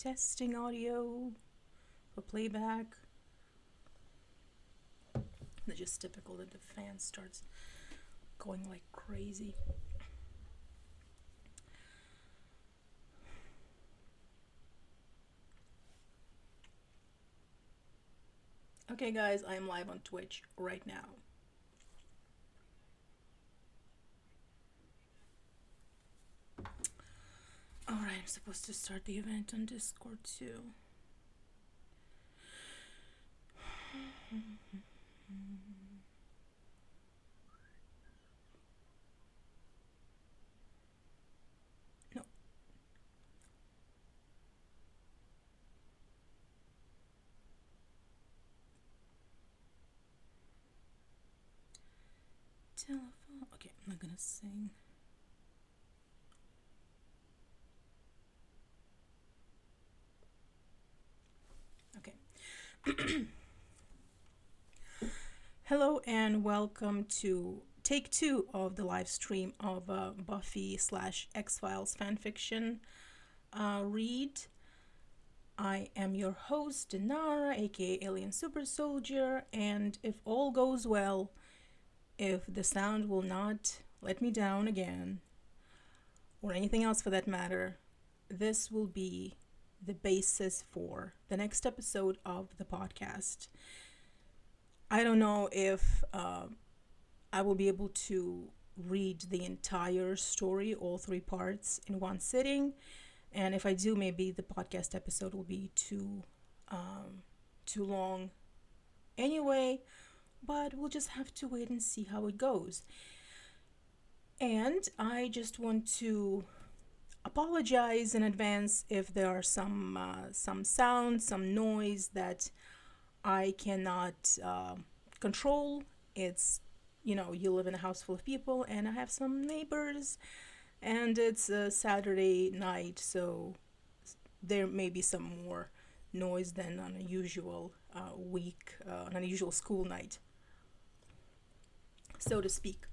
testing audio for playback. It's just typical that the fan starts going like crazy. Okay, guys, I am live on Twitch right now. Alright, I'm supposed to start the event on Discord too. No. Telephone. Okay, I'm not gonna sing. Okay. Hello and welcome to take 2 of the live stream of Buffy / X-Files fanfiction read. I am your host, Dinara, aka Alien Super Soldier, and if all goes well, if the sound will not let me down again, or anything else for that matter, this will be the basis for the next episode of the podcast. I don't know if I will be able to read the entire story, all 3 parts, in one sitting. And if I do, maybe the podcast episode will be too long anyway. But we'll just have to wait and see how it goes. And I just want to apologize in advance if there are some sounds, some noise that I cannot control. It's, you live in a house full of people, and I have some neighbors, and it's a Saturday night, so there may be some more noise than on a usual on a usual school night, so to speak.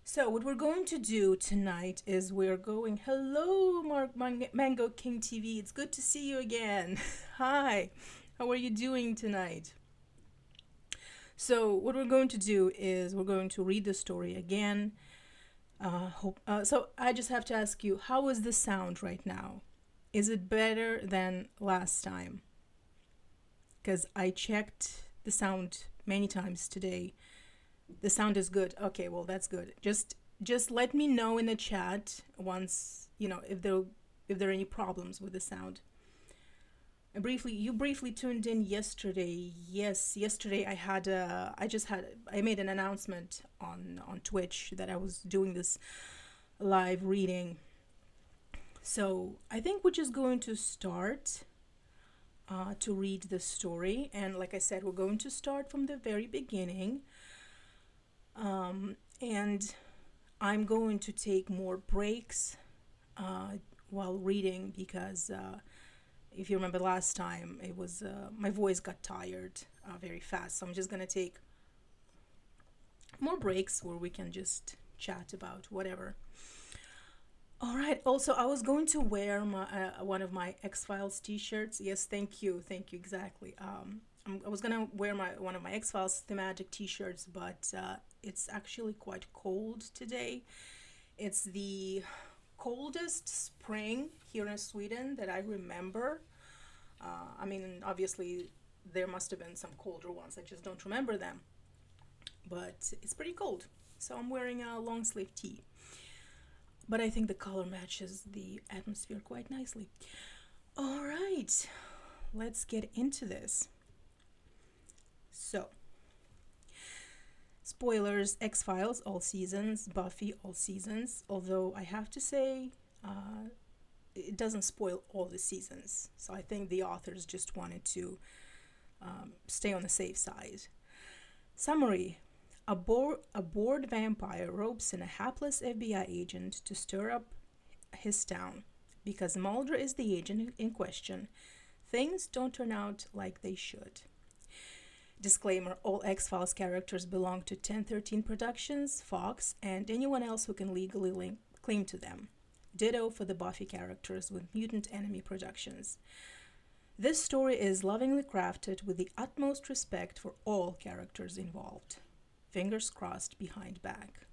So what we're going to do tonight is hello, Mango King TV. It's good to see you again. Hi, how are you doing tonight? So what we're going to do is we're going to read the story again. So I just have to ask you, how is the sound right now? Is it better than last time? Because I checked the sound many times today. The sound is good. Okay, well, that's good. Just let me know in the chat once, if there are any problems with the sound. You briefly tuned in yesterday. Yes, yesterday I made an announcement on Twitch that I was doing this live reading. So I think we're just going to start to read the story, and like I said, we're going to start from the very beginning. And I'm going to take more breaks while reading because if you remember last time, it was my voice got tired very fast. So I'm just going to take more breaks where we can just chat about whatever. All right. Also, I was going to wear one of my X-Files t-shirts. Yes, thank you, exactly. I was gonna wear one of my X-Files thematic t-shirts, but it's actually quite cold today. It's the coldest spring here in Sweden that I remember. I mean, obviously there must have been some colder ones. I just don't remember them. But it's pretty cold, so I'm wearing a long sleeve tee. But I think the color matches the atmosphere quite nicely. All right, let's get into this. So, spoilers, X-Files all seasons, Buffy all seasons, although I have to say it doesn't spoil all the seasons. So I think the authors just wanted to stay on the safe side. Summary. A bored vampire ropes in a hapless FBI agent to stir up his town. Because Mulder is the agent in question, things don't turn out like they should. Disclaimer, all X-Files characters belong to 1013 Productions, Fox, and anyone else who can legally claim to them. Ditto for the Buffy characters with Mutant Enemy Productions. This story is lovingly crafted with the utmost respect for all characters involved. Fingers crossed behind back.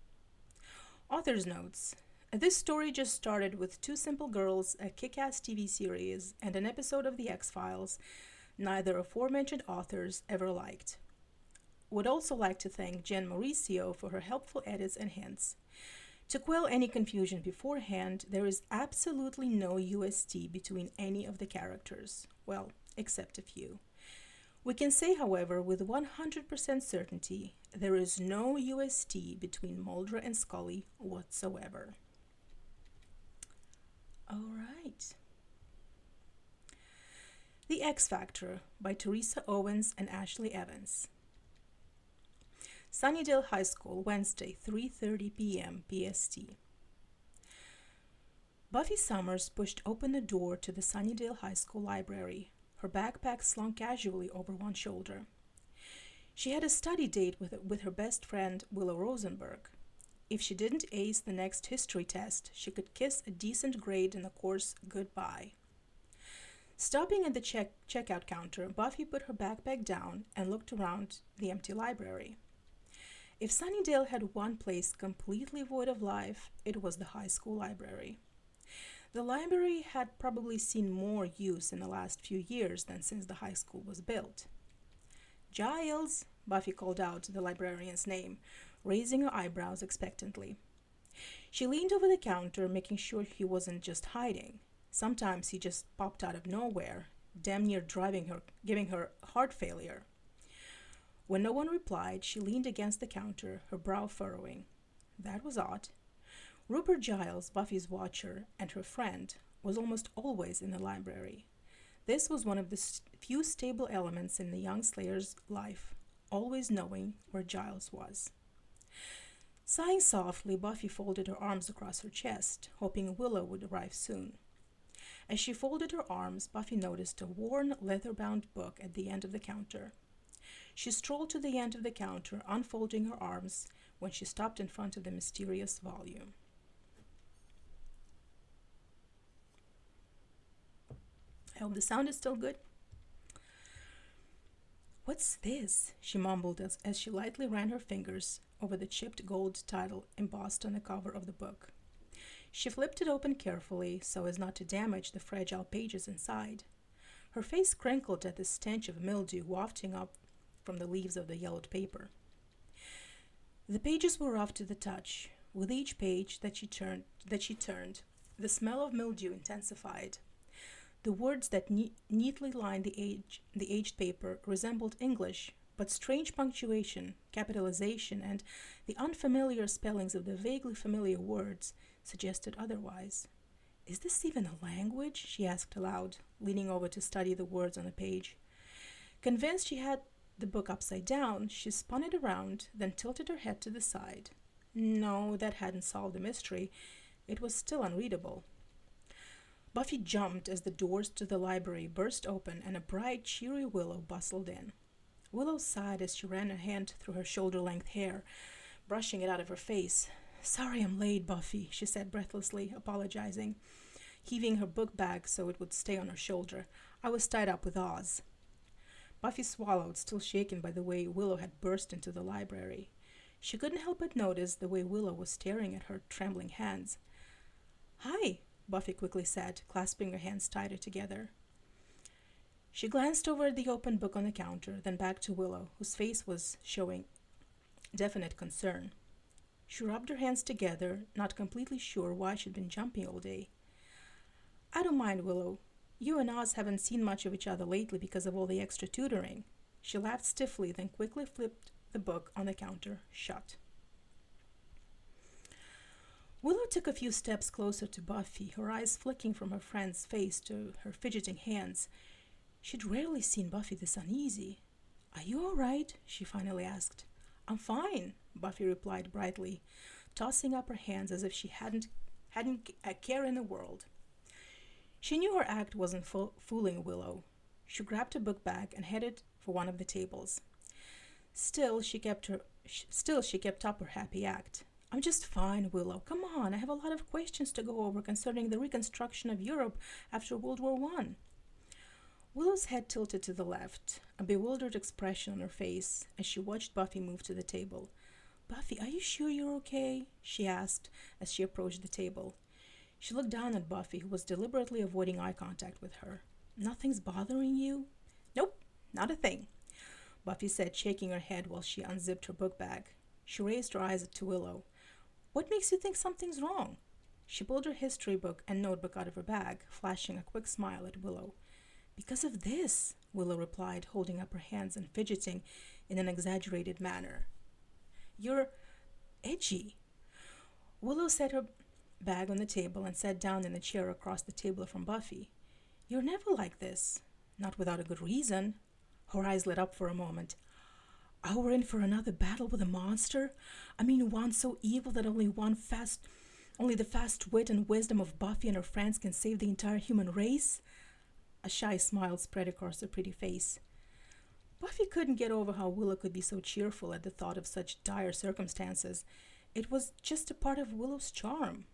Author's notes. This story just started with two simple girls, a kick-ass TV series, and an episode of The X-Files neither aforementioned authors ever liked. Would also like to thank Jen Mauricio for her helpful edits and hints. To quell any confusion beforehand, there is absolutely no UST between any of the characters. Well, except a few. We can say, however, with 100% certainty, there is no UST between Mulder and Scully whatsoever. All right. The X Factor by Teresa Owens and Ashley Evans. Sunnydale High School, Wednesday, 3:30 p.m. PST. Buffy Summers pushed open the door to the Sunnydale High School library, her backpack slung casually over one shoulder. She had a study date with her best friend, Willow Rosenberg. If she didn't ace the next history test, she could kiss a decent grade in the course goodbye. Stopping at the checkout counter, Buffy put her backpack down and looked around the empty library. If Sunnydale had one place completely void of life, it was the high school library. The library had probably seen more use in the last few years than since the high school was built. "Giles!" Buffy called out the librarian's name, raising her eyebrows expectantly. She leaned over the counter, making sure he wasn't just hiding. Sometimes he just popped out of nowhere, damn near giving her heart failure. When no one replied, she leaned against the counter, her brow furrowing. That was odd. Rupert Giles, Buffy's watcher, and her friend, was almost always in the library. This was one of the few stable elements in the young Slayer's life, always knowing where Giles was. Sighing softly, Buffy folded her arms across her chest, hoping Willow would arrive soon. As she folded her arms, Buffy noticed a worn, leather-bound book at the end of the counter. She strolled to the end of the counter, unfolding her arms, when she stopped in front of the mysterious volume. I hope the sound is still good. "What's this?" she mumbled as she lightly ran her fingers over the chipped gold title embossed on the cover of the book. She flipped it open carefully so as not to damage the fragile pages inside. Her face crinkled at the stench of mildew wafting up from the leaves of the yellowed paper. The pages were rough to the touch. With each page that she turned, the smell of mildew intensified. The words that neatly lined the aged paper resembled English, but strange punctuation, capitalization, and the unfamiliar spellings of the vaguely familiar words suggested otherwise. "Is this even a language?" she asked aloud, leaning over to study the words on the page. Convinced she had the book upside down, she spun it around, then tilted her head to the side. No, that hadn't solved the mystery. It was still unreadable. Buffy jumped as the doors to the library burst open and a bright, cheery Willow bustled in. Willow sighed as she ran a hand through her shoulder-length hair, brushing it out of her face. "Sorry I'm late, Buffy," she said breathlessly, apologizing, heaving her book back so it would stay on her shoulder. "I was tied up with Oz." Buffy swallowed, still shaken by the way Willow had burst into the library. She couldn't help but notice the way Willow was staring at her trembling hands. "Hi," Buffy quickly said, clasping her hands tighter together. She glanced over at the open book on the counter, then back to Willow, whose face was showing definite concern. She rubbed her hands together, not completely sure why she'd been jumping all day. "I don't mind, Willow. You and Oz haven't seen much of each other lately because of all the extra tutoring." She laughed stiffly, then quickly flipped the book on the counter shut. Willow took a few steps closer to Buffy, her eyes flicking from her friend's face to her fidgeting hands. She'd rarely seen Buffy this uneasy. "Are you all right?" she finally asked. "I'm fine," Buffy replied brightly, tossing up her hands as if she hadn't a care in the world. She knew her act wasn't fooling Willow. She grabbed a book bag and headed for one of the tables. Still, she kept up her happy act. I'm just fine, Willow. Come on, I have a lot of questions to go over concerning the reconstruction of Europe after World War One. Willow's head tilted to the left, a bewildered expression on her face as she watched Buffy move to the table. Buffy, are you sure you're okay? She asked as she approached the table. She looked down at Buffy, who was deliberately avoiding eye contact with her. Nothing's bothering you? Nope, not a thing, Buffy said, shaking her head while she unzipped her book bag. She raised her eyes to Willow. What makes you think something's wrong? She pulled her history book and notebook out of her bag, flashing a quick smile at Willow. Because of this, Willow replied, holding up her hands and fidgeting in an exaggerated manner. You're edgy. Willow set her bag on the table and sat down in a chair across the table from Buffy. You're never like this. Not without a good reason. Her eyes lit up for a moment. Are we in for another battle with a monster? I mean, one so evil that only the fast wit and wisdom of Buffy and her friends can save the entire human race? A shy smile spread across her pretty face. Buffy couldn't get over how Willow could be so cheerful at the thought of such dire circumstances. It was just a part of Willow's charm.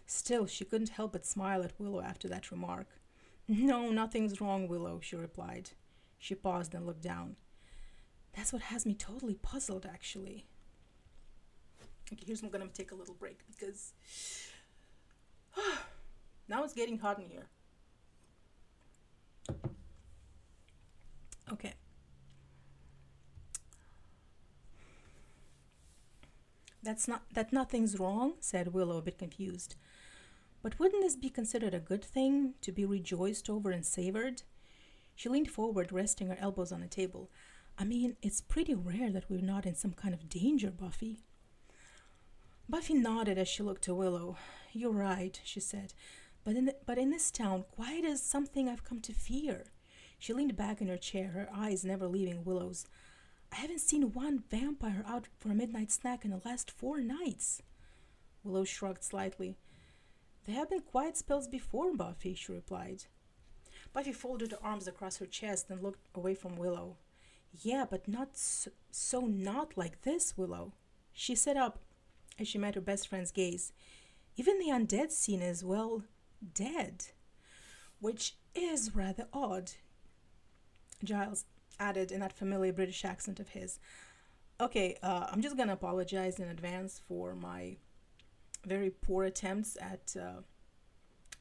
Still, she couldn't help but smile at Willow after that remark. No, nothing's wrong, Willow, she replied. She paused and looked down. That's what has me totally puzzled, actually. Okay, I'm gonna take a little break because now it's getting hot in here. Okay. That nothing's wrong, said Willow, a bit confused. But wouldn't this be considered a good thing, to be rejoiced over and savored? She leaned forward, resting her elbows on the table. I mean, it's pretty rare that we're not in some kind of danger, Buffy. Buffy nodded as she looked to Willow. You're right, she said. But in this town, quiet is something I've come to fear. She leaned back in her chair, her eyes never leaving Willow's. I haven't seen one vampire out for a midnight snack in the last 4 nights. Willow shrugged slightly. There have been quiet spells before, Buffy, she replied. Buffy folded her arms across her chest and looked away from Willow. Yeah, but not not like this, Willow. She sat up as she met her best friend's gaze. Even the undead scene is, well, dead. Which is rather odd, Giles added in that familiar British accent of his. Okay, I'm just gonna apologize in advance for my very poor attempts at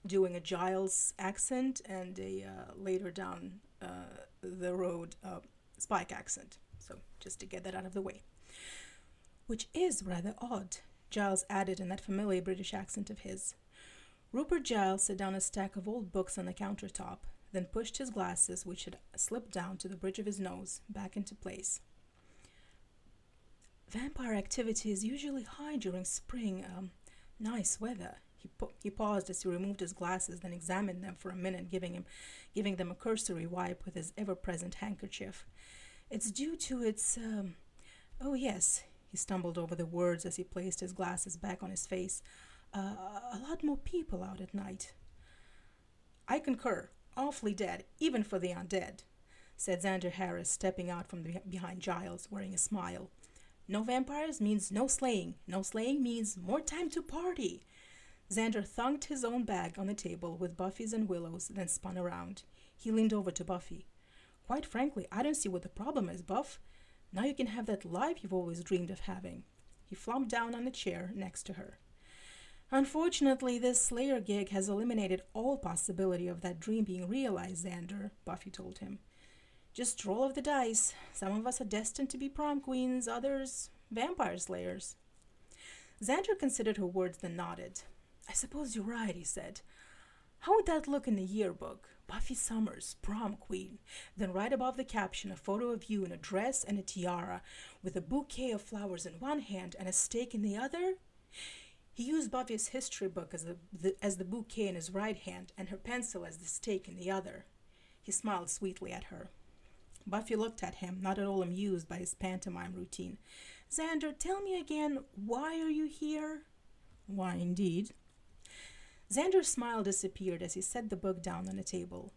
doing a Giles accent and a later down the road Spike accent. So just to get that out of the way. Which is rather odd, Giles added in that familiar British accent of his. Rupert Giles set down a stack of old books on the countertop, then pushed his glasses, which had slipped down to the bridge of his nose, back into place. Vampire activity is usually high during spring. Nice weather. He paused as he removed his glasses, then examined them for a minute, giving them a cursory wipe with his ever-present handkerchief. It's due to its, oh yes, he stumbled over the words as he placed his glasses back on his face. A lot more people out at night. I concur. Awfully dead, even for the undead, said Xander Harris, stepping out from behind Giles, wearing a smile. No vampires means no slaying. No slaying means more time to party. Xander thunked his own bag on the table with Buffy's and Willow's, then spun around. He leaned over to Buffy. Quite frankly, I don't see what the problem is, Buff. Now you can have that life you've always dreamed of having. He flopped down on a chair next to her. Unfortunately, this Slayer gig has eliminated all possibility of that dream being realized, Xander, Buffy told him. Just roll of the dice. Some of us are destined to be prom queens, others vampire slayers. Xander considered her words, then nodded. I suppose you're right, he said. How would that look in the yearbook? Buffy Summers, prom queen. Then right above the caption, a photo of you in a dress and a tiara, with a bouquet of flowers in one hand and a stake in the other? He used Buffy's history book as the bouquet in his right hand and her pencil as the stake in the other. He smiled sweetly at her. Buffy looked at him, not at all amused by his pantomime routine. Xander, tell me again, why are you here? Why, indeed. Xander's smile disappeared as he set the book down on the table.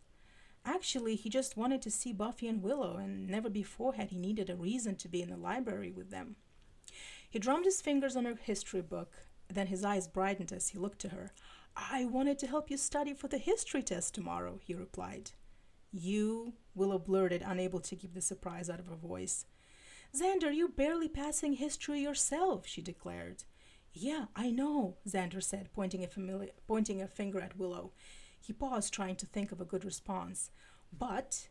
Actually, he just wanted to see Buffy and Willow, and never before had he needed a reason to be in the library with them. He drummed his fingers on her history book, then his eyes brightened as he looked to her. I wanted to help you study for the history test tomorrow, he replied. You, Willow blurted, unable to keep the surprise out of her voice. Xander, you're barely passing history yourself, she declared. Yeah, I know, Xander said, pointing a finger at Willow. He paused, trying to think of a good response. But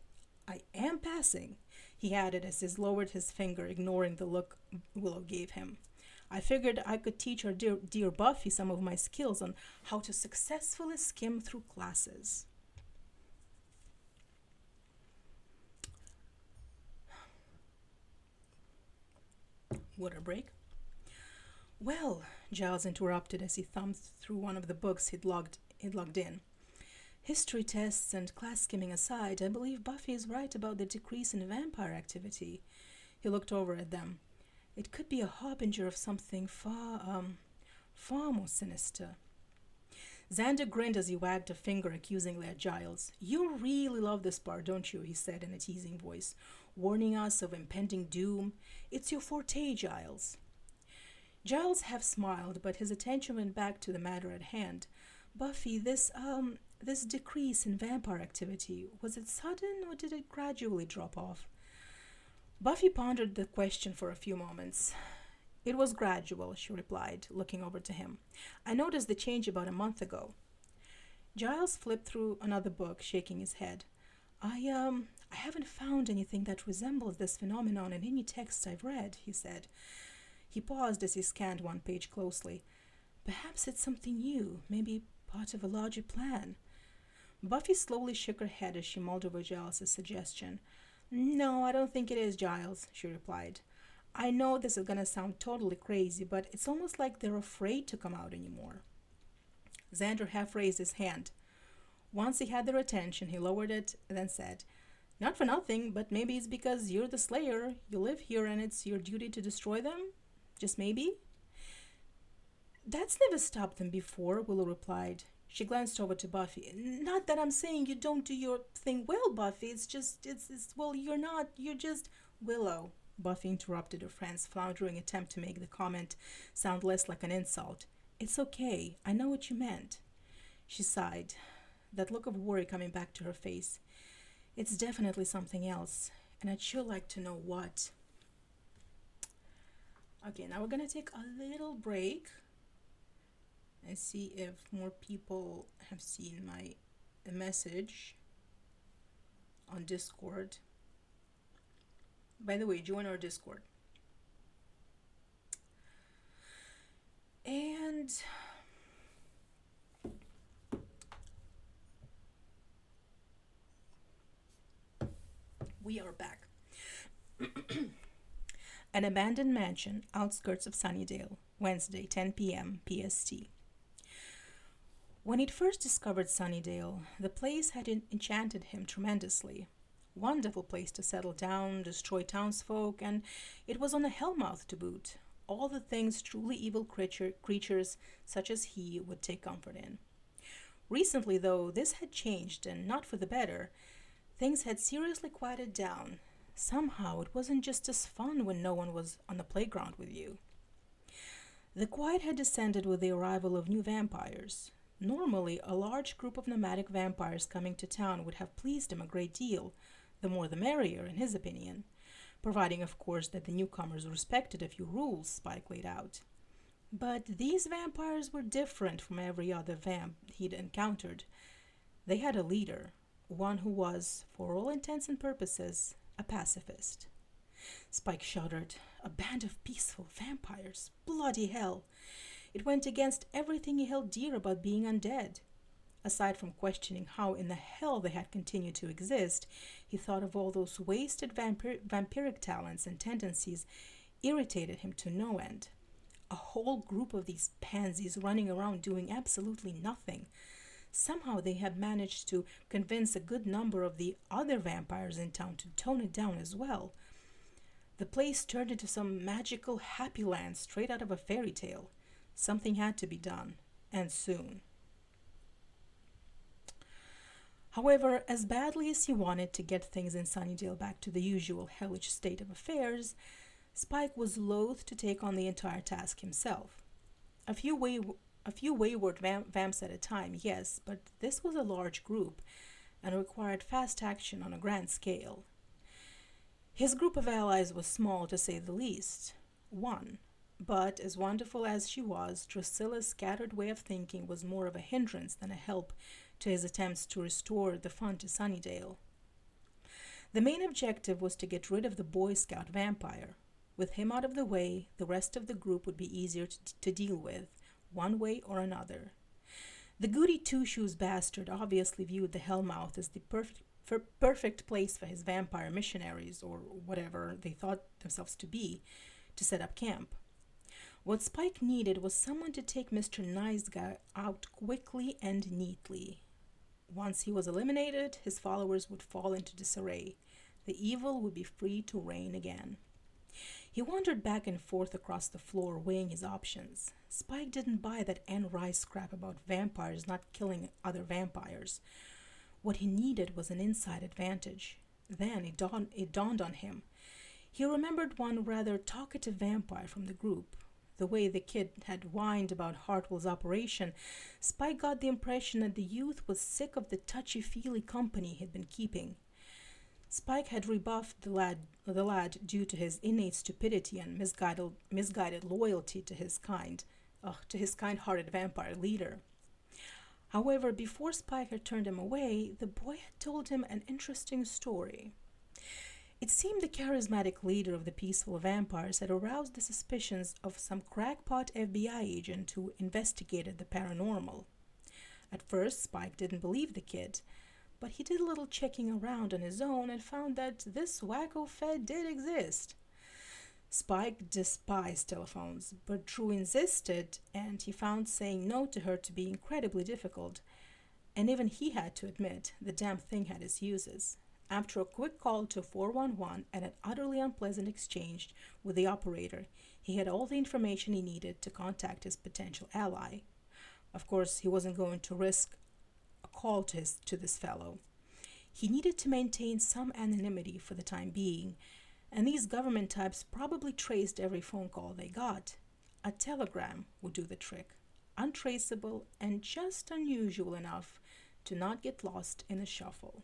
I am passing, he added as he lowered his finger, ignoring the look Willow gave him. I figured I could teach our dear Buffy some of my skills on how to successfully skim through classes. Water break? Well, Giles interrupted as he thumbed through one of the books he'd logged in. History tests and class skimming aside, I believe Buffy is right about the decrease in vampire activity. He looked over at them. It could be a harbinger of something far more sinister. Xander grinned as he wagged a finger accusingly at Giles. You really love this part, don't you? He said in a teasing voice, warning us of impending doom. It's your forte, Giles. Giles half smiled, but his attention went back to the matter at hand. Buffy, this decrease in vampire activity, was it sudden or did it gradually drop off? Buffy pondered the question for a few moments. It was gradual, she replied, looking over to him. I noticed the change about a month ago. Giles flipped through another book, shaking his head. I haven't found anything that resembles this phenomenon in any text I've read, he said. He paused as he scanned one page closely. Perhaps it's something new, maybe part of a larger plan. Buffy slowly shook her head as she mulled over Giles' suggestion. No, I don't think it is, Giles, she replied. I know this is going to sound totally crazy, but it's almost like they're afraid to come out anymore. Xander half raised his hand. Once he had their attention, he lowered it and then said, Not for nothing, but maybe it's because you're the Slayer. You live here and it's your duty to destroy them? Just maybe? That's never stopped them before, Willow replied. She glanced over to Buffy. Not that I'm saying you don't do your thing well, Buffy. It's well, you're just... Willow, Buffy interrupted her friend's floundering attempt to make the comment sound less like an insult. It's okay. I know what you meant. She sighed, that look of worry coming back to her face. It's definitely something else, and I'd sure like to know what. Okay, now we're going to take a little break and see if more people have seen my message on Discord. By the way, join our Discord. And we are back. An abandoned mansion, outskirts of Sunnydale, Wednesday, 10 p.m. PST. When he'd first discovered Sunnydale, the place had enchanted him tremendously. Wonderful place to settle down, destroy townsfolk, and it was on the Hellmouth to boot. All the things truly evil creatures such as he would take comfort in. Recently, though, this had changed, and not for the better. Things had seriously quieted down. Somehow it wasn't just as fun when no one was on the playground with you. The quiet had descended with the arrival of new vampires. Normally, a large group of nomadic vampires coming to town would have pleased him a great deal, the more the merrier, in his opinion, providing, of course, that the newcomers respected a few rules Spike laid out. But these vampires were different from every other vamp he'd encountered. They had a leader, one who was, for all intents and purposes, a pacifist. Spike shuddered. A band of peaceful vampires. Bloody hell! It went against everything he held dear about being undead. Aside from questioning how in the hell they had continued to exist, he thought of all those wasted vampiric talents and tendencies irritated him to no end. A whole group of these pansies running around doing absolutely nothing. Somehow they had managed to convince a good number of the other vampires in town to tone it down as well. The place turned into some magical happy land straight out of a fairy tale. Something had to be done, and soon. However, as badly as he wanted to get things in Sunnydale back to the usual hellish state of affairs, Spike was loath to take on the entire task himself. A few, way- a few wayward vamps at a time, yes, but this was a large group and required fast action on a grand scale. His group of allies was small, to say the least. One. But as wonderful as she was, Drusilla's scattered way of thinking was more of a hindrance than a help to his attempts to restore the fun to Sunnydale. The main objective was to get rid of the Boy Scout vampire. With him out of the way, the rest of the group would be easier to deal with, one way or another. The goody two-shoes bastard obviously viewed the Hellmouth as the perfect place for his vampire missionaries, or whatever they thought themselves to be, to set up camp. What Spike needed was someone to take Mr. Nice Guy out quickly and neatly. Once he was eliminated, his followers would fall into disarray. The evil would be free to reign again. He wandered back and forth across the floor, weighing his options. Spike didn't buy that Anne Rice crap about vampires not killing other vampires. What he needed was an inside advantage. Then it dawned on him. He remembered one rather talkative vampire from the group. The way the kid had whined about Hartwell's operation, Spike got the impression that the youth was sick of the touchy-feely company he'd been keeping. Spike had rebuffed the lad due to his innate stupidity and misguided loyalty to his kind-hearted vampire leader. However, before Spike had turned him away, the boy had told him an interesting story. It seemed the charismatic leader of the peaceful vampires had aroused the suspicions of some crackpot FBI agent who investigated the paranormal. At first, Spike didn't believe the kid, but he did a little checking around on his own and found that this wacko fed did exist. Spike despised telephones, but Drew insisted, and he found saying no to her to be incredibly difficult. And even he had to admit the damn thing had its uses. After a quick call to 411 and an utterly unpleasant exchange with the operator, he had all the information he needed to contact his potential ally. Of course, he wasn't going to risk a call to this fellow. He needed to maintain some anonymity for the time being, and these government types probably traced every phone call they got. A telegram would do the trick, untraceable and just unusual enough to not get lost in the shuffle.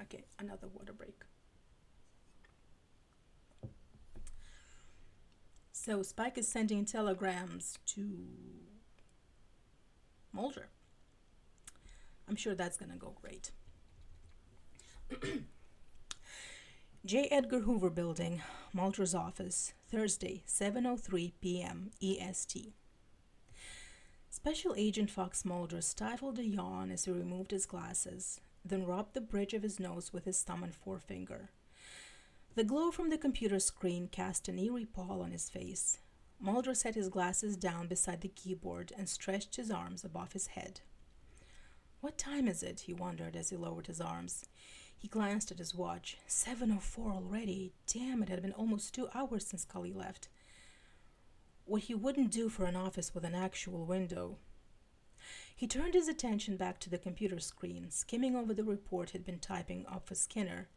Okay, another water break. So Spike is sending telegrams to Mulder. I'm sure that's gonna go great. J. Edgar Hoover Building, Mulder's office, Thursday, 7:03 p.m. EST. Special Agent Fox Mulder stifled a yawn as he removed his glasses, then rubbed the bridge of his nose with his thumb and forefinger. The glow from the computer screen cast an eerie pall on his face. Mulder set his glasses down beside the keyboard and stretched his arms above his head. What time is it? He wondered as he lowered his arms. He glanced at his watch. 7:04 already. Damn, it had been almost 2 hours since Scully left. What he wouldn't do for an office with an actual window. He turned his attention back to the computer screen, skimming over the report he'd been typing up for Skinner.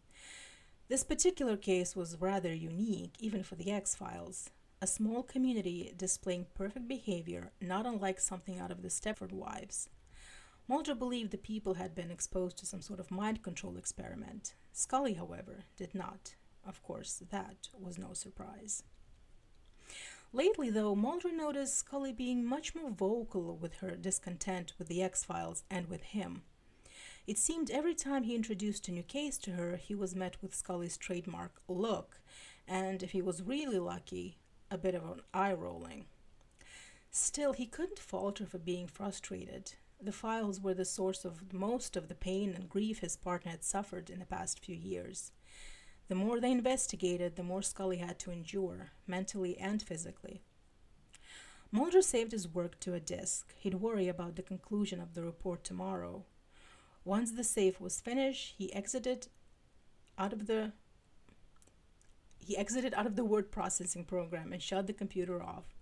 This particular case was rather unique, even for the X-Files. A small community displaying perfect behavior, not unlike something out of the Stepford Wives. Mulder believed the people had been exposed to some sort of mind control experiment. Scully, however, did not. Of course, that was no surprise. Lately, though, Mulder noticed Scully being much more vocal with her discontent with the X-Files and with him. It seemed every time he introduced a new case to her, he was met with Scully's trademark look, and if he was really lucky, a bit of an eye-rolling. Still, he couldn't fault her for being frustrated. The files were the source of most of the pain and grief his partner had suffered in the past few years. The more they investigated, the more Scully had to endure, mentally and physically. Mulder saved his work to a disk. He'd worry about the conclusion of the report tomorrow. Once the save was finished, he exited out of the word processing program and shut the computer off.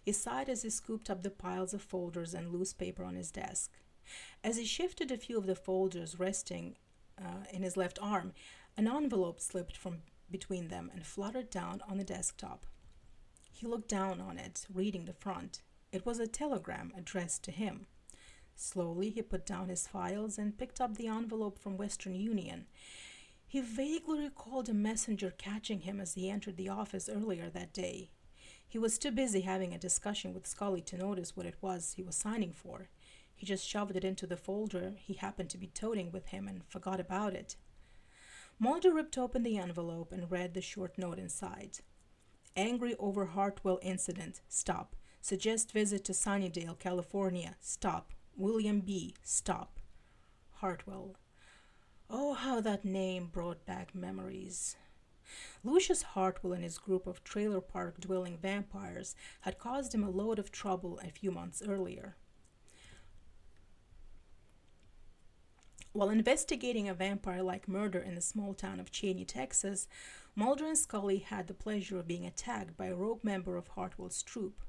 He sighed as he scooped up the piles of folders and loose paper on his desk. As he shifted a few of the folders resting in his left arm, an envelope slipped from between them and fluttered down on the desktop. He looked down on it, reading the front. It was a telegram addressed to him. Slowly, he put down his files and picked up the envelope from Western Union. He vaguely recalled a messenger catching him as he entered the office earlier that day. He was too busy having a discussion with Scully to notice what it was he was signing for. He just shoved it into the folder he happened to be toting with him and forgot about it. Mulder ripped open the envelope and read the short note inside. Angry over Hartwell incident. Stop. Suggest visit to Sunnydale, California. Stop. William B. Stop. Hartwell. Oh, how that name brought back memories. Lucius Hartwell and his group of trailer park dwelling vampires had caused him a load of trouble a few months earlier. While investigating a vampire-like murder in the small town of Cheney, Texas, Mulder and Scully had the pleasure of being attacked by a rogue member of Hartwell's troupe.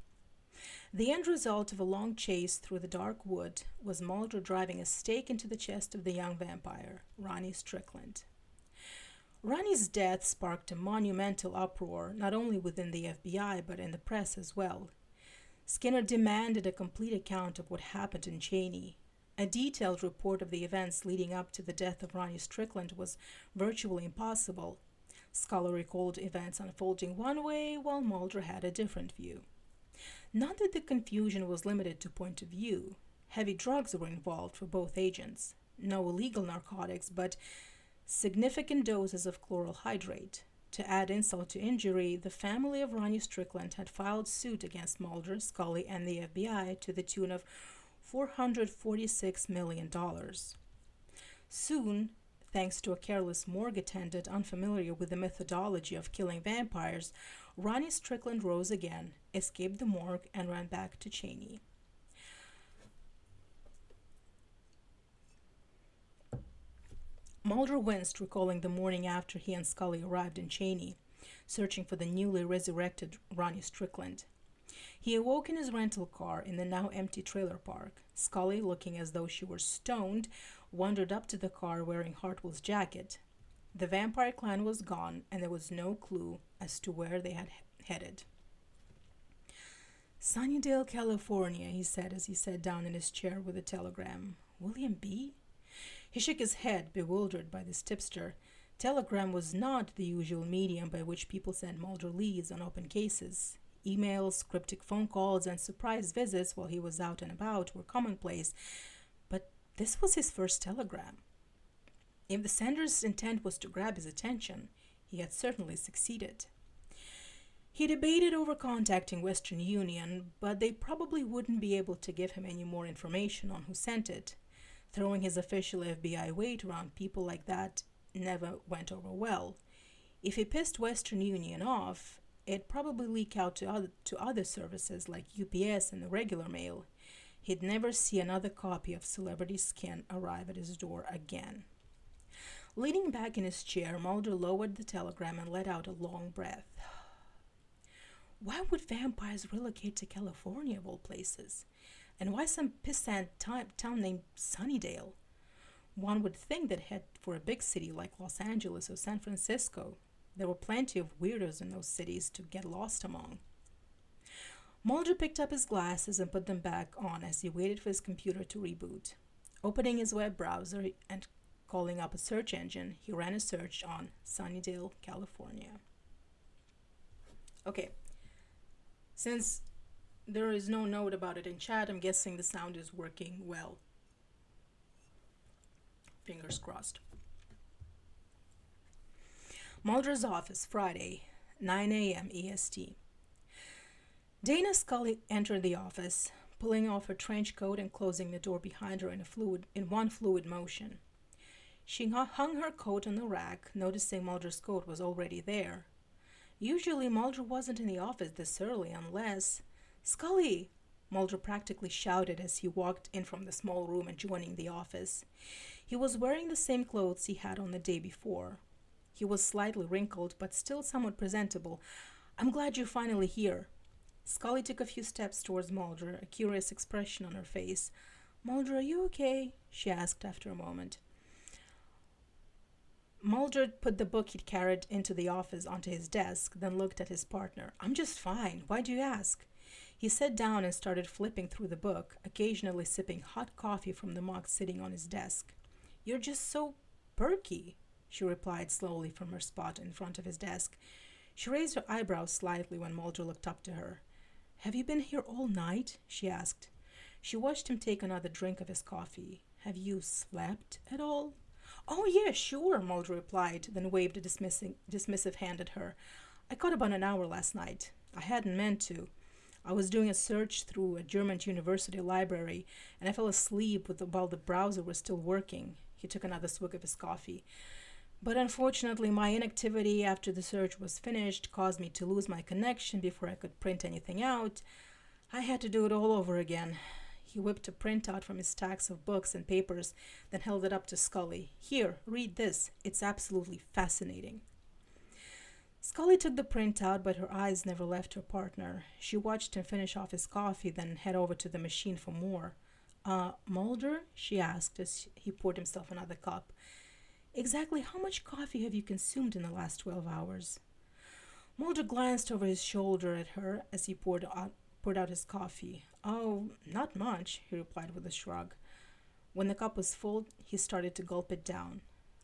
The end result of a long chase through the dark wood was Mulder driving a stake into the chest of the young vampire, Ronnie Strickland. Ronnie's death sparked a monumental uproar not only within the FBI but in the press as well. Skinner demanded a complete account of what happened in Cheney. A detailed report of the events leading up to the death of Ronnie Strickland was virtually impossible. Scully recalled events unfolding one way, while Mulder had a different view. Not that the confusion was limited to point of view. Heavy drugs were involved for both agents. No illegal narcotics, but significant doses of chloral hydrate. To add insult to injury, the family of Ronnie Strickland had filed suit against Mulder, Scully, and the FBI to the tune of $446 million. Soon, thanks to a careless morgue attendant unfamiliar with the methodology of killing vampires, Ronnie Strickland rose again, escaped the morgue, and ran back to Cheney. Mulder winced, recalling the morning after he and Scully arrived in Cheney, searching for the newly resurrected Ronnie Strickland. He awoke in his rental car in the now empty trailer park. Scully, looking as though she were stoned, wandered up to the car wearing Hartwell's jacket. The vampire clan was gone, and there was no clue as to where they had headed. Sunnydale, California, he said as he sat down in his chair with the telegram. William B.? He shook his head, bewildered by this tipster. Telegram was not the usual medium by which people sent Mulder leads on open cases. Emails, cryptic phone calls, and surprise visits while he was out and about were commonplace, but this was his first telegram. If the sender's intent was to grab his attention, he had certainly succeeded. He debated over contacting Western Union, but they probably wouldn't be able to give him any more information on who sent it. Throwing his official FBI weight around people like that never went over well. If he pissed Western Union off, it'd probably leak out to other services like UPS and the regular mail. He'd never see another copy of Celebrity Skin arrive at his door again. Leaning back in his chair, Mulder lowered the telegram and let out a long breath. Why would vampires relocate to California, of all places? And why some pissant town named Sunnydale? One would think they'd head for a big city like Los Angeles or San Francisco. There were plenty of weirdos in those cities to get lost among. Mulder picked up his glasses and put them back on as he waited for his computer to reboot. Opening his web browser and calling up a search engine, he ran a search on Sunnydale, California. Okay, since there is no note about it in chat, I'm guessing the sound is working well. Fingers crossed. Mulder's office, Friday, 9 a.m. EST. Dana Scully entered the office, pulling off her trench coat and closing the door behind her in one fluid motion. She hung her coat on the rack, noticing Mulder's coat was already there. Usually Mulder wasn't in the office this early unless... Scully! Mulder practically shouted as he walked in from the small room adjoining the office. He was wearing the same clothes he had on the day before. He was slightly wrinkled, but still somewhat presentable. I'm glad you're finally here. Scully took a few steps towards Mulder, a curious expression on her face. Mulder, are you okay? She asked after a moment. Mulder put the book he'd carried into the office onto his desk, then looked at his partner. I'm just fine. Why do you ask? He sat down and started flipping through the book, occasionally sipping hot coffee from the mug sitting on his desk. You're just so perky, she replied slowly from her spot in front of his desk. She raised her eyebrows slightly when Mulder looked up to her. Have you been here all night? She asked. She watched him take another drink of his coffee. Have you slept at all? Oh, yeah, sure, Mulder replied, then waved a dismissive hand at her. I caught about an hour last night. I hadn't meant to. I was doing a search through a German university library, and I fell asleep while the browser was still working. He took another swig of his coffee. But unfortunately, my inactivity after the search was finished caused me to lose my connection before I could print anything out. I had to do it all over again. He whipped a printout from his stacks of books and papers, then held it up to Scully. Here, read this. It's absolutely fascinating. Scully took the printout, but her eyes never left her partner. She watched him finish off his coffee, then head over to the machine for more. Mulder? She asked as he poured himself another cup. Exactly how much coffee have you consumed in the last 12 hours? Mulder glanced over his shoulder at her as he poured out his coffee. Oh, not much, he replied with a shrug. When the cup was full, he started to gulp it down.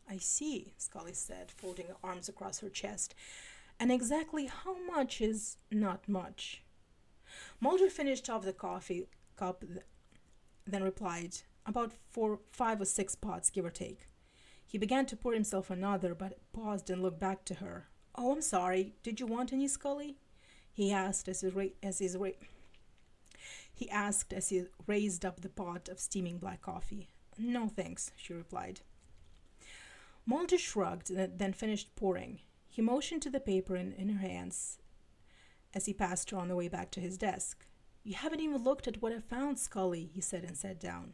I see, Scully said, folding her arms across her chest. And exactly how much is not much? Mulder finished off the coffee cup, then replied, about 5 or 6 pots, give or take. He began to pour himself another, but paused and looked back to her. Oh, I'm sorry. Did you want any, Scully? He asked as he raised up the pot of steaming black coffee. No, thanks, she replied. Mulder shrugged, then finished pouring. He motioned to the paper in her hands as he passed her on the way back to his desk. You haven't even looked at what I found, Scully, he said and sat down.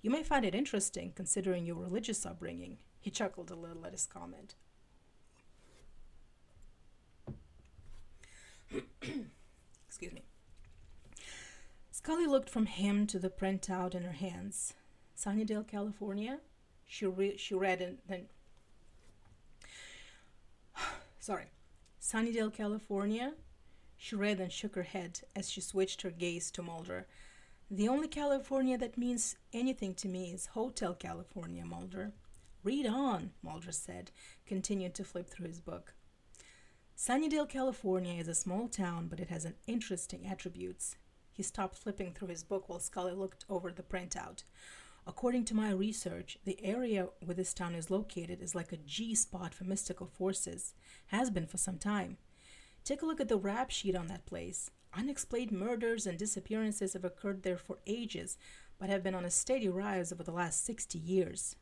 You may find it interesting, considering your religious upbringing. He chuckled a little at his comment. Excuse me. Scully looked from him to the printout in her hands. Sunnydale, California? She read and then... Sorry. Sunnydale, California? She read and shook her head as she switched her gaze to Mulder. The only California that means anything to me is Hotel California, Mulder. Read on, Mulder said, continuing to flip through his book. Sunnydale, California is a small town, but it has an interesting attributes. He stopped flipping through his book while Scully looked over the printout. According to my research, the area where this town is located is like a G-spot for mystical forces. Has been for some time. Take a look at the rap sheet on that place. Unexplained murders and disappearances have occurred there for ages, but have been on a steady rise over the last 60 years.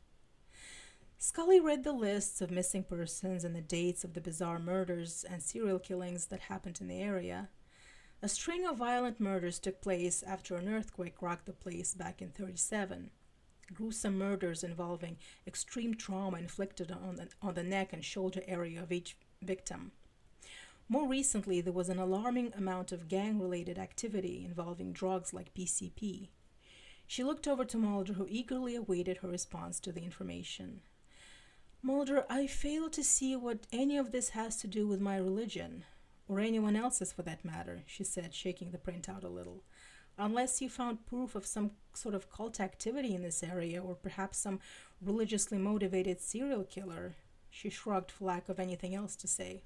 Scully read the lists of missing persons and the dates of the bizarre murders and serial killings that happened in the area. A string of violent murders took place after an earthquake rocked the place back in 1937. Gruesome murders involving extreme trauma inflicted on the neck and shoulder area of each victim. More recently, there was an alarming amount of gang-related activity involving drugs like PCP. She looked over to Mulder, who eagerly awaited her response to the information. Mulder, I fail to see what any of this has to do with my religion, or anyone else's for that matter, she said, shaking the printout a little. Unless you found proof of some sort of cult activity in this area, or perhaps some religiously motivated serial killer. She shrugged for lack of anything else to say.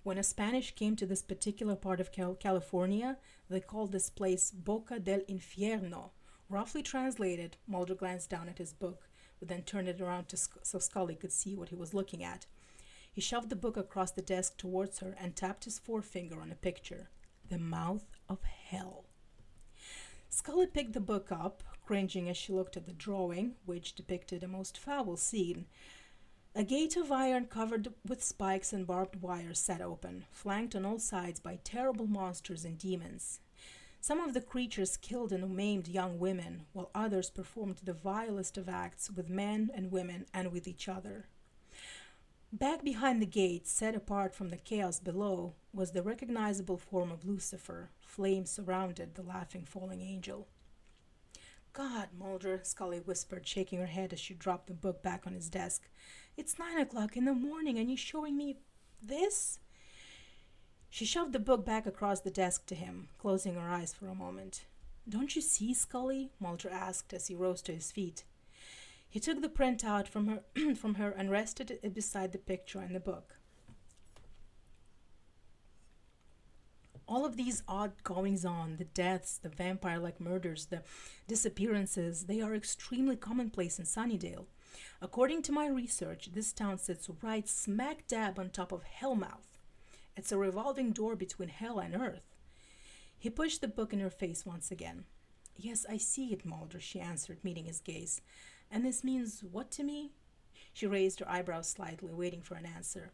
When a Spanish came to this particular part of California, they called this place Boca del Infierno. Roughly translated, Mulder glanced down at his book, but then turned it around so Scully could see what he was looking at. He shoved the book across the desk towards her and tapped his forefinger on a picture. The mouth of hell. Scully picked the book up, cringing as she looked at the drawing, which depicted a most foul scene. A gate of iron covered with spikes and barbed wire sat open, flanked on all sides by terrible monsters and demons. Some of the creatures killed and maimed young women, while others performed the vilest of acts with men and women and with each other. Back behind the gate, set apart from the chaos below, was the recognizable form of Lucifer. Flames surrounded the laughing falling angel. God, Mulder, Scully whispered, shaking her head as she dropped the book back on his desk. It's 9 o'clock in the morning and you're showing me this? She shoved the book back across the desk to him, closing her eyes for a moment. Don't you see, Scully? Mulder asked as he rose to his feet. He took the print out from her, from her and rested it beside the picture in the book. All of these odd goings on, the deaths, the vampire like murders, the disappearances, they are extremely commonplace in Sunnydale. According to my research, this town sits right smack dab on top of Hellmouth. It's a revolving door between hell and earth. He pushed the book in her face once again. Yes, I see it, Mulder, she answered, meeting his gaze. And this means what to me? She raised her eyebrows slightly, waiting for an answer.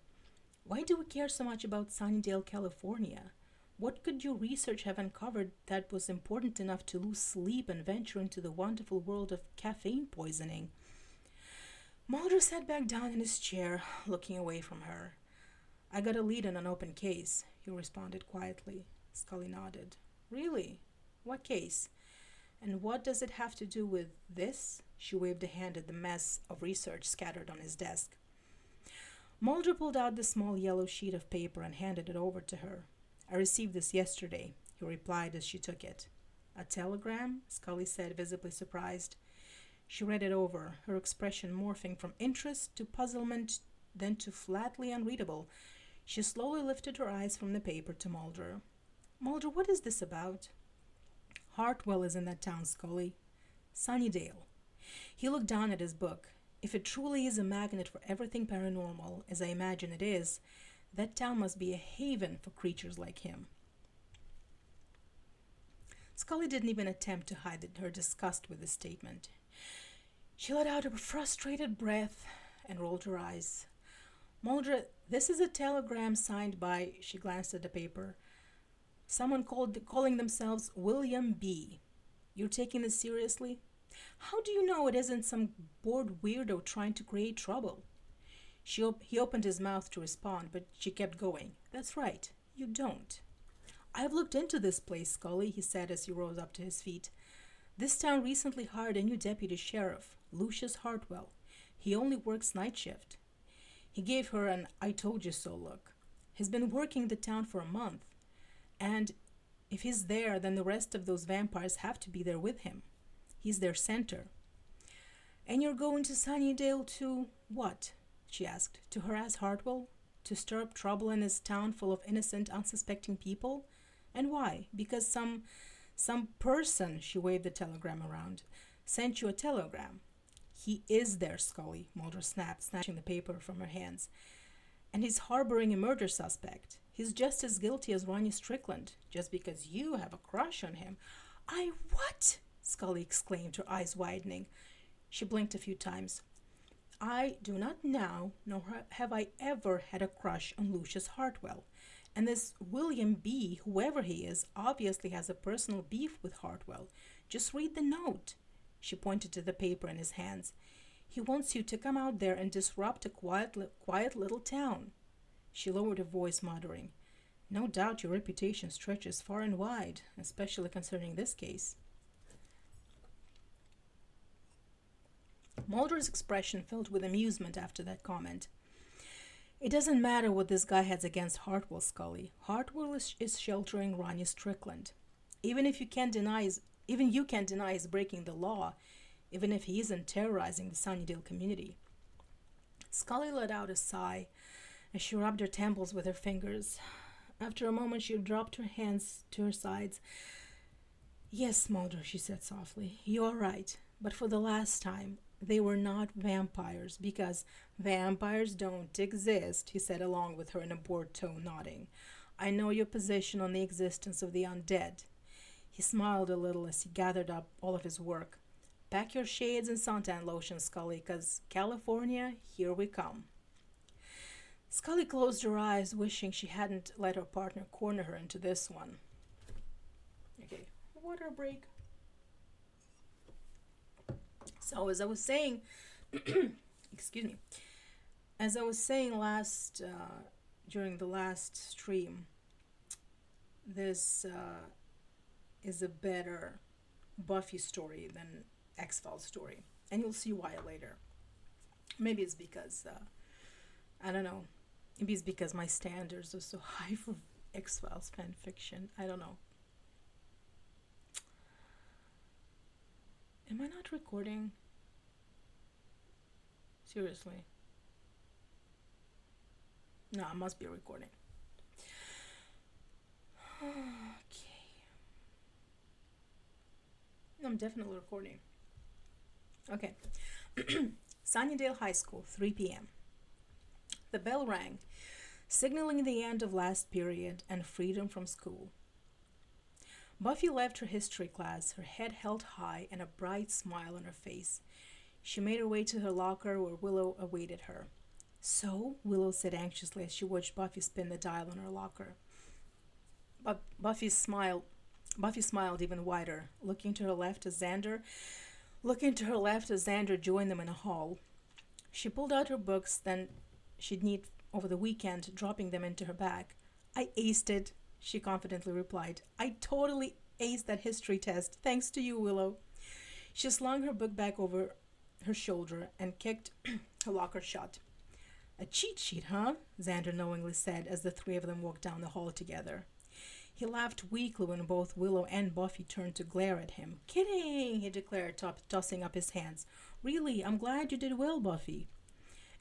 Why do we care so much about Sunnydale, California? What could your research have uncovered that was important enough to lose sleep and venture into the wonderful world of caffeine poisoning? Mulder sat back down in his chair, looking away from her. I got a lead on an open case, he responded quietly. Scully nodded. Really? What case? And what does it have to do with this? She waved a hand at the mess of research scattered on his desk. Mulder pulled out the small yellow sheet of paper and handed it over to her. I received this yesterday, he replied as she took it. A telegram? Scully said, visibly surprised. She read it over, her expression morphing from interest to puzzlement, then to flatly unreadable. She slowly lifted her eyes from the paper to Mulder. Mulder, what is this about? Hartwell is in that town, Scully. Sunnydale. He looked down at his book. If it truly is a magnet for everything paranormal, as I imagine it is, that town must be a haven for creatures like him. Scully didn't even attempt to hide her disgust with this statement. She let out a frustrated breath and rolled her eyes. Mulder, this is a telegram signed by, she glanced at the paper, someone calling themselves William B. You're taking this seriously? How do you know it isn't some bored weirdo trying to create trouble? He opened his mouth to respond, but she kept going. That's right, you don't. I've looked into this place, Scully, he said as he rose up to his feet. This town recently hired a new deputy sheriff, Lucius Hartwell. He only works night shift. He gave her an I told you so look. He's been working the town for a month. And if he's there, then the rest of those vampires have to be there with him. He's their center. And you're going to Sunnydale to what? She asked. To harass Hartwell? To stir up trouble in this town full of innocent, unsuspecting people? And why? Because some person, she waved the telegram around, sent you a telegram. He is there, Scully, Mulder snapped, snatching the paper from her hands. And he's harboring a murder suspect. He's just as guilty as Ronnie Strickland, just because you have a crush on him. I what? Scully exclaimed, her eyes widening. She blinked a few times. I do not now, nor have I ever had a crush on Lucius Hartwell. And this William B., whoever he is, obviously has a personal beef with Hartwell. Just read the note. She pointed to the paper in his hands. He wants you to come out there and disrupt a quiet little town. She lowered her voice, muttering, No doubt your reputation stretches far and wide, especially concerning this case. Mulder's expression filled with amusement after that comment. It doesn't matter what this guy has against Hartwell, Scully. Hartwell is sheltering Ronnie Strickland. Even you can't deny he's breaking the law, even if he isn't terrorizing the Sunnydale community. Scully let out a sigh as she rubbed her temples with her fingers. After a moment, she dropped her hands to her sides. Yes, Mulder, she said softly, you are right, but for the last time, they were not vampires, because vampires don't exist, he said along with her in a bored tone, nodding. I know your position on the existence of the undead. He smiled a little as he gathered up all of his work. Pack your shades and suntan lotion, Scully, 'cause California, here we come. Scully closed her eyes, wishing she hadn't let her partner corner her into this one. Okay, water break. So as I was saying, excuse me, as I was saying during the last stream, this is a better Buffy story than X-Files story. And you'll see why later. Maybe it's because, I don't know, maybe it's because my standards are so high for X-Files fan fiction. I don't know. Am I not recording? Seriously. No, I must be recording. Okay. I'm definitely recording. Okay. Sunnydale High School, 3 p.m. The bell rang, signaling the end of last period and freedom from school. Buffy left her history class, her head held high and a bright smile on her face. She made her way to her locker where Willow awaited her. So, Willow said anxiously as she watched Buffy spin the dial on her locker. But Buffy smiled even wider, looking to her left as Xander joined them in a hall. She pulled out her books then she'd need over the weekend, dropping them into her bag. I aced it, she confidently replied. I totally aced that history test, thanks to you, Willow. She slung her book back over her shoulder and kicked her locker shut. A cheat sheet, huh? Xander knowingly said as the three of them walked down the hall together. He laughed weakly when both Willow and Buffy turned to glare at him. Kidding, he declared, tossing up his hands. Really, I'm glad you did well, Buffy.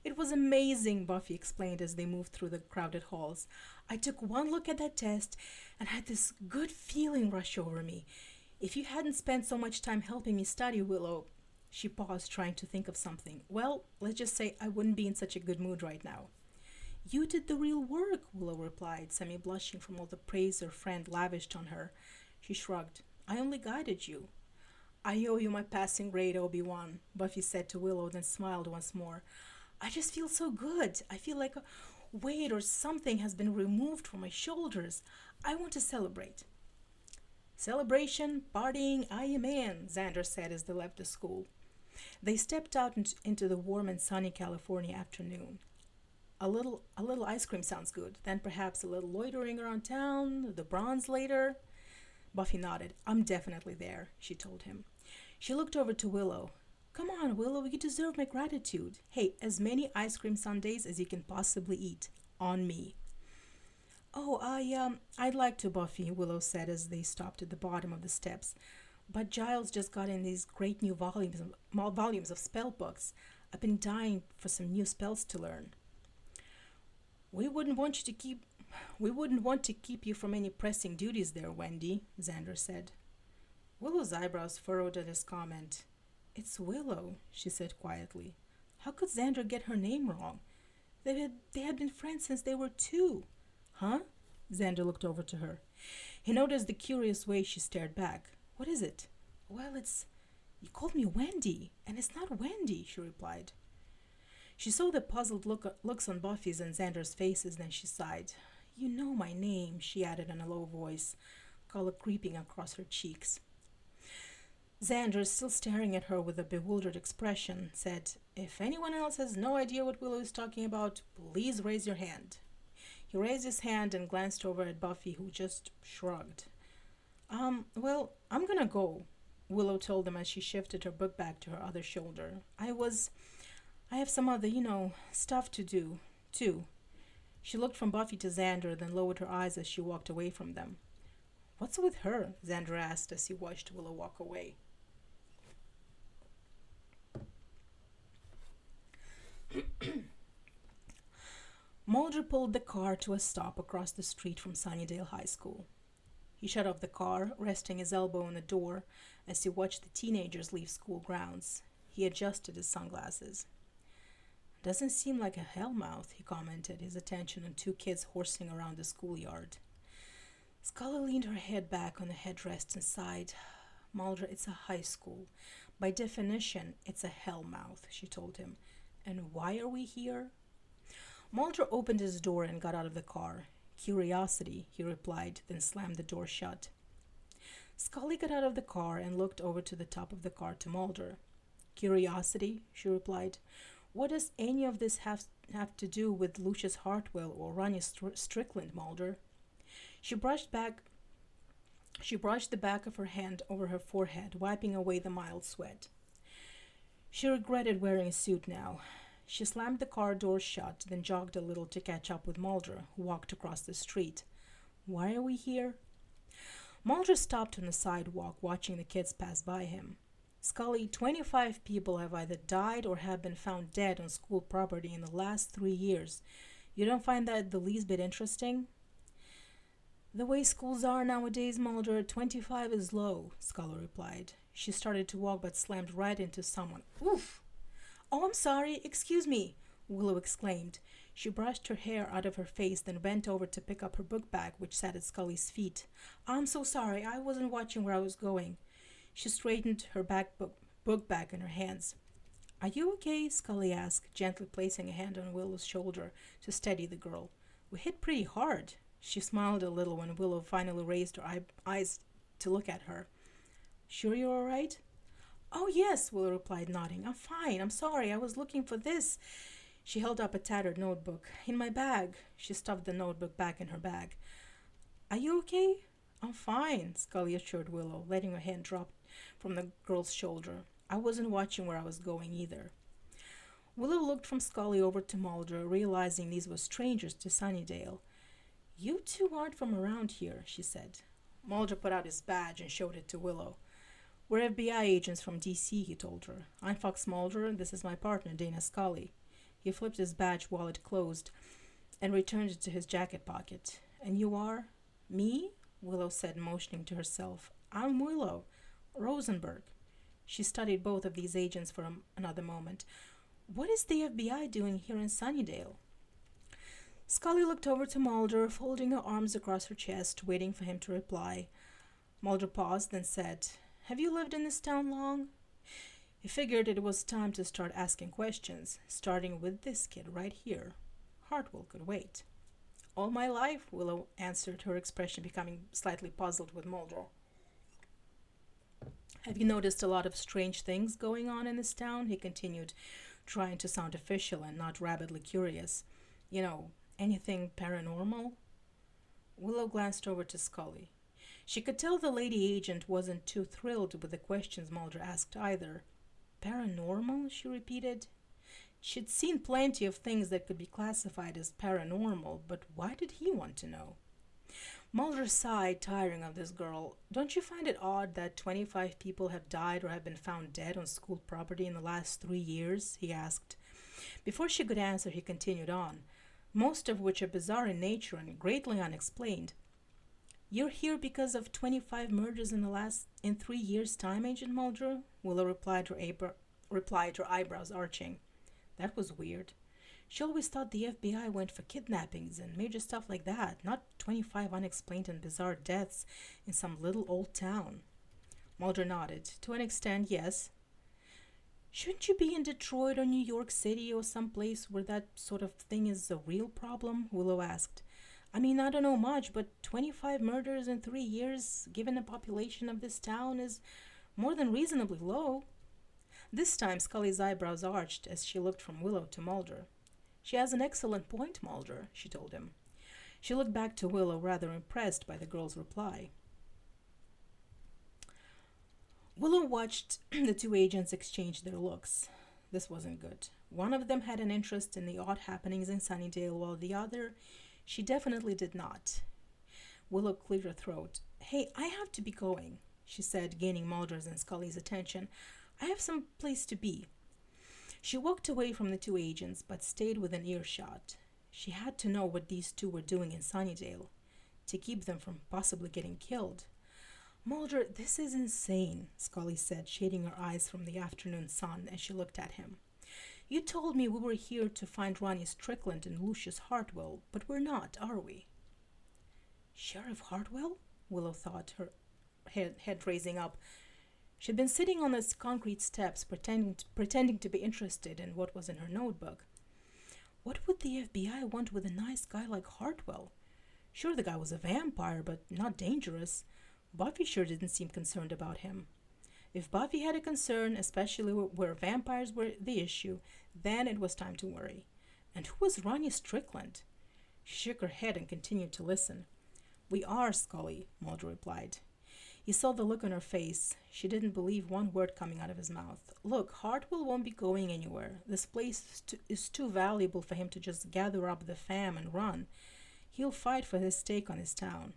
It was amazing, Buffy explained as they moved through the crowded halls. I took one look at that test and had this good feeling rush over me. If you hadn't spent so much time helping me study, Willow... She paused, trying to think of something. Well, let's just say I wouldn't be in such a good mood right now. You did the real work, Willow replied, semi-blushing from all the praise her friend lavished on her. She shrugged. I only guided you. I owe you my passing grade, Obi-Wan, Buffy said to Willow, then smiled once more. I just feel so good. I feel like a weight or something has been removed from my shoulders. I want to celebrate. Celebration, partying, I am in, Xander said as they left the school. They stepped out into the warm and sunny California afternoon. A little ice cream sounds good. Then perhaps a little loitering around town, the bronze later. Buffy nodded. I'm definitely there, she told him. She looked over to Willow. Come on, Willow, you deserve my gratitude. Hey, as many ice cream sundaes as you can possibly eat. On me. Oh, I'd like to, Buffy, Willow said as they stopped at the bottom of the steps. But Giles just got in these great new volumes of spell books. I've been dying for some new spells to learn. We wouldn't want to keep you from any pressing duties there, Wendy, Xander said. Willow's eyebrows furrowed at his comment. It's Willow, she said quietly. How could Xander get her name wrong? They had been friends since they were 2. Huh? Xander looked over to her. He noticed the curious way she stared back. What is it? Well, it's... You called me Wendy, and it's not Wendy, she replied. She saw the puzzled looks on Buffy's and Xander's faces, then she sighed. You know my name, she added in a low voice, color creeping across her cheeks. Xander, still staring at her with a bewildered expression, said, If anyone else has no idea what Willow is talking about, please raise your hand. He raised his hand and glanced over at Buffy, who just shrugged. Well, I'm gonna go, Willow told him as she shifted her book bag to her other shoulder. I have some other, stuff to do, too. She looked from Buffy to Xander, then lowered her eyes as she walked away from them. What's with her? Xander asked as he watched Willow walk away. Mulder pulled the car to a stop across the street from Sunnydale High School. He shut off the car, resting his elbow on the door as he watched the teenagers leave school grounds. He adjusted his sunglasses. Doesn't seem like a hellmouth, he commented, his attention on 2 kids horsing around the schoolyard. Scully leaned her head back on the headrest and sighed. Mulder, it's a high school. By definition, it's a hellmouth, she told him. And why are we here? Mulder opened his door and got out of the car. Curiosity, he replied, then slammed the door shut. Scully got out of the car and looked over to the top of the car to Mulder. Curiosity, she replied. What does any of this have to do with Lucius Hartwell or Ronnie Strickland, Mulder? She brushed back She brushed the back of her hand over her forehead, wiping away the mild sweat. She regretted wearing a suit now. She slammed the car door shut, then jogged a little to catch up with Mulder, who walked across the street. Why are we here? Mulder stopped on the sidewalk, watching the kids pass by him. Scully, 25 people have either died or have been found dead on school property in the last 3 years. You don't find that the least bit interesting? The way schools are nowadays, Mulder, 25 is low, Scully replied. She started to walk but slammed right into someone. Oof! Oh, I'm sorry, excuse me, Willow exclaimed. She brushed her hair out of her face, then bent over to pick up her book bag, which sat at Scully's feet. I'm so sorry, I wasn't watching where I was going. She straightened her book bag in her hands. Are you okay? Scully asked, gently placing a hand on Willow's shoulder to steady the girl. We hit pretty hard. She smiled a little when Willow finally raised her eyes to look at her. Sure you're all right? Oh, yes, Willow replied, nodding. I'm fine. I'm sorry. I was looking for this. She held up a tattered notebook. In my bag. She stuffed the notebook back in her bag. Are you okay? I'm fine, Scully assured Willow, letting her hand drop from the girl's shoulder. I wasn't watching where I was going either. Willow looked from Scully over to Mulder, realizing these were strangers to Sunnydale. You two aren't from around here, she said. Mulder put out his badge and showed it to Willow. We're FBI agents from D.C., he told her. I'm Fox Mulder, and this is my partner, Dana Scully. He flipped his badge while it closed and returned it to his jacket pocket. And you are? Me? Willow said, motioning to herself. I'm Willow Rosenberg. She studied both of these agents for another moment. What is the FBI doing here in Sunnydale? Scully looked over to Mulder, folding her arms across her chest, waiting for him to reply. Mulder paused, then said, Have you lived in this town long? He figured it was time to start asking questions, starting with this kid right here. Hartwell could wait. All my life, Willow answered, her expression becoming slightly puzzled with Mulder. Have you noticed a lot of strange things going on in this town? He continued, trying to sound official and not rabidly curious. You know, anything paranormal? Willow glanced over to Scully. She could tell the lady agent wasn't too thrilled with the questions Mulder asked either. Paranormal? She repeated. She'd seen plenty of things that could be classified as paranormal, but why did he want to know? Mulder sighed, tiring of this girl. Don't you find it odd that 25 people have died or have been found dead on school property in the last 3 years? He asked. Before she could answer, he continued on, most of which are bizarre in nature and greatly unexplained. You're here because of 25 murders in 3 years' time, Agent Mulder? Willow replied, her eyebrows arching. That was weird. She always thought the FBI went for kidnappings and major stuff like that, not 25 unexplained and bizarre deaths in some little old town. Mulder nodded. To an extent, yes. Shouldn't you be in Detroit or New York City or someplace where that sort of thing is a real problem? Willow asked. I mean, I don't know much, but 25 murders in 3 years, given the population of this town, is more than reasonably low. This time Scully's eyebrows arched as she looked from Willow to Mulder. She has an excellent point, Mulder, she told him. She looked back to Willow, rather impressed by the girl's reply. Willow watched the two agents exchange their looks. This wasn't good. One of them had an interest in the odd happenings in Sunnydale, while the other, she definitely did not. Willow cleared her throat. Hey, I have to be going, she said, gaining Mulder's and Scully's attention. I have some place to be. She walked away from the two agents, but stayed within earshot. She had to know what these two were doing in Sunnydale, to keep them from possibly getting killed. Mulder, this is insane, Scully said, shading her eyes from the afternoon sun as she looked at him. You told me we were here to find Ronnie Strickland and Lucius Hartwell, but we're not, are we? Sheriff Hartwell? Willow thought, her head raising up. She'd been sitting on the concrete steps, pretending to be interested in what was in her notebook. What would the FBI want with a nice guy like Hartwell? Sure, the guy was a vampire, but not dangerous. Buffy sure didn't seem concerned about him. If Buffy had a concern, especially where vampires were the issue, then it was time to worry. And who was Ronnie Strickland? She shook her head and continued to listen. We are, Scully, Mulder replied. He saw the look on her face. She didn't believe one word coming out of his mouth. Look, Hartwell won't be going anywhere. This place is too valuable for him to just gather up the fam and run. He'll fight for his stake on his town.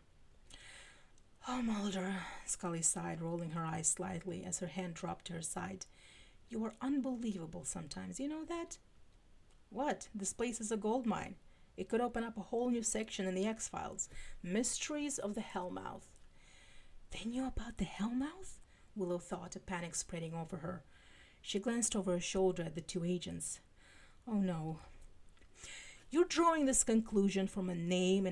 Oh, Mulder, Scully sighed, rolling her eyes slightly as her hand dropped to her side. You are unbelievable sometimes, you know that? What? This place is a gold mine. It could open up a whole new section in the X-Files. Mysteries of the Hellmouth. They knew about the Hellmouth? Willow thought, a panic spreading over her. She glanced over her shoulder at the two agents. Oh no. You're drawing this conclusion from a name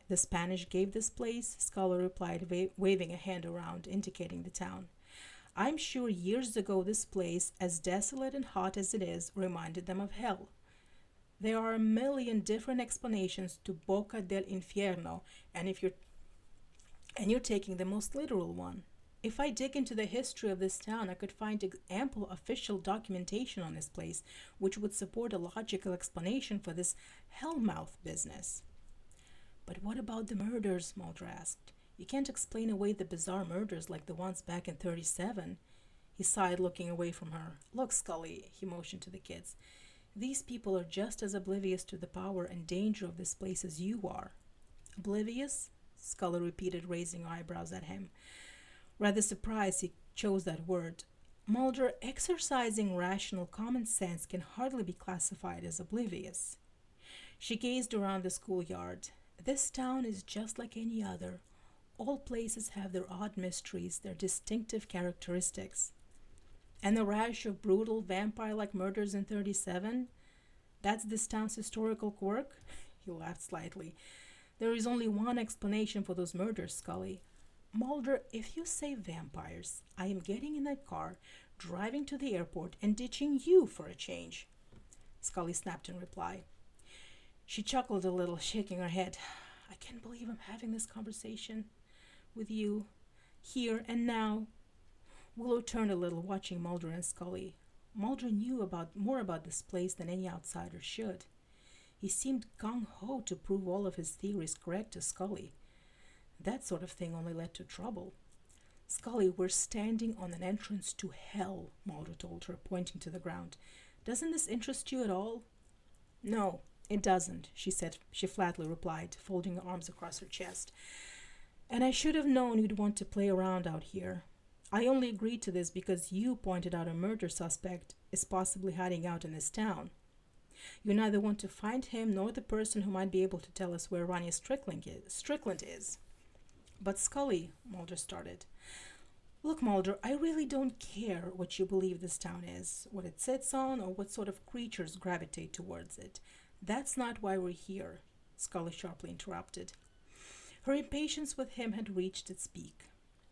the Spanish gave this place, Scully replied, waving a hand around, indicating the town. I'm sure years ago this place, as desolate and hot as it is, reminded them of hell. There are a million different explanations to Boca del Infierno, and you're taking the most literal one. If I dig into the history of this town, I could find ample official documentation on this place, which would support a logical explanation for this hellmouth business. But what about the murders? Mulder asked. You can't explain away the bizarre murders like the ones back in 37. He sighed, looking away from her. Look, Scully, he motioned to the kids. These people are just as oblivious to the power and danger of this place as you are. Oblivious? Scully repeated, raising her eyebrows at him. Rather surprised he chose that word. Mulder, exercising rational common sense can hardly be classified as oblivious. She gazed around the schoolyard. This town is just like any other. All places have their odd mysteries, their distinctive characteristics. And the rash of brutal vampire-like murders in 37? That's this town's historical quirk? He laughed slightly. There is only one explanation for those murders, Scully. Mulder, if you say vampires, I am getting in that car, driving to the airport, and ditching you for a change. Scully snapped in reply. She chuckled a little, shaking her head. I can't believe I'm having this conversation with you, here and now. Willow turned a little, watching Mulder and Scully. Mulder knew more about this place than any outsider should. He seemed gung-ho to prove all of his theories correct to Scully. That sort of thing only led to trouble. Scully, we're standing on an entrance to hell, Mulder told her, pointing to the ground. Doesn't this interest you at all? No, it doesn't, she said. She flatly replied, folding her arms across her chest. And I should have known you'd want to play around out here. I only agreed to this because you pointed out a murder suspect is possibly hiding out in this town. You neither want to find him nor the person who might be able to tell us where Ronnie Strickland is. But Scully, Mulder started. Look, Mulder, I really don't care what you believe this town is, what it sits on, or what sort of creatures gravitate towards it. That's not why we're here, Scully sharply interrupted. Her impatience with him had reached its peak.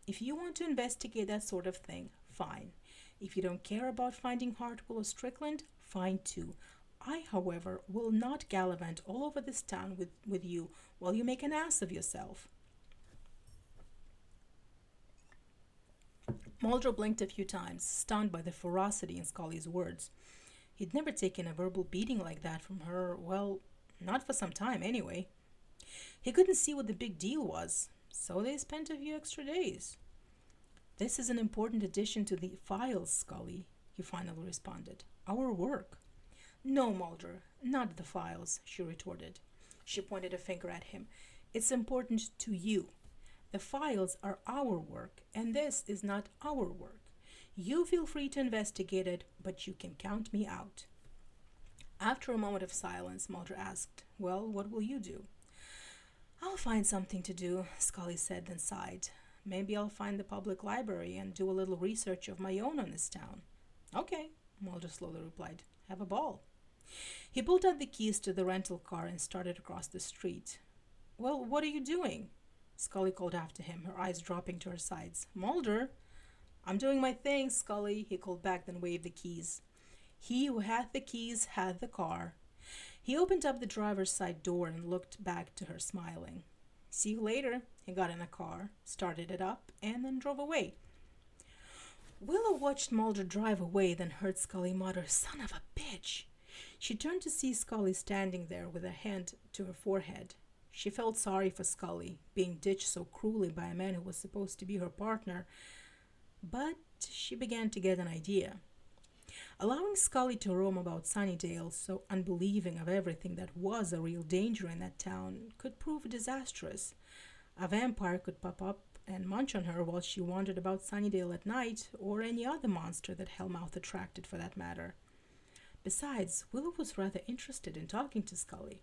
If you want to investigate that sort of thing, fine. If you don't care about finding Hartwell or Strickland, fine too. I, however, will not gallivant all over this town with you while you make an ass of yourself. Mulder blinked a few times, stunned by the ferocity in Scully's words. He'd never taken a verbal beating like that from her, well, not for some time anyway. He couldn't see what the big deal was, so they spent a few extra days. This is an important addition to the files, Scully, he finally responded. Our work. No, Mulder, not the files, she retorted. She pointed a finger at him. It's important to you. The files are our work, and this is not our work. You feel free to investigate it, but you can count me out. After a moment of silence, Mulder asked, Well, what will you do? I'll find something to do, Scully said, then sighed. Maybe I'll find the public library and do a little research of my own on this town. Okay, Mulder slowly replied. Have a ball. He pulled out the keys to the rental car and started across the street. Well, what are you doing? Scully called after him, her eyes dropping to her sides. Mulder! I'm doing my thing, Scully, he called back, then waved the keys. He who hath the keys hath the car. He opened up the driver's side door and looked back to her, smiling. See you later. He got in a car, started it up, and then drove away. Willow watched Mulder drive away, then heard Scully mutter, Son of a bitch! She turned to see Scully standing there with a hand to her forehead. She felt sorry for Scully, being ditched so cruelly by a man who was supposed to be her partner, but she began to get an idea. Allowing Scully to roam about Sunnydale, so unbelieving of everything that was a real danger in that town, could prove disastrous. A vampire could pop up and munch on her while she wandered about Sunnydale at night, or any other monster that Hellmouth attracted for that matter. Besides, Willow was rather interested in talking to Scully.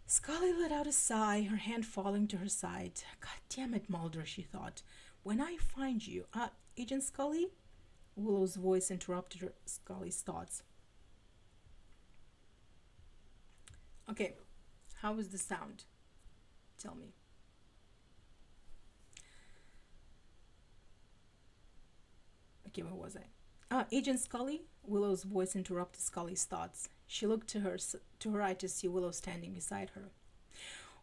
Scully let out a sigh, her hand falling to her side. God damn it, Mulder, she thought. When I find you, Agent Scully? Willow's voice interrupted Scully's thoughts. Okay, how was the sound? Tell me. Okay, where was I? Agent Scully? Willow's voice interrupted Scully's thoughts. She looked to her right to see Willow standing beside her.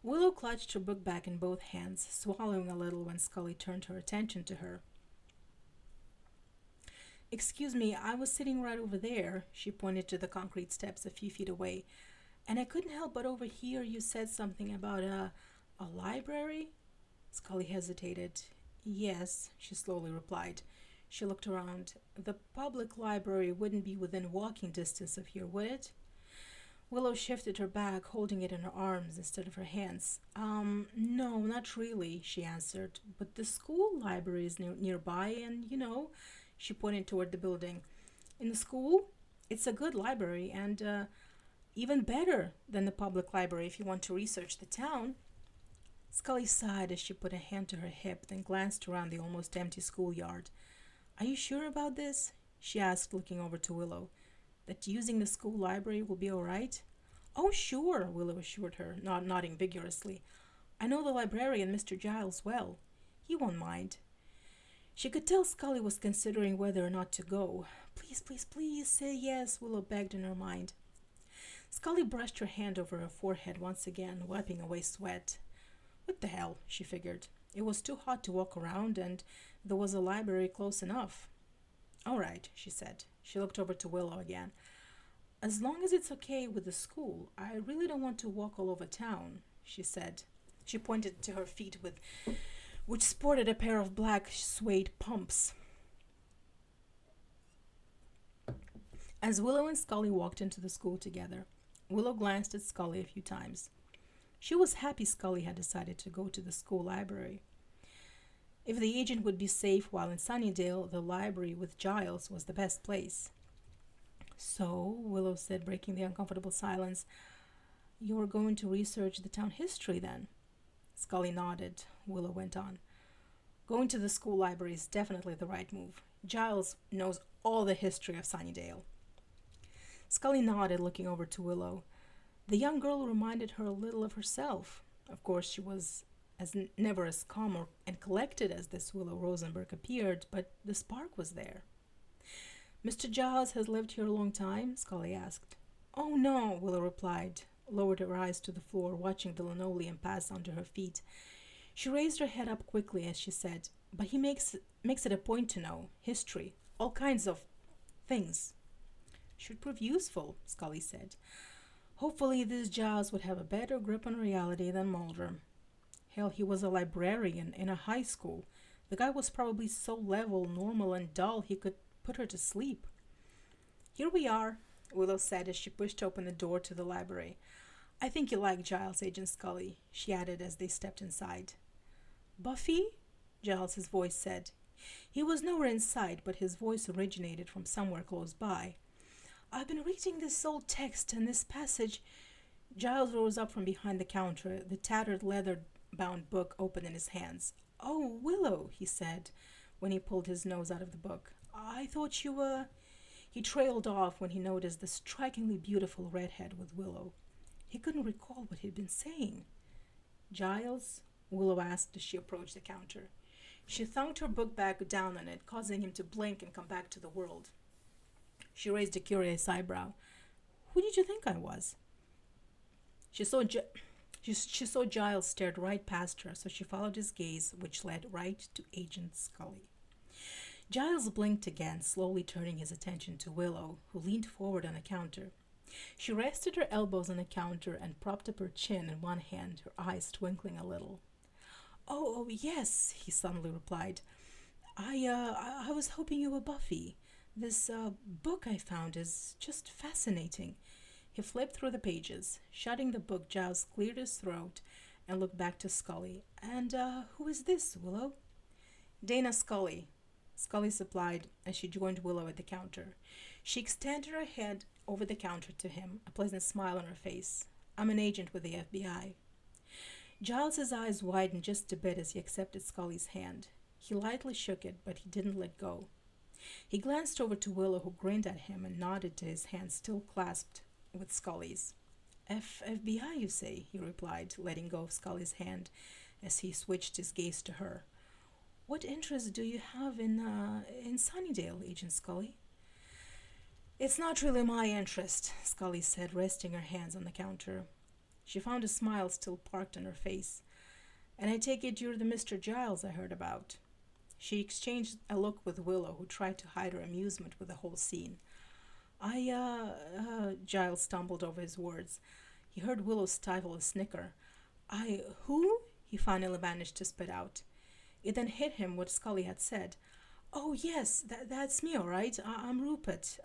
Willow clutched her book bag in both hands, swallowing a little when Scully turned her attention to her. Excuse me, I was sitting right over there, she pointed to the concrete steps a few feet away, and I couldn't help but overhear you said something about a library? Scully hesitated. Yes, she slowly replied. She looked around. The public library wouldn't be within walking distance of here, would it? Willow shifted her bag, holding it in her arms instead of her hands. No, not really, she answered. But the school library is nearby, and, she pointed toward the building. In the school, it's a good library, and even better than the public library if you want to research the town. Scully sighed as she put a hand to her hip, then glanced around the almost empty schoolyard. Are you sure about this? She asked, looking over to Willow. That using the school library will be all right? Oh, sure, Willow assured her, nodding vigorously. I know the librarian, Mr. Giles, well. He won't mind. She could tell Scully was considering whether or not to go. Please, please, please, say yes, Willow begged in her mind. Scully brushed her hand over her forehead once again, wiping away sweat. What the hell, she figured. It was too hot to walk around, and there was a library close enough. All right, she said. She looked over to Willow again. As long as it's okay with the school, I really don't want to walk all over town, she said. She pointed to her feet, which sported a pair of black suede pumps. As Willow and Scully walked into the school together, Willow glanced at Scully a few times. She was happy Scully had decided to go to the school library. If the agent would be safe while in Sunnydale, the library with Giles was the best place. So, Willow said, breaking the uncomfortable silence, you're going to research the town history then? Scully nodded. Willow went on. Going to the school library is definitely the right move. Giles knows all the history of Sunnydale. Scully nodded, looking over to Willow. The young girl reminded her a little of herself. Of course, she was never as calm and collected as this Willow Rosenberg appeared, but the spark was there. Mr. Giles has lived here a long time? Scully asked. Oh, no, Willow replied, lowered her eyes to the floor, watching the linoleum pass under her feet. She raised her head up quickly as she said, but he makes it a point to know history, all kinds of things. Should prove useful, Scully said. Hopefully this Giles would have a better grip on reality than Mulder. Hell, he was a librarian in a high school. The guy was probably so level, normal, and dull he could put her to sleep. Here we are, Willow said as she pushed open the door to the library. I think you like Giles, Agent Scully, she added as they stepped inside. Buffy? Giles's voice said. He was nowhere in sight, but his voice originated from somewhere close by. I've been reading this old text, and this passage... Giles rose up from behind the counter, the tattered leather-bound book open in his hands. Oh, Willow, he said, when he pulled his nose out of the book. I thought you were... He trailed off when he noticed the strikingly beautiful redhead with Willow. He couldn't recall what he'd been saying. Giles? Willow asked as she approached the counter. She thunked her book bag down on it, causing him to blink and come back to the world. She raised a curious eyebrow. Who did you think I was? She saw Giles stared right past her, so she followed his gaze, which led right to Agent Scully. Giles blinked again, slowly turning his attention to Willow, who leaned forward on a counter. She rested her elbows on the counter and propped up her chin in one hand, her eyes twinkling a little. Oh, yes, he suddenly replied. I was hoping you were Buffy. This book I found is just fascinating. He flipped through the pages. Shutting the book, Giles cleared his throat and looked back to Scully. And who is this, Willow? Dana Scully, Scully supplied as she joined Willow at the counter. She extended her head over the counter to him, a pleasant smile on her face. I'm an agent with the FBI. Giles's eyes widened just a bit as he accepted Scully's hand. He lightly shook it, but he didn't let go. He glanced over to Willow, who grinned at him and nodded to his hand still clasped with Scully's. FBI, you say, he replied, letting go of Scully's hand as he switched his gaze to her. What interest do you have in Sunnydale, Agent Scully? It's not really my interest, Scully said, resting her hands on the counter. She found a smile still parked on her face. And I take it you're the Mr. Giles I heard about. She exchanged a look with Willow, who tried to hide her amusement with the whole scene. Giles stumbled over his words. He heard Willow stifle a snicker. Who? He finally managed to spit out. It then hit him what Scully had said. Oh, yes, that's me, all right. I'm Rupert.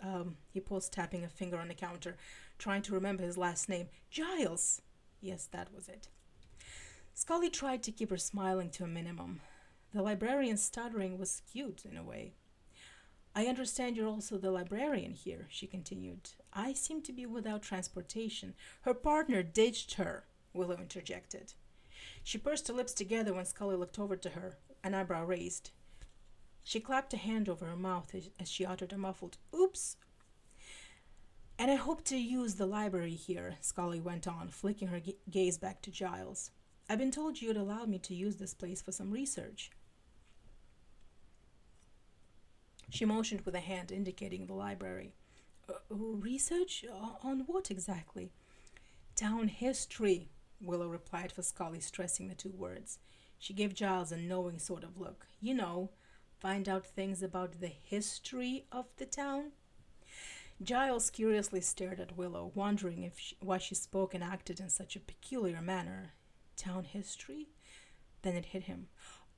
He paused, tapping a finger on the counter, trying to remember his last name. Giles! Yes, that was it. Scully tried to keep her smiling to a minimum. The librarian's stuttering was cute in a way. I understand you're also the librarian here, she continued. I seem to be without transportation. Her partner ditched her, Willow interjected. She pursed her lips together when Scully looked over to her, an eyebrow raised. She clapped a hand over her mouth as she uttered a muffled, oops. And I hope to use the library here, Scully went on, flicking her gaze back to Giles. I've been told you'd allow me to use this place for some research. She motioned with a hand indicating the library. Research? On what exactly? Town history, Willow replied for Scully, stressing the two words. She gave Giles a knowing sort of look. You know, find out things about the history of the town. Giles curiously stared at Willow, wondering why she spoke and acted in such a peculiar manner. Town history? Then it hit him.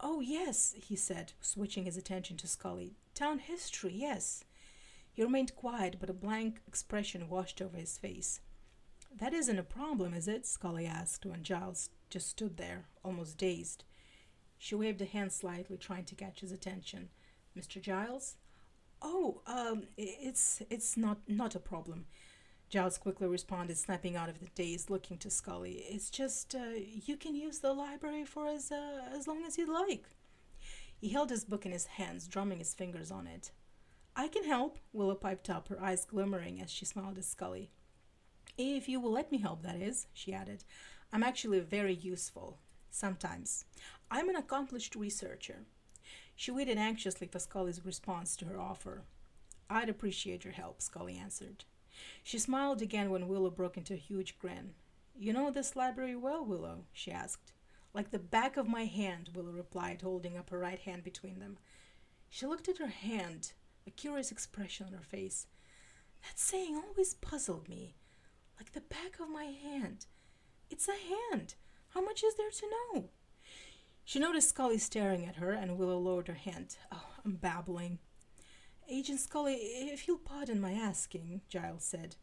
Oh, yes, he said, switching his attention to Scully. Town history, yes. He remained quiet, but a blank expression washed over his face. That isn't a problem, is it? Scully asked when Giles just stood there, almost dazed. She waved a hand slightly, trying to catch his attention. Mr. Giles? Oh, it's not a problem. Giles quickly responded, snapping out of the daze, looking to Scully. It's just, you can use the library for as long as you'd like. He held his book in his hands, drumming his fingers on it. I can help, Willow piped up, her eyes glimmering as she smiled at Scully. If you will let me help, that is, she added. I'm actually very useful. Sometimes. I'm an accomplished researcher. She waited anxiously for Scully's response to her offer. I'd appreciate your help, Scully answered. She smiled again when Willow broke into a huge grin. You know this library well, Willow? She asked. Like the back of my hand, Willow replied, holding up her right hand between them. She looked at her hand, a curious expression on her face. That saying always puzzled me. Like the back of my hand. It's a hand. How much is there to know? She noticed Scully staring at her, and Willow lowered her hand. Oh, I'm babbling. Agent Scully, if you'll pardon my asking, Giles said.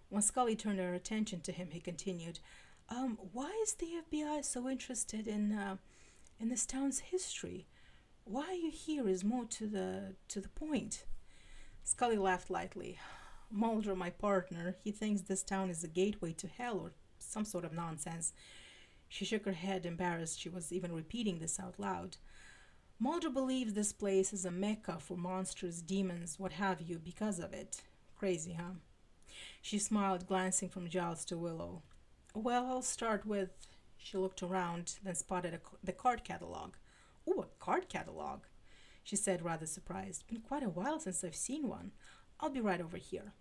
When Scully turned her attention to him, he continued, why is the FBI so interested in this town's history? Why you here is more to the point. Scully laughed lightly. Mulder, my partner, he thinks this town is a gateway to hell or some sort of nonsense. She shook her head, embarrassed she was even repeating this out loud. Mulder believes this place is a mecca for monsters, demons, what have you, because of it. Crazy, huh? She smiled, glancing from Giles to Willow. Well, I'll start with... She looked around, then spotted the card catalog. Oh, a card catalog, she said, rather surprised. Been quite a while since I've seen one. I'll be right over here.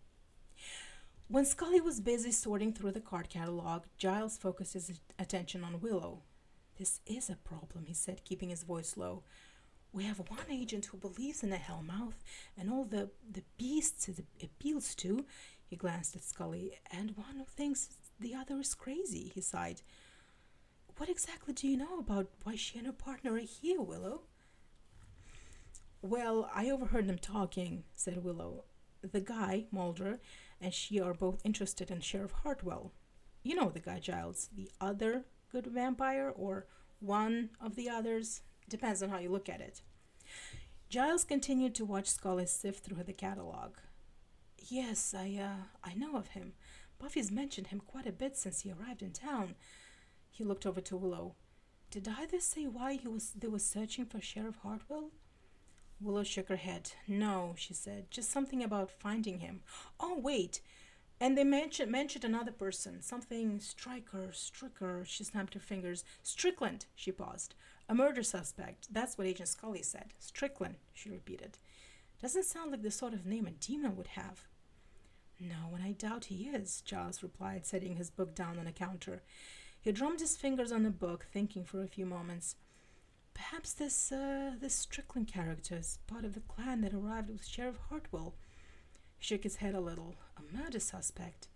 When Scully was busy sorting through the card catalog, Giles focused his attention on Willow. This is a problem, he said, keeping his voice low. We have one agent who believes in a hellmouth and all the beasts it appeals to. He He glanced at Scully. And one who thinks the other is crazy, he sighed. What exactly do you know about why she and her partner are here, Willow? Well, I overheard them talking, said Willow. The guy, Mulder, and she are both interested in Sheriff Hartwell. You know the guy, Giles. The other good vampire, or one of the others. Depends on how you look at it. Giles continued to watch Scully sift through the catalog. Yes, I know of him. Buffy's mentioned him quite a bit since he arrived in town. He looked over to Willow. Did either say why they was searching for Sheriff Hartwell? Willow shook her head. No, she said. Just something about finding him. Oh, wait. And they mentioned another person. Something Stricker. She snapped her fingers. Strickland, she paused. A murder suspect. That's what Agent Scully said. Strickland, she repeated. Doesn't sound like the sort of name a demon would have. No, and I doubt he is, Giles replied, setting his book down on a counter. He drummed his fingers on the book, thinking for a few moments. Perhaps this Strickland character is part of the clan that arrived with Sheriff Hartwell. He shook his head a little. A murder suspect.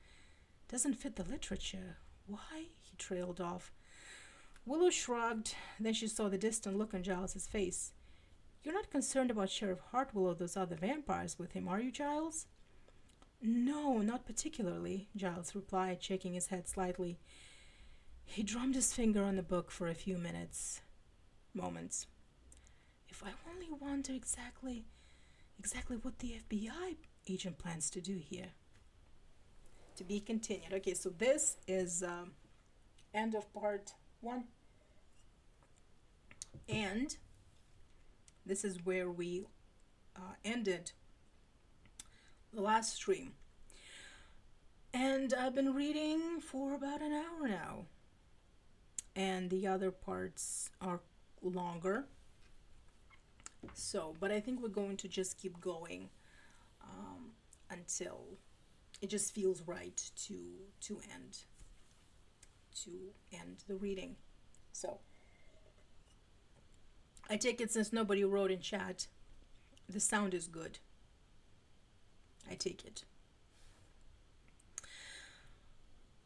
Doesn't fit the literature. Why? He trailed off. Willow shrugged. Then she saw the distant look on Giles's face. You're not concerned about Sheriff Hartwell or those other vampires with him, are you, Giles? No, not particularly, Giles replied, shaking his head slightly. He drummed his finger on the book for a few moments. If I only wonder exactly what the FBI agent plans to do here. To be continued. Okay, so this is end of part 1. And this is where we ended the last stream. And I've been reading for about an hour now. And the other parts are longer. So, but I think we're going to just keep going until it just feels right to end the reading. So, I take it since nobody wrote in chat, the sound is good. I take it.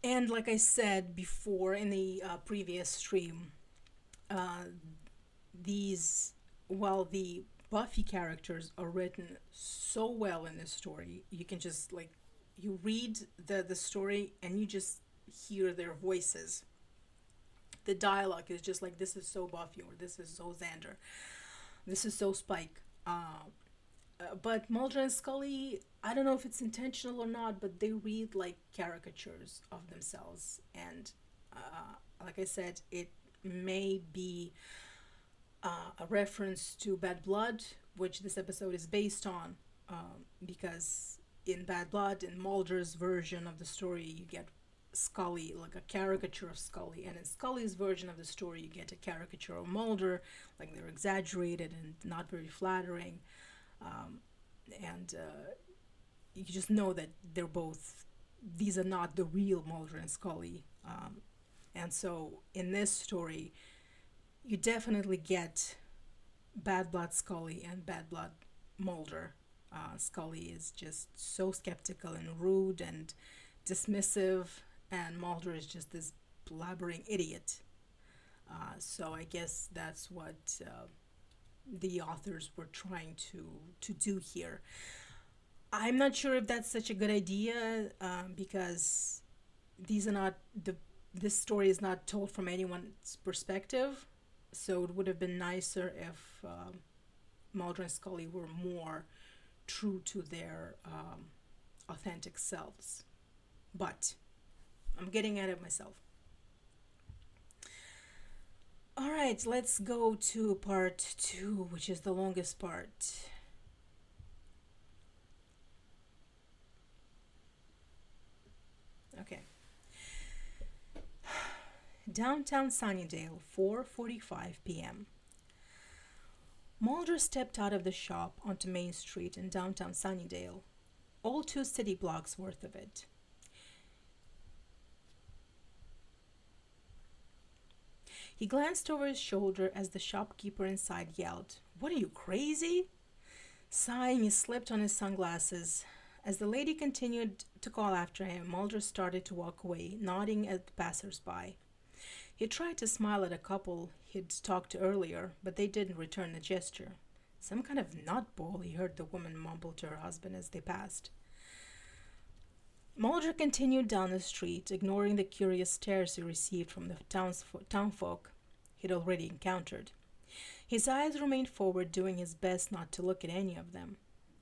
And like I said before in the previous stream, the Buffy characters are written so well in this story, you can just you read the story and you just hear their voices. The dialogue is just like, this is so Buffy, or this is so Xander, this is so Spike. But Mulder and Scully, I don't know if it's intentional or not, but they read like caricatures of themselves. And like I said, it may be a reference to Bad Blood, which this episode is based on, because in Bad Blood, in Mulder's version of the story, you get Scully, like a caricature of Scully, and in Scully's version of the story, you get a caricature of Mulder, like they're exaggerated and not very flattering. And you just know that these are not the real Mulder and Scully. And so in this story, you definitely get Bad Blood Scully and Bad Blood Mulder. Scully is just so skeptical and rude and dismissive, and Mulder is just this blabbering idiot. So I guess that's what the authors were trying to do here. I'm not sure if that's such a good idea, because this story is not told from anyone's perspective, so it would have been nicer if Mulder and Scully were more true to their authentic selves. But I'm getting ahead of myself. All right, let's go to part 2, which is the longest part. Okay. Downtown Sunnydale, 4:45 p.m. Mulder stepped out of the shop onto Main Street in downtown Sunnydale, all 2 city blocks worth of it. He glanced over his shoulder as the shopkeeper inside yelled, "What are you, crazy?" Sighing, he slipped on his sunglasses. As the lady continued to call after him, Mulder started to walk away, nodding at passers-by. He tried to smile at a couple he'd talked to earlier, but they didn't return the gesture. Some kind of nutball, he heard the woman mumble to her husband as they passed. Mulder continued down the street, ignoring the curious stares he received from the townfolk he'd already encountered. His eyes remained forward, doing his best not to look at any of them.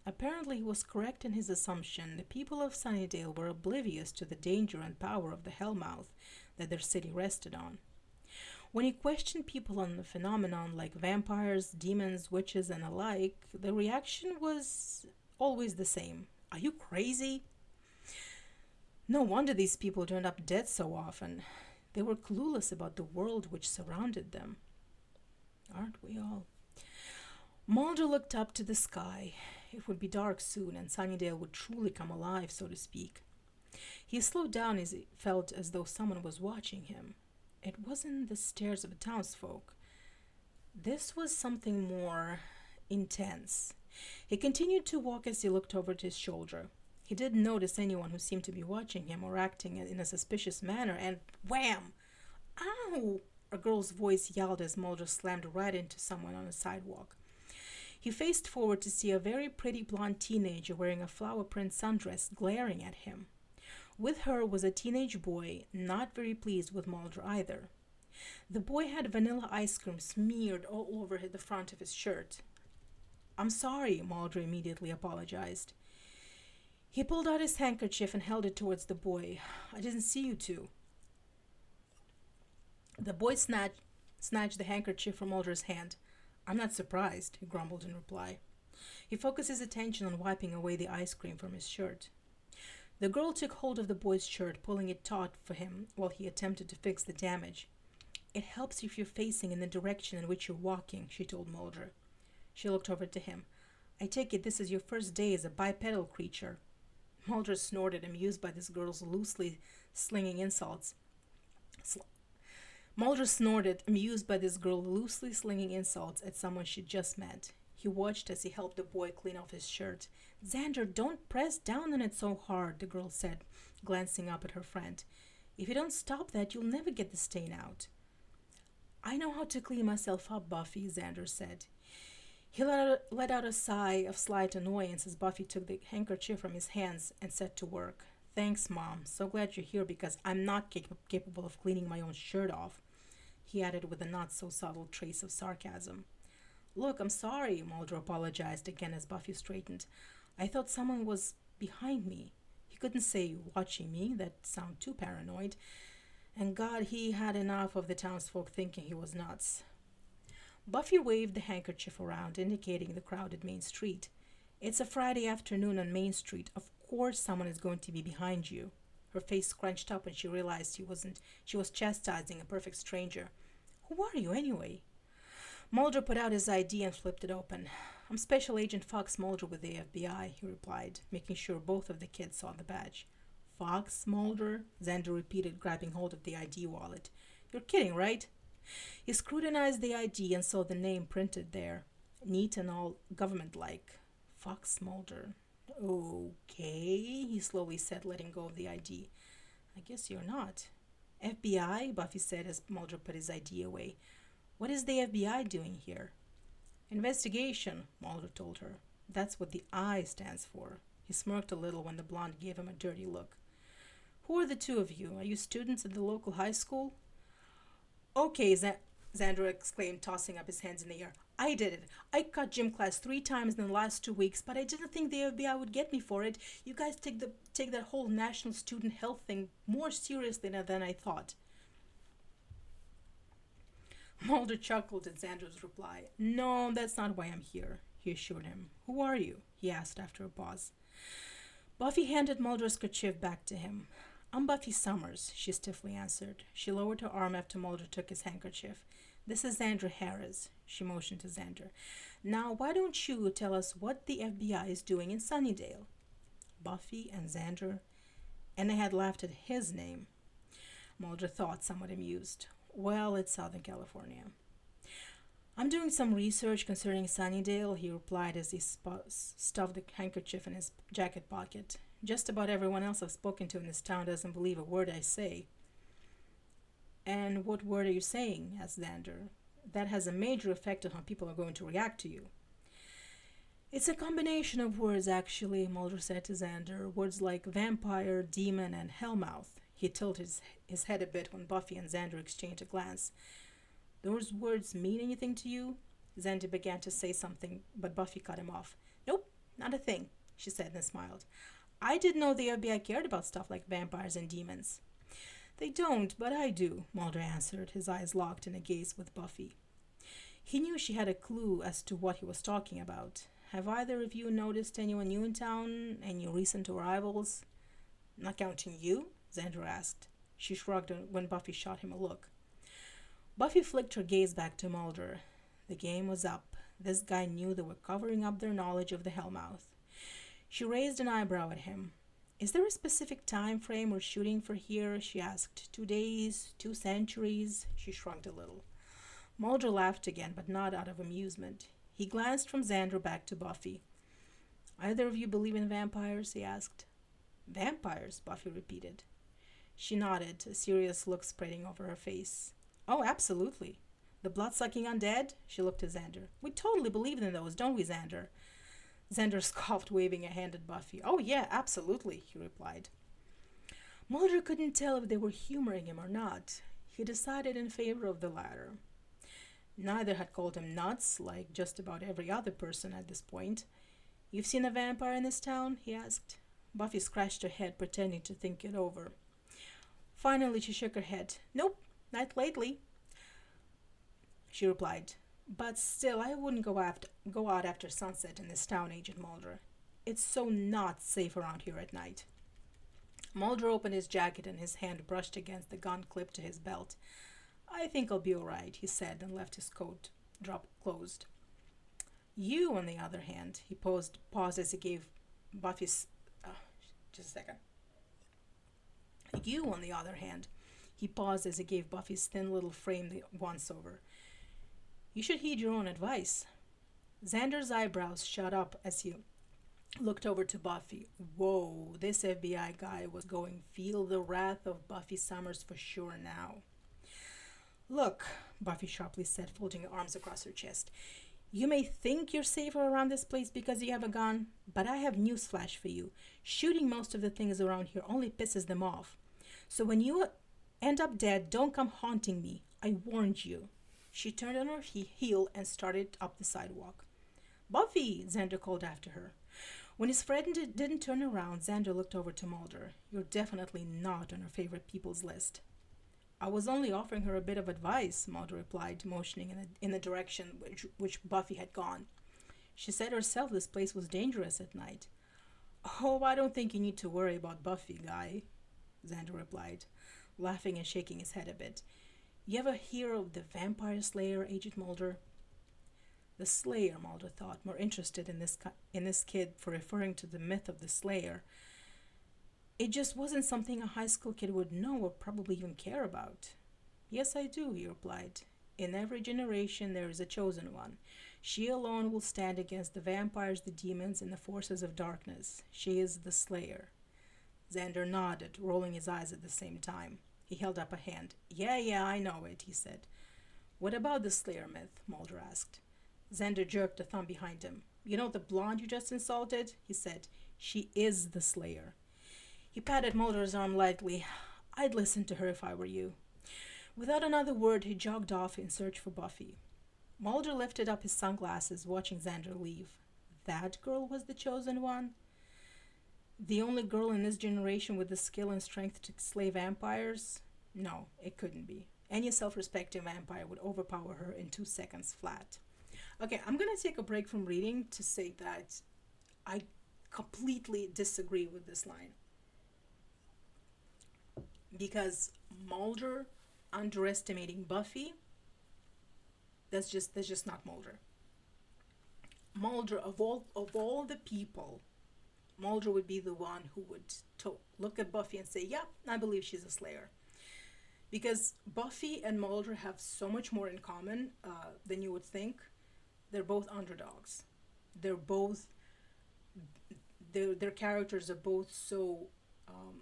Apparently, he was correct in his assumption. The people of Sunnydale were oblivious to the danger and power of the Hellmouth that their city rested on. When he questioned people on the phenomenon like vampires, demons, witches, and alike, the reaction was always the same. Are you crazy? No wonder these people turned up dead so often. They were clueless about the world which surrounded them. Aren't we all? Mulder looked up to the sky. It would be dark soon, and Sunnydale would truly come alive, so to speak. He slowed down as he felt as though someone was watching him. It wasn't the stares of the townsfolk. This was something more intense. He continued to walk as he looked over his shoulder. He didn't notice anyone who seemed to be watching him or acting in a suspicious manner, and wham! Ow! A girl's voice yelled as Mulder slammed right into someone on the sidewalk. He faced forward to see a very pretty blonde teenager wearing a flower print sundress glaring at him. With her was a teenage boy, not very pleased with Mulder either. The boy had vanilla ice cream smeared all over the front of his shirt. I'm sorry, Mulder immediately apologized. He pulled out his handkerchief and held it towards the boy. I didn't see you two. The boy snatched the handkerchief from Mulder's hand. I'm not surprised, he grumbled in reply. He focused his attention on wiping away the ice cream from his shirt. The girl took hold of the boy's shirt, pulling it taut for him while he attempted to fix the damage. It helps if you're facing in the direction in which you're walking, she told Mulder. She looked over to him. I take it this is your first day as a bipedal creature. Mulder snorted, amused by this girl's loosely slinging insults. Mulder snorted, amused by this girl loosely slinging insults at someone she just met. He watched as he helped the boy clean off his shirt. Xander, don't press down on it so hard, the girl said, glancing up at her friend. If you don't stop that, you'll never get the stain out. I know how to clean myself up, Buffy, Xander said. He let out a sigh of slight annoyance as Buffy took the handkerchief from his hands and set to work. Thanks, Mom. So glad you're here because I'm not capable of cleaning my own shirt off, he added with a not-so-subtle trace of sarcasm. Look, I'm sorry, Mulder apologized again as Buffy straightened. I thought someone was behind me. He couldn't say watching me, that sounded too paranoid. And God, he had enough of the townsfolk thinking he was nuts. Buffy waved the handkerchief around, indicating the crowded main street. It's a Friday afternoon on Main Street. Of course someone is going to be behind you. Her face scrunched up when she realized she was chastising a perfect stranger. Who are you, anyway? Mulder put out his ID and flipped it open. I'm Special Agent Fox Mulder with the FBI, he replied, making sure both of the kids saw the badge. Fox Mulder? Xander repeated, grabbing hold of the ID wallet. You're kidding, right? He scrutinized the ID and saw the name printed there, neat and all government-like. Fox Mulder. Okay, he slowly said, letting go of the ID. I guess you're not. FBI, Buffy said as Mulder put his ID away. What is the FBI doing here? Investigation, Mulder told her. That's what the I stands for. He smirked a little when the blonde gave him a dirty look. Who are the two of you? Are you students at the local high school? Okay, Xander exclaimed, tossing up his hands in the air. I did it. I cut gym class 3 times in the last 2 weeks, but I didn't think the FBI would get me for it. You guys take that whole national student health thing more seriously than I thought. Mulder chuckled at Xander's reply. No, that's not why I'm here, he assured him. Who are you? He asked after a pause. Buffy handed Mulder's kerchief back to him. I'm Buffy Summers, she stiffly answered. She lowered her arm after Mulder took his handkerchief. This is Xander Harris, she motioned to Xander. Now, why don't you tell us what the FBI is doing in Sunnydale? Buffy and Xander, and they had laughed at his name. Mulder thought, somewhat amused. Well, it's Southern California. I'm doing some research concerning Sunnydale, he replied as he stuffed the handkerchief in his jacket pocket. Just about everyone else I've spoken to in this town doesn't believe a word I say. And what word are you saying? Asked Xander. That has a major effect on how people are going to react to you. It's a combination of words, actually, Mulder said to Xander. Words like vampire, demon, and hellmouth. He tilted his head a bit when Buffy and Xander exchanged a glance. Those words mean anything to you? Xander began to say something, but Buffy cut him off. Nope, not a thing, she said and smiled. I didn't know the FBI cared about stuff like vampires and demons. They don't, but I do, Mulder answered, his eyes locked in a gaze with Buffy. He knew she had a clue as to what he was talking about. Have either of you noticed anyone new in town? Any recent arrivals? Not counting you? Xander asked. She shrugged when Buffy shot him a look. Buffy flicked her gaze back to Mulder. The game was up. This guy knew they were covering up their knowledge of the Hellmouth. She raised an eyebrow at him. Is there a specific time frame we're shooting for here? She asked. 2 days? 2 centuries? She shrugged a little. Mulder laughed again, but not out of amusement. He glanced from Xander back to Buffy. Either of you believe in vampires? He asked. Vampires? Buffy repeated. She nodded, a serious look spreading over her face. Oh, absolutely. The blood-sucking undead? She looked at Xander. We totally believe in those, don't we, Xander? Xander scoffed, waving a hand at Buffy. Oh, yeah, absolutely, he replied. Mulder couldn't tell if they were humoring him or not. He decided in favor of the latter. Neither had called him nuts, like just about every other person at this point. You've seen a vampire in this town? He asked. Buffy scratched her head, pretending to think it over. Finally, she shook her head. Nope, not lately, she replied. But still, I wouldn't go out after sunset in this town, Agent Mulder. It's so not safe around here at night. Mulder opened his jacket and his hand brushed against the gun clipped to his belt. I think I'll be all right, he said, and left his coat closed. You, on the other hand, he paused as he gave Buffy's... just a second. You, on the other hand, he paused as he gave Buffy's thin little frame the once-over. You should heed your own advice. Xander's eyebrows shot up as he looked over to Buffy. Whoa, this FBI guy was going feel the wrath of Buffy Summers for sure now. Look, Buffy sharply said, folding her arms across her chest. You may think you're safer around this place because you have a gun, but I have newsflash for you. Shooting most of the things around here only pisses them off. So when you end up dead, don't come haunting me. I warned you. She turned on her heel and started up the sidewalk. Buffy, Xander called after her. When his friend didn't turn around, Xander looked over to Mulder. You're definitely not on her favorite people's list. I was only offering her a bit of advice, Mulder replied, motioning in the direction which Buffy had gone. She said herself this place was dangerous at night. Oh, I don't think you need to worry about Buffy, guy, Xander replied, laughing and shaking his head a bit. You ever hear of the Vampire Slayer, Agent Mulder? The Slayer, Mulder thought, more interested in this kid for referring to the myth of the Slayer. It just wasn't something a high school kid would know or probably even care about. Yes, I do, he replied. In every generation there is a chosen one. She alone will stand against the vampires, the demons, and the forces of darkness. She is the Slayer. Xander nodded, rolling his eyes at the same time. He held up a hand. Yeah, I know it, he said. What about the Slayer myth? Mulder asked. Xander jerked a thumb behind him. You know the blonde you just insulted? He said. She is the Slayer. He patted Mulder's arm lightly. I'd listen to her if I were you. Without another word, he jogged off in search for Buffy. Mulder lifted up his sunglasses, watching Xander leave. That girl was the chosen one? The only girl in this generation with the skill and strength to slay vampires? No, it couldn't be. Any self-respecting vampire would overpower her in 2 seconds flat. Okay, I'm going to take a break from reading to say that I completely disagree with this line. Because Mulder underestimating Buffy, that's just not Mulder. Mulder, of all the people, Mulder would be the one who would look at Buffy and say, yeah, I believe she's a Slayer. because Buffy and Mulder have so much more in common than you would think. They're both underdogs. They're both their characters are both so um,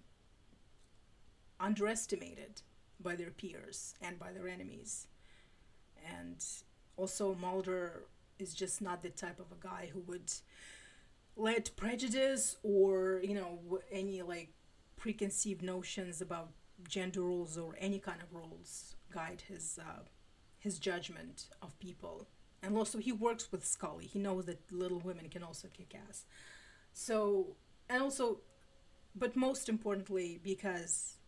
underestimated by their peers and by their enemies. And also, Mulder is just not the type of a guy who would let prejudice or any like preconceived notions about gender roles or any kind of roles guide his judgment of people. And also, he works with Scully. He knows that little women can also kick ass. So, and also, but most importantly, because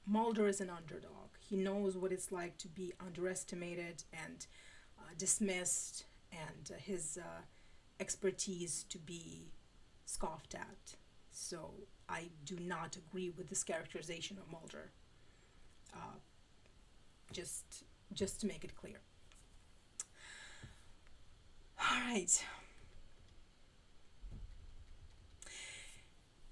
Mulder is an underdog. He knows what it's like to be underestimated and dismissed, and his expertise to be scoffed at. So I do not agree with this characterization of Mulder. Uh, just to make it clear. All right.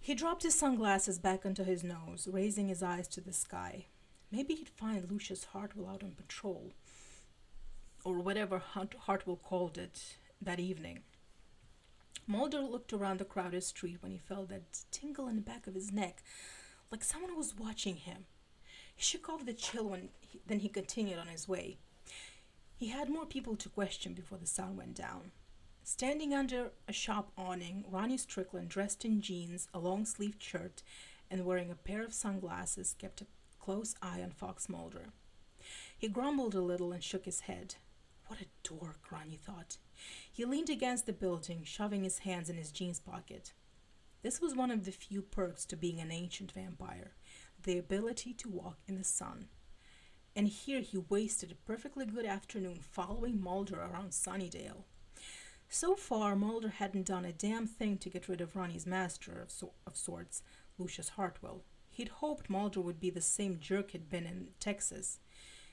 He dropped his sunglasses back onto his nose, raising his eyes to the sky. Maybe he'd find Lucius Hartwell out on patrol, or whatever Hartwell called it that evening. Mulder looked around the crowded street when he felt that tingle in the back of his neck, like someone was watching him. He shook off the chill then he continued on his way. He had more people to question before the sun went down. Standing under a shop awning, Ronnie Strickland, dressed in jeans, a long-sleeved shirt, and wearing a pair of sunglasses, kept a close eye on Fox Mulder. He grumbled a little and shook his head. What a dork, Ronnie thought. He leaned against the building, shoving his hands in his jeans pocket. This was one of the few perks to being an ancient vampire, the ability to walk in the sun. And here he wasted a perfectly good afternoon following Mulder around Sunnydale. So far, Mulder hadn't done a damn thing to get rid of Ronnie's master of sorts, Lucius Hartwell. He'd hoped Mulder would be the same jerk he'd been in Texas.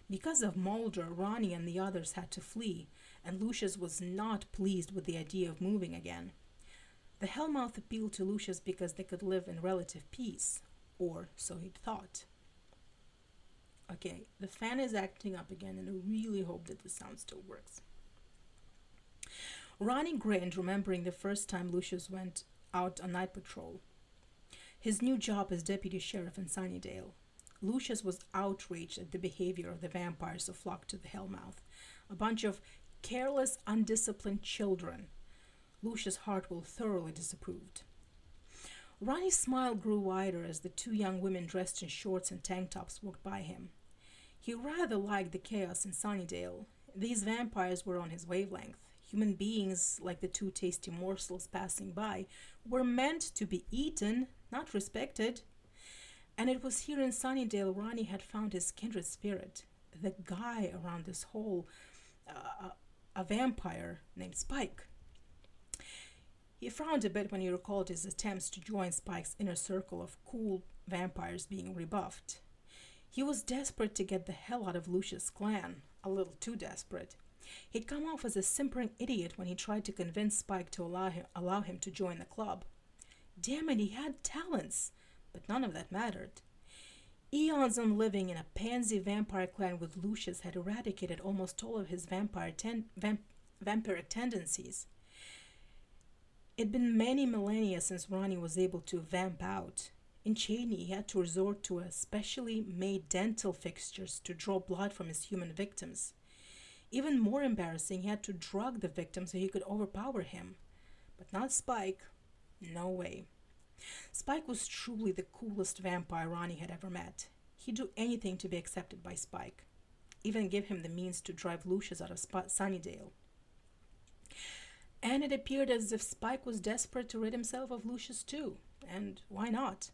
Because of Mulder, Ronnie and the others had to flee, and Lucius was not pleased with the idea of moving again. The Hellmouth appealed to Lucius because they could live in relative peace, or so he'd thought. Okay, the fan is acting up again, and I really hope that the sound still works. Ronnie grinned, remembering the first time Lucius went out on night patrol. His new job as deputy sheriff in Sunnydale. Lucius was outraged at the behavior of the vampires who flocked to the Hellmouth. A bunch of careless, undisciplined children. Lucius Hartwell thoroughly disapproved. Ronnie's smile grew wider as the two young women dressed in shorts and tank tops walked by him. He rather liked the chaos in Sunnydale. These vampires were on his wavelength. Human beings, like the two tasty morsels passing by, were meant to be eaten, not respected. And it was here in Sunnydale Ronnie had found his kindred spirit, the guy around this whole, a vampire named Spike. He frowned a bit when he recalled his attempts to join Spike's inner circle of cool vampires being rebuffed. He was desperate to get the hell out of Lucius' clan, a little too desperate. He'd come off as a simpering idiot when he tried to convince Spike to allow him to join the club. Damn it, he had talents, but none of that mattered. Eons on living in a pansy vampire clan with Lucius had eradicated almost all of his vampiric tendencies. It'd been many millennia since Ronnie was able to vamp out. In Cheney, he had to resort to a specially made dental fixtures to draw blood from his human victims. Even more embarrassing, he had to drug the victim so he could overpower him. But not Spike. No way. Spike was truly the coolest vampire Ronnie had ever met. He'd do anything to be accepted by Spike. Even give him the means to drive Lucius out of Sunnydale. And it appeared as if Spike was desperate to rid himself of Lucius too. And why not?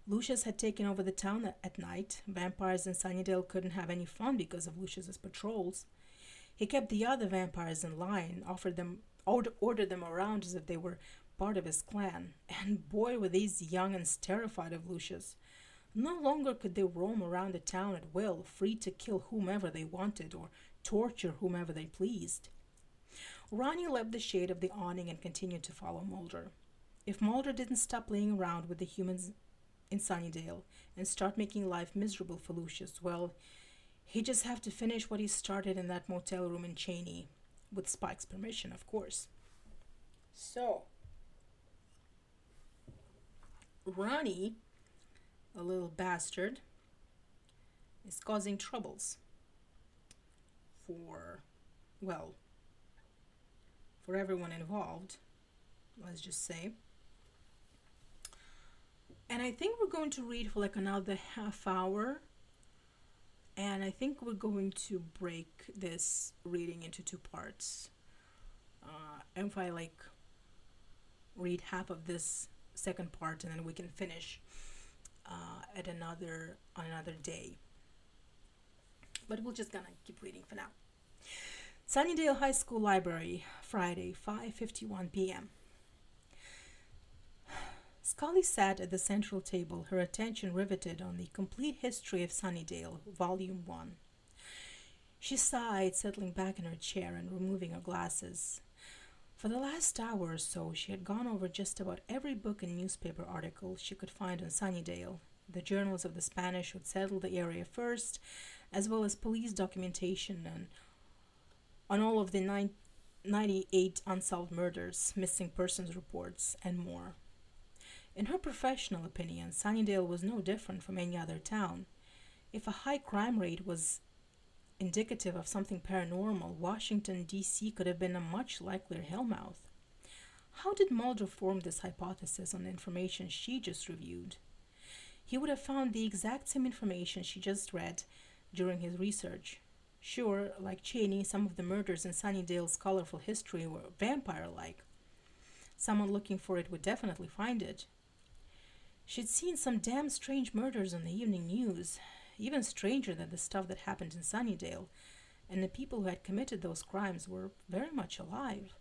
Lucius had taken over the town at night. Vampires in Sunnydale couldn't have any fun because of Lucius's patrols. He kept the other vampires in line, ordered them around as if they were part of his clan. And boy, were these young'uns terrified of Lucius. No longer could they roam around the town at will, free to kill whomever they wanted or torture whomever they pleased. Ronnie left the shade of the awning and continued to follow Mulder. If Mulder didn't stop playing around with the humans in Sunnydale and start making life miserable for Lucius, well, he just have to finish what he started in that motel room in Cheney, with Spike's permission, of course. So, Ronnie, a little bastard, is causing troubles for, well, for everyone involved, let's just say. And I think we're going to read for like another half hour. And I think we're going to break this reading into two parts. And if I like read half of this second part, and then we can finish at another day. But we're just gonna keep reading for now. Sunnydale High School Library, Friday, 5:51 p.m. Scully sat at the central table, her attention riveted on the Complete History of Sunnydale, Volume 1. She sighed, settling back in her chair and removing her glasses. For the last hour or so, she had gone over just about every book and newspaper article she could find on Sunnydale, the journals of the Spanish who had settled the area first, as well as police documentation and on all of the 98 unsolved murders, missing persons reports, and more. In her professional opinion, Sunnydale was no different from any other town. If a high crime rate was indicative of something paranormal, Washington, D.C. could have been a much likelier hellmouth. How did Mulder form this hypothesis on the information she just reviewed? He would have found the exact same information she just read during his research. Sure, like Cheney, some of the murders in Sunnydale's colorful history were vampire-like. Someone looking for it would definitely find it. She'd seen some damn strange murders on the evening news, even stranger than the stuff that happened in Sunnydale, and the people who had committed those crimes were very much alive.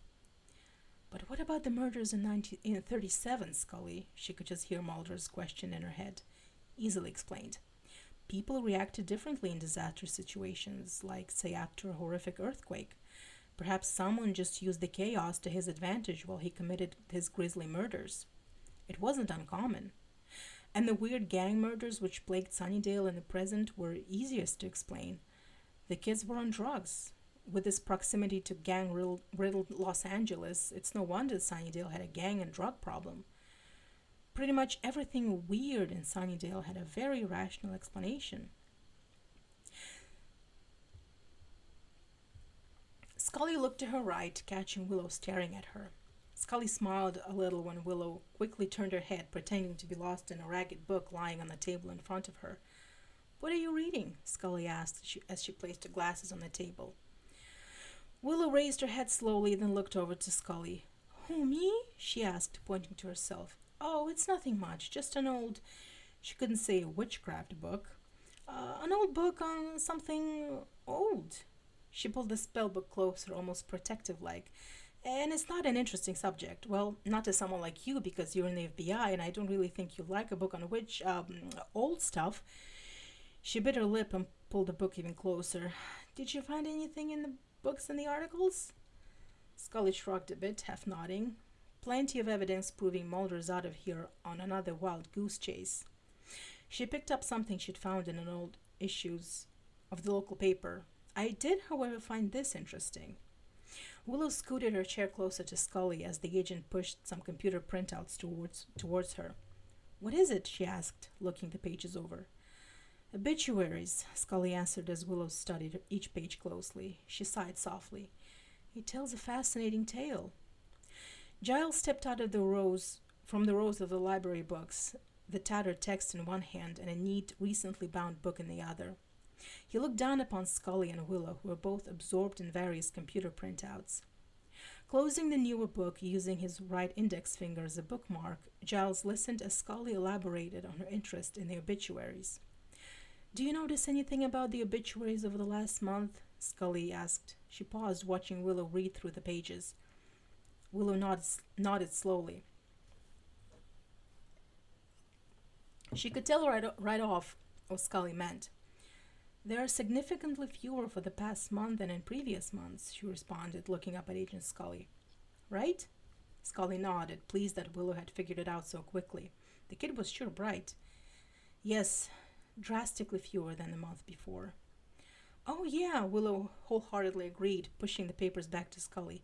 But what about the murders in 1937, Scully? She could just hear Mulder's question in her head. Easily explained. People reacted differently in disaster situations, like, say, after a horrific earthquake. Perhaps someone just used the chaos to his advantage while he committed his grisly murders. It wasn't uncommon. And the weird gang murders which plagued Sunnydale in the present were easiest to explain. The kids were on drugs. With this proximity to gang-riddled Los Angeles, it's no wonder Sunnydale had a gang and drug problem. Pretty much everything weird in Sunnydale had a very rational explanation. Scully looked to her right, catching Willow staring at her. Scully smiled a little when Willow quickly turned her head, pretending to be lost in a ragged book lying on the table in front of her. "What are you reading?" Scully asked as she placed her glasses on the table. Willow raised her head slowly, then looked over to Scully. "Who, me?" she asked, pointing to herself. "Oh, it's nothing much, just an old—" She couldn't say a witchcraft book. An old book on something old." She pulled the spell book closer, almost protective-like. "And it's not an interesting subject. Well, not to someone like you, because you're in the FBI, and I don't really think you'd like a book on old stuff." She bit her lip and pulled the book even closer. "Did you find anything in the books and the articles?" Scully shrugged a bit, half nodding. Plenty of evidence proving Mulder's out of here on another wild goose chase. She picked up something she'd found in an old issues of the local paper. "I did, however, find this interesting." Willow scooted her chair closer to Scully as the agent pushed some computer printouts towards her. "What is it?" she asked, looking the pages over. "Obituaries," Scully answered as Willow studied each page closely. She sighed softly. "It tells a fascinating tale." Giles stepped out of from the rows of the library books, the tattered text in one hand and a neat, recently bound book in the other. He looked down upon Scully and Willow, who were both absorbed in various computer printouts. Closing the newer book, using his right index finger as a bookmark, Giles listened as Scully elaborated on her interest in the obituaries. "Do you notice anything about the obituaries over the last month?" Scully asked. She paused, watching Willow read through the pages. Willow nodded slowly. She could tell right off what Scully meant. "There are significantly fewer for the past month than in previous months," she responded, looking up at Agent Scully. "Right?" Scully nodded, pleased that Willow had figured it out so quickly. The kid was sure bright. Yes, drastically fewer than the month before. Oh, yeah, Willow wholeheartedly agreed, pushing the papers back to Scully.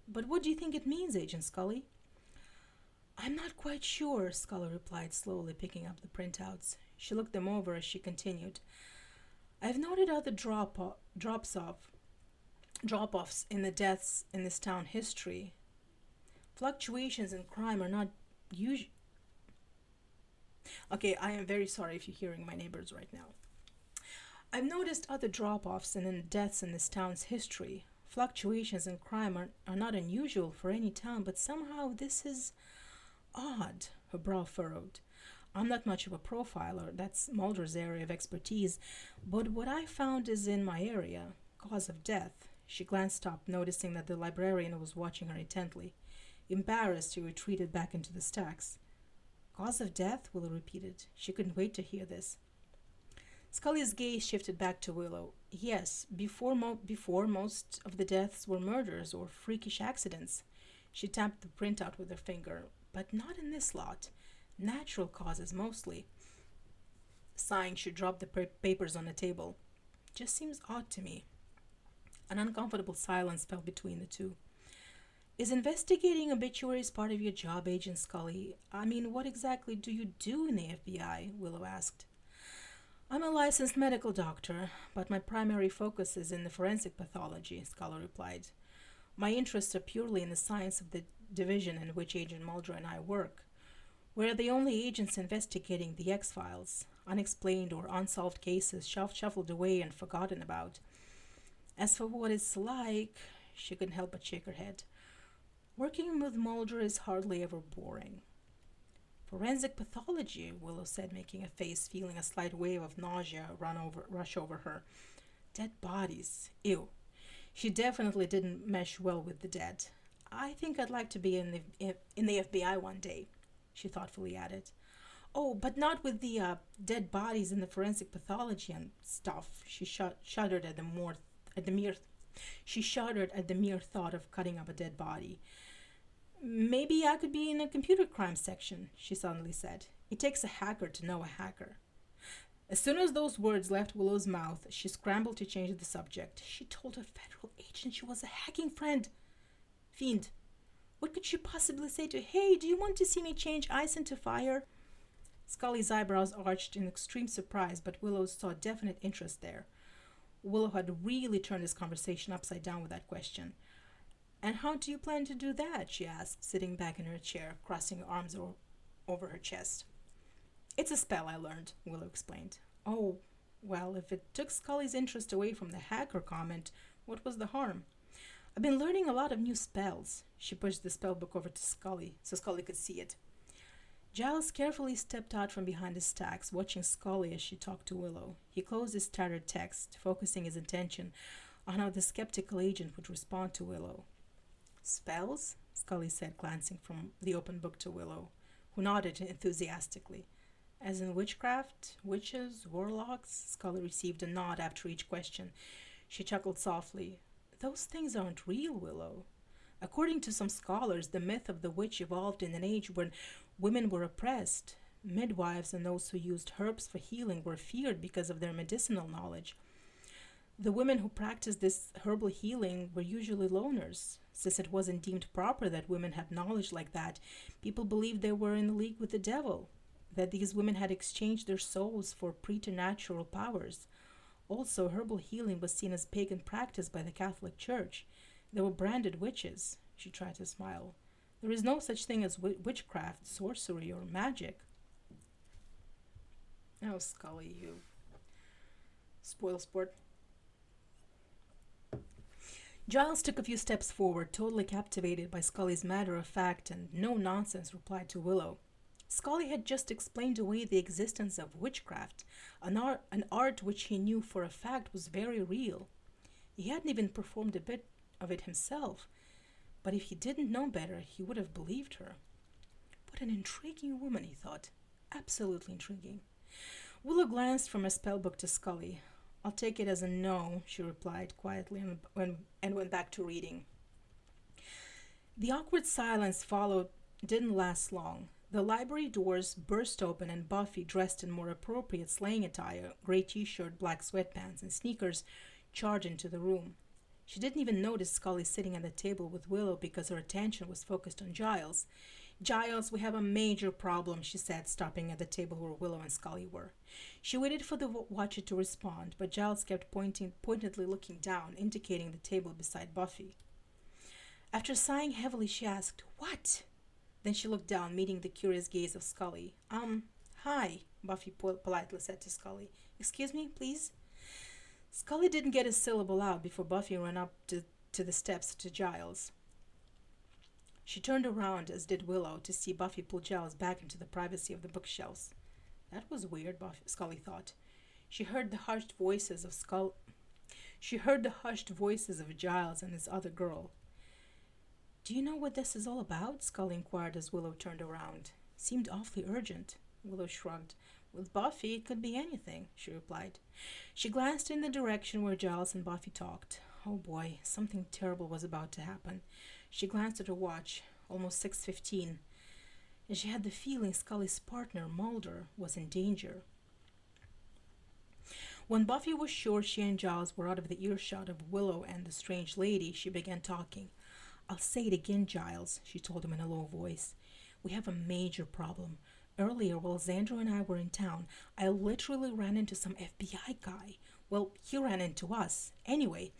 But what do you think it means, Agent Scully? I'm not quite sure, Scully replied, slowly picking up the printouts. She looked them over as she continued. I've noted other drop offs in the deaths in this town history. Fluctuations in crime are not usual. Okay, I am very sorry if you're hearing my neighbors right now. I've noticed other drop offs in the deaths in this town's history. Fluctuations in crime are not unusual for any town, but somehow this is odd, her brow furrowed. I'm not much of a profiler, that's Mulder's area of expertise, but what I found is in my area. Cause of death. She glanced up, noticing that the librarian was watching her intently. Embarrassed, she retreated back into the stacks. Cause of death? Willow repeated. She couldn't wait to hear this. Scully's gaze shifted back to Willow. Yes, before most of the deaths were murders or freakish accidents. She tapped the printout with her finger. But not in this lot. Natural causes mostly. Sighing, she dropped the papers on the table. Just seems odd to me. An uncomfortable silence fell between the two. Is investigating obituaries part of your job, Agent Scully? I mean, what exactly do you do in the FBI? Willow asked. I'm a licensed medical doctor, but my primary focus is in the forensic pathology, Scully replied. My interests are purely in the science of the division in which Agent Mulder and I work. We're the only agents investigating the X-Files, unexplained or unsolved cases shuffled away and forgotten about. As for what it's like, she couldn't help but shake her head. Working with Mulder is hardly ever boring. Forensic pathology, Willow said, making a face, feeling a slight wave of nausea rush over her. Dead bodies. Ew. She definitely didn't mesh well with the dead. I think I'd like to be in the FBI one day, she thoughtfully added. Oh, but not with the dead bodies in the forensic pathology and stuff. She shuddered at the mere thought of cutting up a dead body. Maybe I could be in a computer crime section, she suddenly said. It takes a hacker to know a hacker. As soon as those words left Willow's mouth, she scrambled to change the subject. She told a federal agent she was a hacking fiend. What could she possibly say to, hey, do you want to see me change ice into fire? Scully's eyebrows arched in extreme surprise, but Willow saw definite interest there. Willow had really turned this conversation upside down with that question. And how do you plan to do that? She asked, sitting back in her chair, crossing her arms over her chest. It's a spell I learned, Willow explained. Oh, well, if it took Scully's interest away from the hacker comment, what was the harm? I've been learning a lot of new spells. She pushed the spell book over to Scully so Scully could see it. Giles carefully stepped out from behind the stacks, watching Scully as she talked to Willow. He closed his tattered text, focusing his attention on how the skeptical agent would respond to Willow. Spells? Scully said, glancing from the open book to Willow, who nodded enthusiastically. As in witchcraft, witches, warlocks? Scully received a nod after each question. She chuckled softly. Those things aren't real, Willow. According to some scholars, the myth of the witch evolved in an age when women were oppressed. Midwives and those who used herbs for healing were feared because of their medicinal knowledge. The women who practiced this herbal healing were usually loners. Since it wasn't deemed proper that women have knowledge like that, people believed they were in league with the devil, that these women had exchanged their souls for preternatural powers. Also, herbal healing was seen as pagan practice by the Catholic Church. They were branded witches. She tried to smile. There is no such thing as witchcraft, sorcery, or magic. Oh, Scully, you spoil sport. Giles took a few steps forward, totally captivated by Scully's matter-of-fact and no-nonsense reply to Willow. Scully had just explained away the existence of witchcraft, an art which he knew for a fact was very real. He hadn't even performed a bit of it himself, but if he didn't know better, he would have believed her. What an intriguing woman, he thought. Absolutely intriguing. Willow glanced from her spellbook to Scully. I'll take it as a no, she replied quietly and went back to reading. The awkward silence followed didn't last long. The library doors burst open and Buffy, dressed in more appropriate slaying attire, gray t-shirt, black sweatpants, and sneakers, charged into the room. She didn't even notice Scully sitting at the table with Willow because her attention was focused on Giles. Giles, we have a major problem, she said, stopping at the table where Willow and Scully were. She waited for the watcher to respond, but Giles kept pointedly looking down, indicating the table beside Buffy. After sighing heavily, she asked, "What?" Then she looked down, meeting the curious gaze of Scully. Hi, Buffy politely said to Scully. "Excuse me, please?" Scully didn't get a syllable out before Buffy ran up to the steps to Giles. She turned around, as did Willow, to see Buffy pull Giles back into the privacy of the bookshelves. That was weird, Scully thought. She heard the hushed voices of Giles and his other girl. "Do you know what this is all about?" Scully inquired as Willow turned around. "Seemed awfully urgent." Willow shrugged. "With Buffy, it could be anything," she replied. She glanced in the direction where Giles and Buffy talked. Oh boy, something terrible was about to happen. She glanced at her watch, almost 6:15, and she had the feeling Scully's partner, Mulder, was in danger. When Buffy was sure she and Giles were out of the earshot of Willow and the strange lady, she began talking. "I'll say it again, Giles," she told him in a low voice. "We have a major problem. Earlier, while Xandro and I were in town, I literally ran into some FBI guy. Well, he ran into us. Anyway,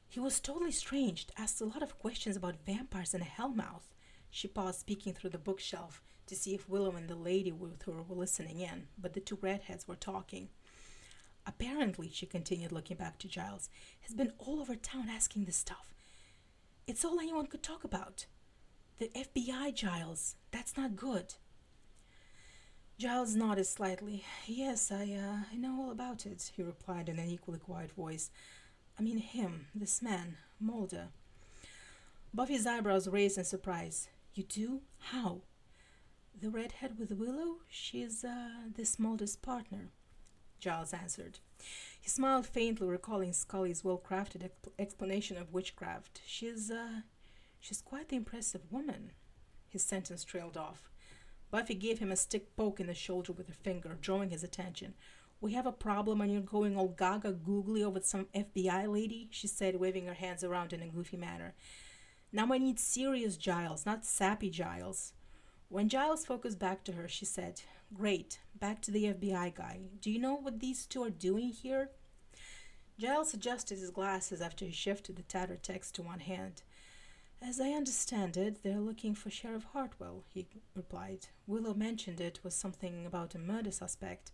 he was totally strange, asked a lot of questions about vampires and a hellmouth." She paused, speaking through the bookshelf, to see if Willow and the lady with her were listening in, but the two redheads were talking. "Apparently," she continued, looking back to Giles, "has been all over town asking this stuff. It's all anyone could talk about. The FBI, Giles. That's not good." Giles nodded slightly. "Yes, I know all about it," he replied in an equally quiet voice. "I mean him, this man, Mulder." Buffy's eyebrows raised in surprise. "You do? How?" "The redhead with Willow? She's, this Mulder's partner," Giles answered. He smiled faintly, recalling Scully's well-crafted explanation of witchcraft. She's quite the impressive woman." His sentence trailed off. Buffy gave him a stick poke in the shoulder with her finger, drawing his attention. "We have a problem and you're going all gaga googly over some FBI lady," she said, waving her hands around in a goofy manner. "Now I need serious Giles, not sappy Giles." When Giles focused back to her, she said, "Great, back to the FBI guy. Do you know what these two are doing here?" Giles adjusted his glasses after he shifted the tattered text to one hand. "As I understand it, they're looking for Sheriff Hartwell," he replied. "Willow mentioned it was something about a murder suspect,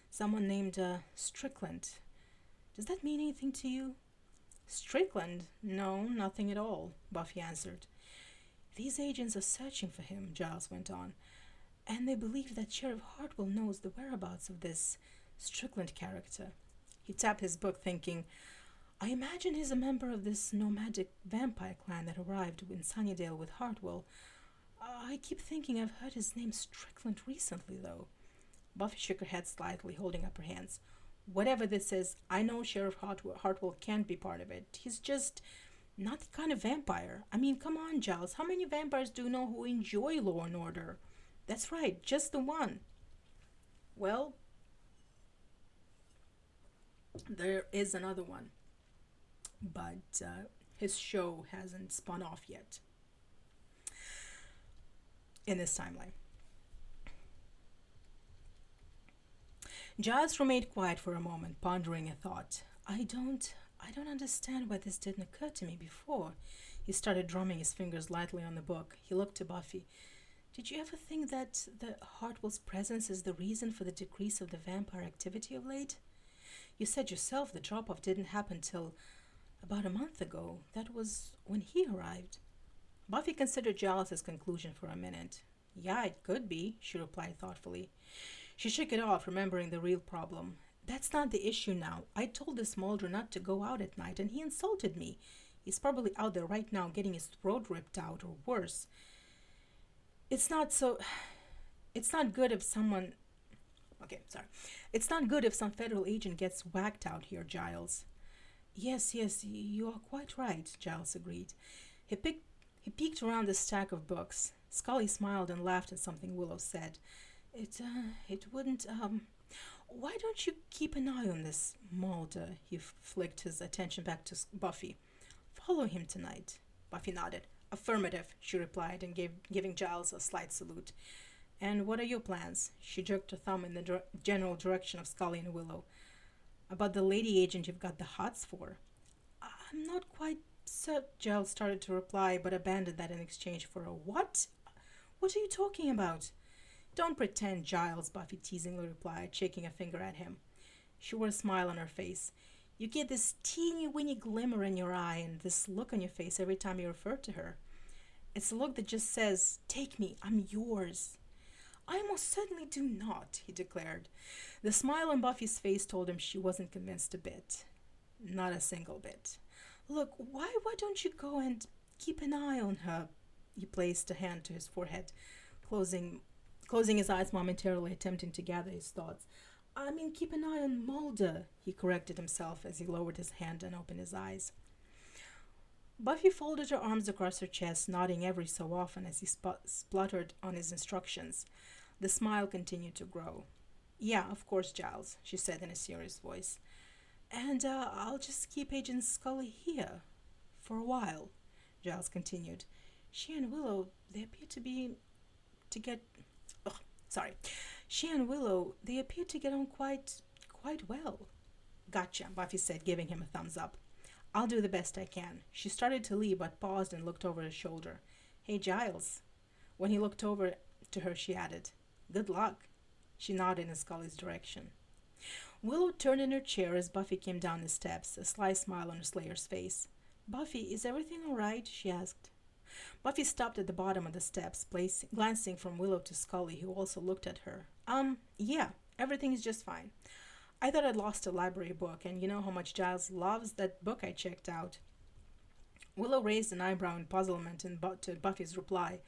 someone named Strickland. Does that mean anything to you?" "Strickland? No, nothing at all," Buffy answered. "These agents are searching for him," Giles went on, "and they believe that Sheriff Hartwell knows the whereabouts of this Strickland character." He tapped his book, thinking, "I imagine he's a member of this nomadic vampire clan that arrived in Sunnydale with Hartwell. I keep thinking I've heard his name Strickland recently, though." Buffy shook her head slightly, holding up her hands. "Whatever this is, I know Sheriff Hartwell can't be part of it. He's just not the kind of vampire. I mean, come on, Giles. How many vampires do you know who enjoy law and order?" "That's right, just the one." "Well, there is another one, but his show hasn't spun off yet in this timeline." Giles remained quiet for a moment, pondering a thought. I don't understand why this didn't occur to me before." He started drumming his fingers lightly on the book. He looked to Buffy. "Did you ever think that the Hartwell's presence is the reason for the decrease of the vampire activity of late? You said yourself the drop-off didn't happen till about a month ago. That was when he arrived." Buffy considered Giles's conclusion for a minute. "Yeah, it could be," she replied thoughtfully. She shook it off, remembering the real problem. "That's not the issue now. I told this Mulder not to go out at night, and he insulted me. He's probably out there right now getting his throat ripped out, or worse. It's not good if someone... Okay, sorry. It's not good if some federal agent gets whacked out here, Giles." Yes, you are quite right," Giles agreed. He peeked around the stack of books. Scully smiled and laughed at something Willow said. It wouldn't, Why don't you keep an eye on this Mulder? He flicked his attention back to Buffy. Follow him tonight. Buffy nodded. Affirmative, she replied, and giving Giles a slight salute. And what are your plans? She jerked her thumb in the general direction of Scully and Willow. About the lady agent you've got the hots for. I'm not quite certain, Giles started to reply, but abandoned that in exchange for a what? What are you talking about? Don't pretend, Giles, Buffy teasingly replied, shaking a finger at him. She wore a smile on her face. You get this teeny-weeny glimmer in your eye and this look on your face every time you refer to her. It's a look that just says, take me, I'm yours. I most certainly do not, he declared. The smile on Buffy's face told him she wasn't convinced a bit. Not a single bit. Look, why don't you go and keep an eye on her? He placed a hand to his forehead, closing his eyes momentarily, attempting to gather his thoughts. I mean, keep an eye on Mulder, he corrected himself as he lowered his hand and opened his eyes. Buffy folded her arms across her chest, nodding every so often as he spluttered on his instructions. The smile continued to grow. Yeah, of course, Giles, she said in a serious voice. And I'll just keep Agent Scully here for a while, Giles continued. She and Willow, they appear to get on quite well. Gotcha, Buffy said, giving him a thumbs up. I'll do the best I can. She started to leave, but paused and looked over his shoulder. Hey, Giles. When he looked over to her, she added, Good luck. She nodded in Scully's direction. Willow turned in her chair as Buffy came down the steps, a sly smile on her Slayer's face. Buffy, is everything all right? She asked. Buffy stopped at the bottom of the steps, glancing from Willow to Scully, who also looked at her. Yeah, everything is just fine. I thought I'd lost a library book, and you know how much Giles loves that book I checked out. Willow raised an eyebrow in puzzlement to Buffy's reply.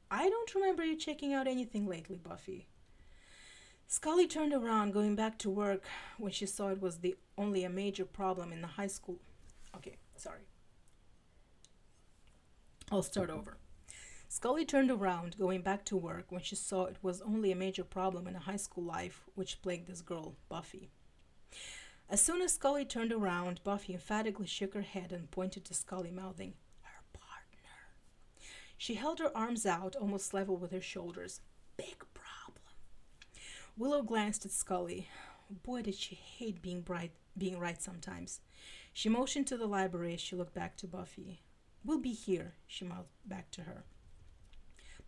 I don't remember you checking out anything lately, Buffy. Scully turned around, going back to work when she saw it was only a major problem in the high school. Okay, sorry. I'll start over. Scully turned around, going back to work when she saw it was only a major problem in a high school life which plagued this girl, Buffy. As soon as Scully turned around, Buffy emphatically shook her head and pointed to Scully, mouthing, her partner. She held her arms out, almost level with her shoulders. Big problem. Willow glanced at Scully. Boy, did she hate being right sometimes. She motioned to the library as she looked back to Buffy. We'll be here, she mouthed back to her.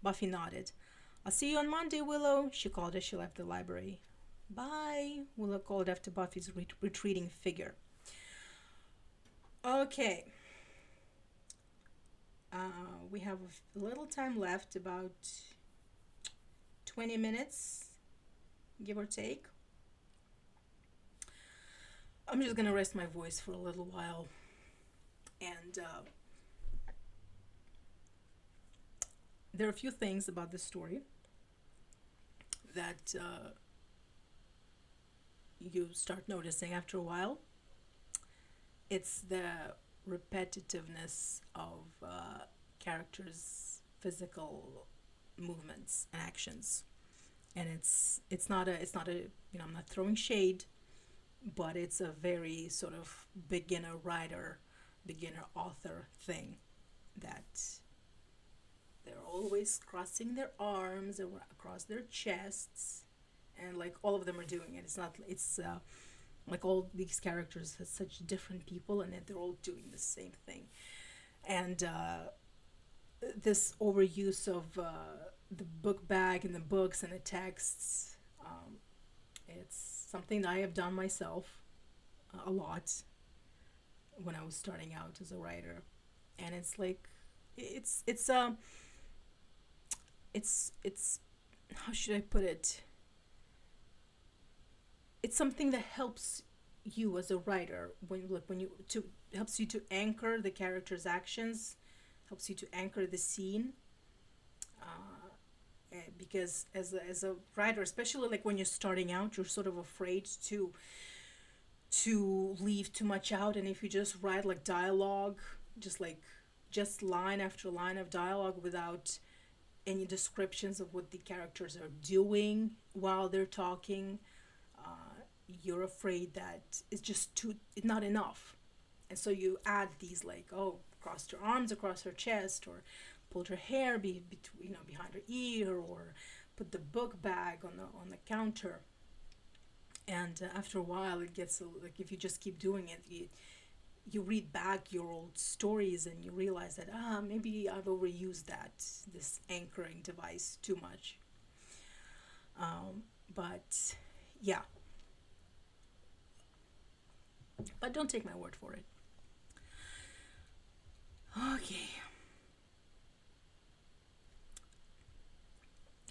Buffy nodded. I'll see you on Monday, Willow, she called as she left the library. Bye, Willow called after Buffy's retreating figure. Okay. We have a little time left, about 20 minutes, give or take. I'm just going to rest my voice for a little while. And there are a few things about this story that you start noticing after a while. It's the repetitiveness of characters' physical movements and actions, and it's not a I'm not throwing shade, but it's a very sort of beginner writer, beginner author thing that they're always crossing their arms across their chests, and like all of them are doing it. It's like all these characters are such different people, and yet they're all doing the same thing. And this overuse of the book bag and the books and the texts, it's something that I have done myself a lot when I was starting out as a writer. And it's like it's how should I put it? It's something that helps you as a writer helps you to anchor the character's actions, helps you to anchor the scene. Because as a writer, especially like when you're starting out, you're sort of afraid to leave too much out, and if you just write like dialogue, just just line after line of dialogue without any descriptions of what the characters are doing while they're talking. You're afraid that it's just too not enough, and so you add these like, oh, crossed her arms across her chest, or pulled her hair behind her ear, or put the book bag on the counter. And after a while, it gets like, if you just keep doing it, you read back your old stories and you realize that maybe I've overused this anchoring device too much. But yeah, but don't take my word for it. Okay.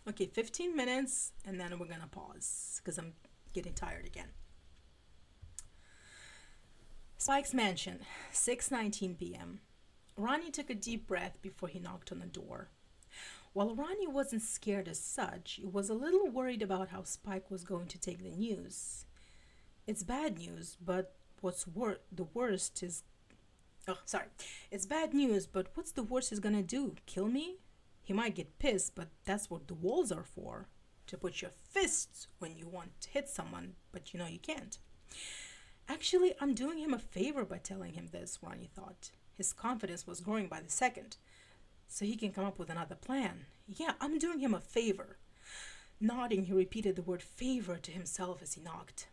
Okay, 15 minutes and then we're gonna pause because I'm getting tired again. Spike's mansion, 6:19 p.m. Ronnie took a deep breath before he knocked on the door. While Ronnie wasn't scared as such, he was a little worried about how Spike was going to take the news. It's bad news, but the worst is... Oh, sorry. It's bad news, but what's the worst he's gonna do? Kill me? He might get pissed, but that's what the walls are for. To put your fists when you want to hit someone, but you know you can't. Actually, I'm doing him a favor by telling him this, Ronnie thought. His confidence was growing by the second, so he can come up with another plan. Yeah, I'm doing him a favor. Nodding, he repeated the word favor to himself as he knocked.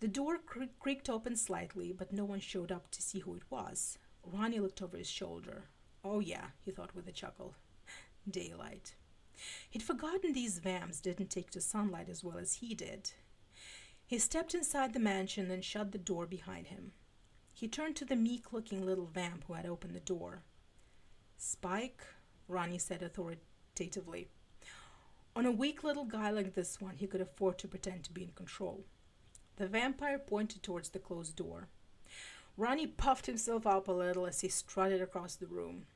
The door creaked open slightly, but no one showed up to see who it was. Ronnie looked over his shoulder. Oh yeah, he thought with a chuckle. Daylight. He'd forgotten these vamps didn't take to sunlight as well as he did. He stepped inside the mansion and shut the door behind him. He turned to the meek-looking little vamp who had opened the door. Spike, Ronnie said authoritatively. On a weak little guy like this one, he could afford to pretend to be in control. The vampire pointed towards the closed door. Ronnie puffed himself up a little as he strutted across the room.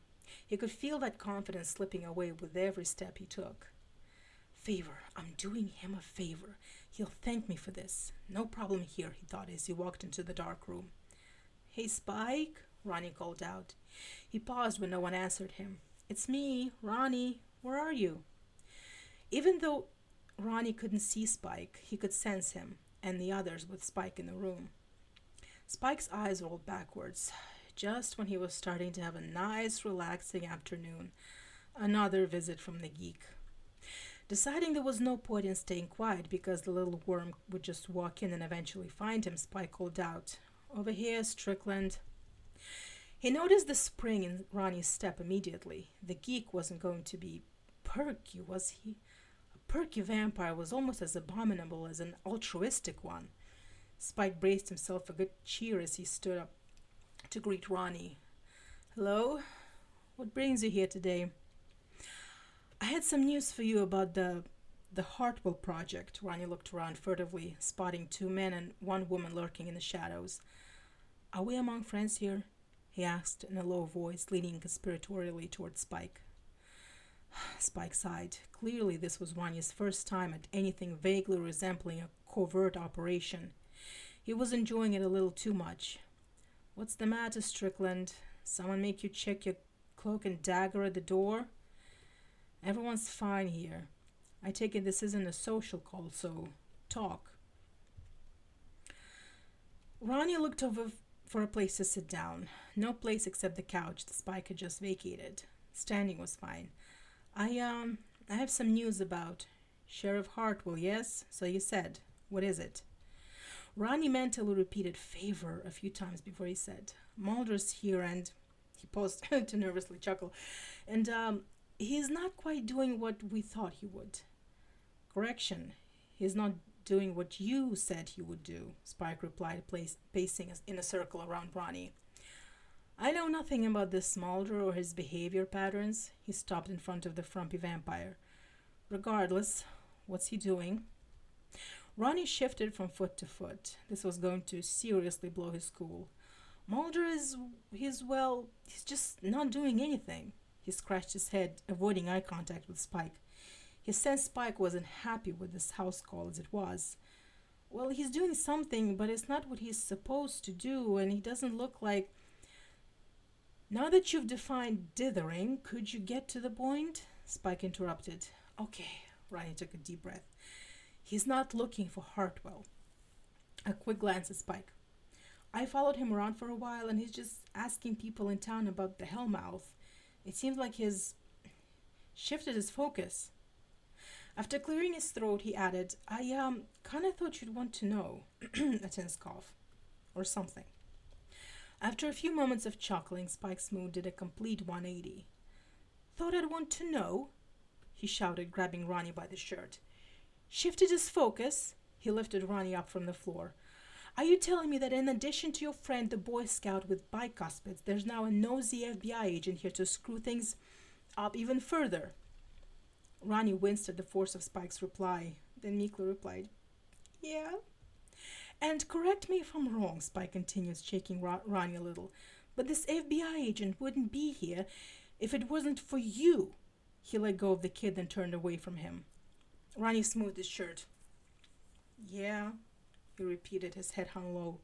He could feel that confidence slipping away with every step he took. Favor, I'm doing him a favor. He'll thank me for this. No problem here, he thought as he walked into the dark room. Hey, Spike, Ronnie called out. He paused when no one answered him. It's me, Ronnie. Where are you? Even though Ronnie couldn't see Spike, he could sense him and the others with Spike in the room. Spike's eyes rolled backwards, just when he was starting to have a nice, relaxing afternoon. Another visit from the geek. Deciding there was no point in staying quiet because the little worm would just walk in and eventually find him, Spike called out, Over here, Strickland. He noticed the spring in Ronnie's step immediately. The geek wasn't going to be perky, was he? A perky vampire was almost as abominable as an altruistic one. Spike braced himself a good cheer as he stood up to greet Ronnie. Hello? What brings you here today? I had some news for you about the Hartwell project. Ronnie looked around furtively, spotting two men and one woman lurking in the shadows. Are we among friends here? He asked in a low voice, leaning conspiratorially toward Spike. Spike sighed. Clearly this was Ronnie's first time at anything vaguely resembling a covert operation. He was enjoying it a little too much. What's the matter, Strickland? Someone make you check your cloak and dagger at the door? Everyone's fine here. I take it this isn't a social call, so talk. Ronnie looked over for a place to sit down. No place except the couch the Spike had just vacated. Standing was fine. I have some news about Sheriff Hartwell, yes? So you said. What is it? Ronnie mentally repeated favor a few times before he said, Mulder's here and... He paused to nervously chuckle. And, he's not quite doing what we thought he would. Correction. He's not doing what you said he would do, Spike replied, pacing in a circle around Ronnie. I know nothing about this Mulder or his behavior patterns. He stopped in front of the frumpy vampire. Regardless, what's he doing? Ronnie shifted from foot to foot. This was going to seriously blow his cool. Mulder he's just not doing anything. He scratched his head, avoiding eye contact with Spike. He sensed Spike wasn't happy with this house call as it was. Well, he's doing something, but it's not what he's supposed to do, and he doesn't look like... Now that you've defined dithering, could you get to the point? Spike interrupted. Okay, Ronnie took a deep breath. He's not looking for Hartwell. A quick glance at Spike. I followed him around for a while and he's just asking people in town about the Hellmouth. It seems like he's shifted his focus. After clearing his throat, he added, I kinda thought you'd want to know. A tense cough. Or something. After a few moments of chuckling, Spike's mood did a complete 180. Thought I'd want to know? He shouted, grabbing Ronnie by the shirt. Shifted his focus? He lifted Ronnie up from the floor. Are you telling me that in addition to your friend, the Boy Scout with bicuspids, there's now a nosy FBI agent here to screw things up even further? Ronnie winced at the force of Spike's reply, then meekly replied, Yeah. And correct me if I'm wrong, Spike continued, shaking Ronnie a little, but this FBI agent wouldn't be here if it wasn't for you. He let go of the kid and turned away from him. Ronnie smoothed his shirt. Yeah, he repeated, his head hung low.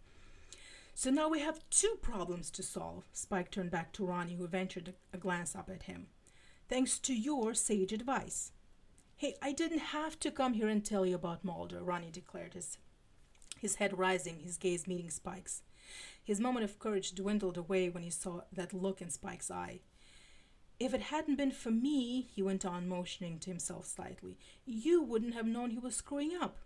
So now we have two problems to solve. Spike turned back to Ronnie, who ventured a glance up at him. Thanks to your sage advice. Hey, I didn't have to come here and tell you about Mulder, Ronnie declared, his head rising, his gaze meeting Spike's. His moment of courage dwindled away when he saw that look in Spike's eye. If it hadn't been for me, he went on, motioning to himself slightly, you wouldn't have known he was screwing up.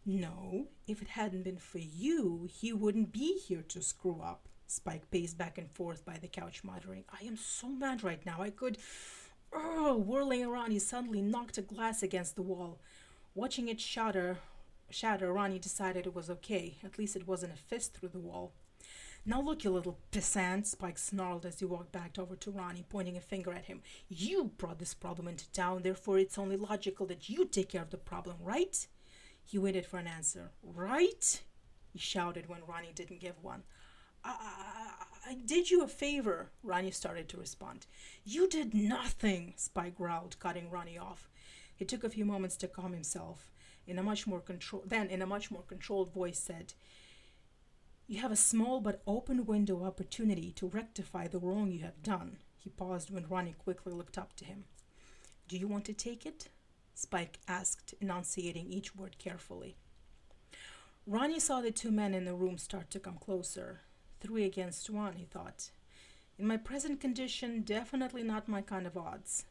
No, if it hadn't been for you, he wouldn't be here to screw up. Spike paced back and forth by the couch, muttering, I am so mad right now, I could... Whirling around, he suddenly knocked a glass against the wall. Watching it shatter, Ronnie decided it was okay. At least it wasn't a fist through the wall. Now look, you little pissant, Spike snarled as he walked back over to Ronnie, pointing a finger at him. You brought this problem into town, therefore it's only logical that you take care of the problem, right? He waited for an answer. Right? He shouted when Ronnie didn't give one. I did you a favor, Ronnie started to respond. You did nothing, Spike growled, cutting Ronnie off. He took a few moments to calm himself. In a much more controlled voice said, You have a small but open window opportunity to rectify the wrong you have done. He paused when Ronnie quickly looked up to him. Do you want to take it? Spike asked, enunciating each word carefully. Ronnie saw the two men in the room start to come closer. 3 against 1, he thought. In my present condition, definitely not my kind of odds.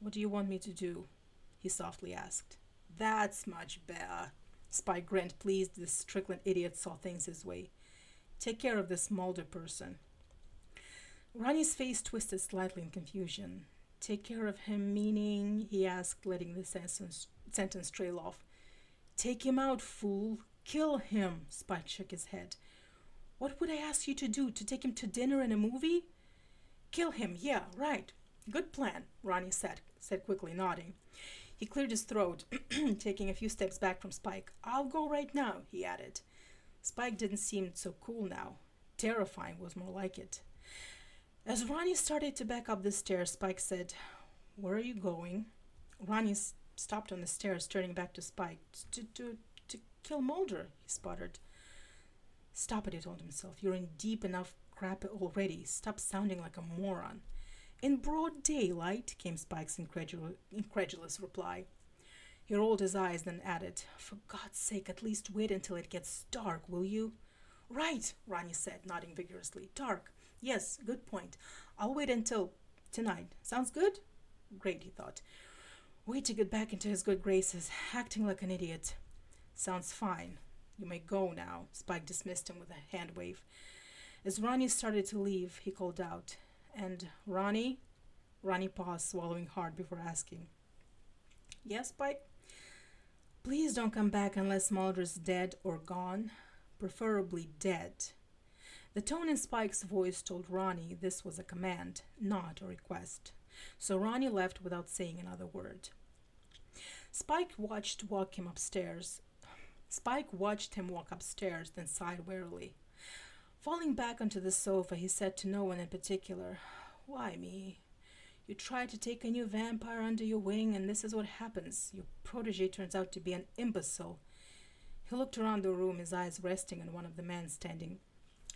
What do you want me to do? He softly asked. That's much better. Spike grinned, pleased this Strickland idiot saw things his way. Take care of this Mulder person. Ronnie's face twisted slightly in confusion. Take care of him meaning, he asked, letting the sentence trail off. Take him out, fool. Kill him, Spike shook his head. What would I ask you to do? To take him to dinner and a movie? Kill him, yeah, right. Good plan, Ronnie said quickly, nodding. He cleared his throat, taking a few steps back from Spike. I'll go right now, he added. Spike didn't seem so cool now. Terrifying was more like it. As Ronnie started to back up the stairs, Spike said, Where are you going? Ronnie stopped on the stairs, turning back to Spike. To kill Mulder, he sputtered. Stop it, he told himself. You're in deep enough crap already. Stop sounding like a moron. In broad daylight, came Spike's incredulous reply. He rolled his eyes, then added, For God's sake, at least wait until it gets dark, will you? Right, Ronnie said, nodding vigorously. Dark. Yes, good point. I'll wait until tonight. Sounds good? Great, he thought. Wait to get back into his good graces, acting like an idiot. Sounds fine. You may go now. Spike dismissed him with a hand wave. As Ronnie started to leave, he called out, And Ronnie? Ronnie paused, swallowing hard before asking. Yes, Spike? Please don't come back unless Mulder's dead or gone. Preferably dead. The tone in Spike's voice told Ronnie this was a command, not a request. So Ronnie left without saying another word. Spike watched him walk upstairs, then sighed wearily. Falling back onto the sofa, he said to no one in particular, Why me? You try to take a new vampire under your wing, and this is what happens. Your protege turns out to be an imbecile. He looked around the room, his eyes resting on one of the men standing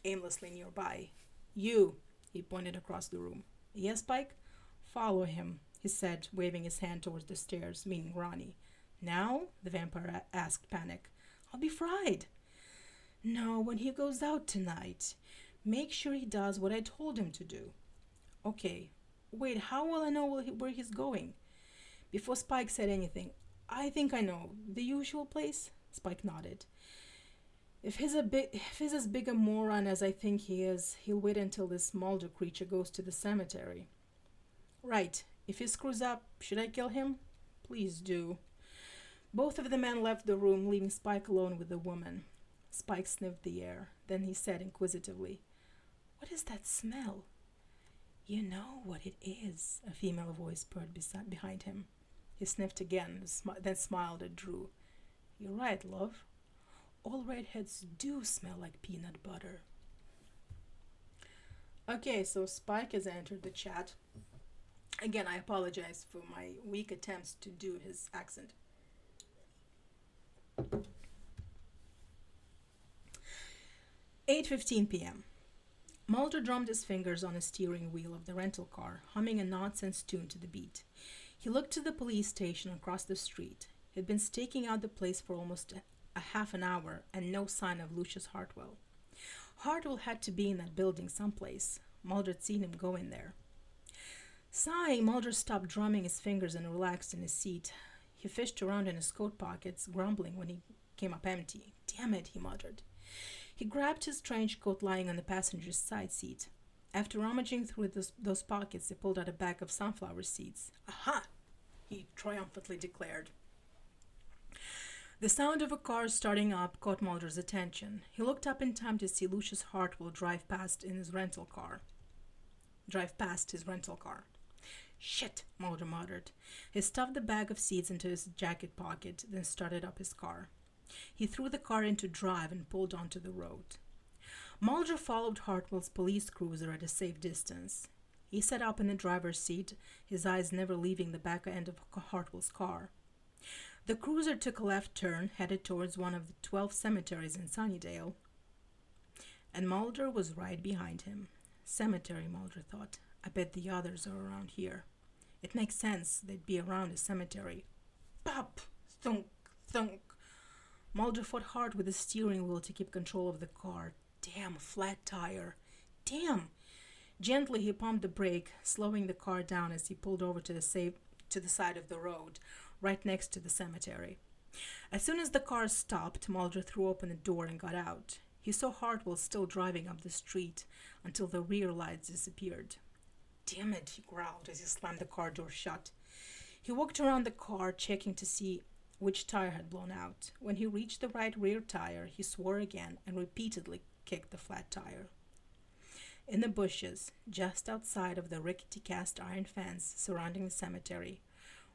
aimlessly nearby. You, he pointed across the room. Yes, Spike? Follow him, he said, waving his hand towards the stairs, meaning Ronnie. Now? The vampire asked, panic. I'll be fried. No, when he goes out tonight. Make sure he does what I told him to do. Okay. Wait, how will I know where he's going? Before Spike said anything, I think I know. The usual place? Spike nodded. If he's as big a moron as I think he is, he'll wait until this Mulder creature goes to the cemetery. Right. If he screws up, should I kill him? Please do. Both of the men left the room, leaving Spike alone with the woman. Spike sniffed the air. Then he said inquisitively, What is that smell? You know what it is, a female voice purred behind him. He sniffed again, then smiled at Drew. You're right, love. All redheads do smell like peanut butter. Okay, so Spike has entered the chat. Again, I apologize for my weak attempts to do his accent. 8:15 p.m. Mulder drummed his fingers on the steering wheel of the rental car, humming a nonsense tune to the beat. He looked to the police station across the street. He'd been staking out the place for almost a half an hour, and no sign of Lucius Hartwell. Hartwell had to be in that building someplace. Mulder had seen him go in there. Sighing, Mulder stopped drumming his fingers and relaxed in his seat. He fished around in his coat pockets, grumbling when he came up empty. Damn it, he muttered. He grabbed his trench coat lying on the passenger's side seat. After rummaging through those pockets, he pulled out a bag of sunflower seeds. Aha! He triumphantly declared. The sound of a car starting up caught Mulder's attention. He looked up in time to see Lucius Hartwell drive past his rental car. Shit, Mulder muttered. He stuffed the bag of seeds into his jacket pocket, then started up his car. He threw the car into drive and pulled onto the road. Mulder followed Hartwell's police cruiser at a safe distance. He sat up in the driver's seat, his eyes never leaving the back end of Hartwell's car. The cruiser took a left turn, headed towards one of the 12 cemeteries in Sunnydale, and Mulder was right behind him. Cemetery, Mulder thought. I bet the others are around here. It makes sense they'd be around a cemetery. Pop! Thunk! Thunk! Mulder fought hard with the steering wheel to keep control of the car. Damn, flat tire. Damn! Gently he pumped the brake, slowing the car down as he pulled over to the side of the road, right next to the cemetery. As soon as the car stopped, Mulder threw open the door and got out. He saw Hartwell still driving up the street until the rear lights disappeared. Damn it, he growled as he slammed the car door shut. He walked around the car, checking to see which tire had blown out. When he reached the right rear tire, he swore again and repeatedly kicked the flat tire. In the bushes, just outside of the rickety cast iron fence surrounding the cemetery,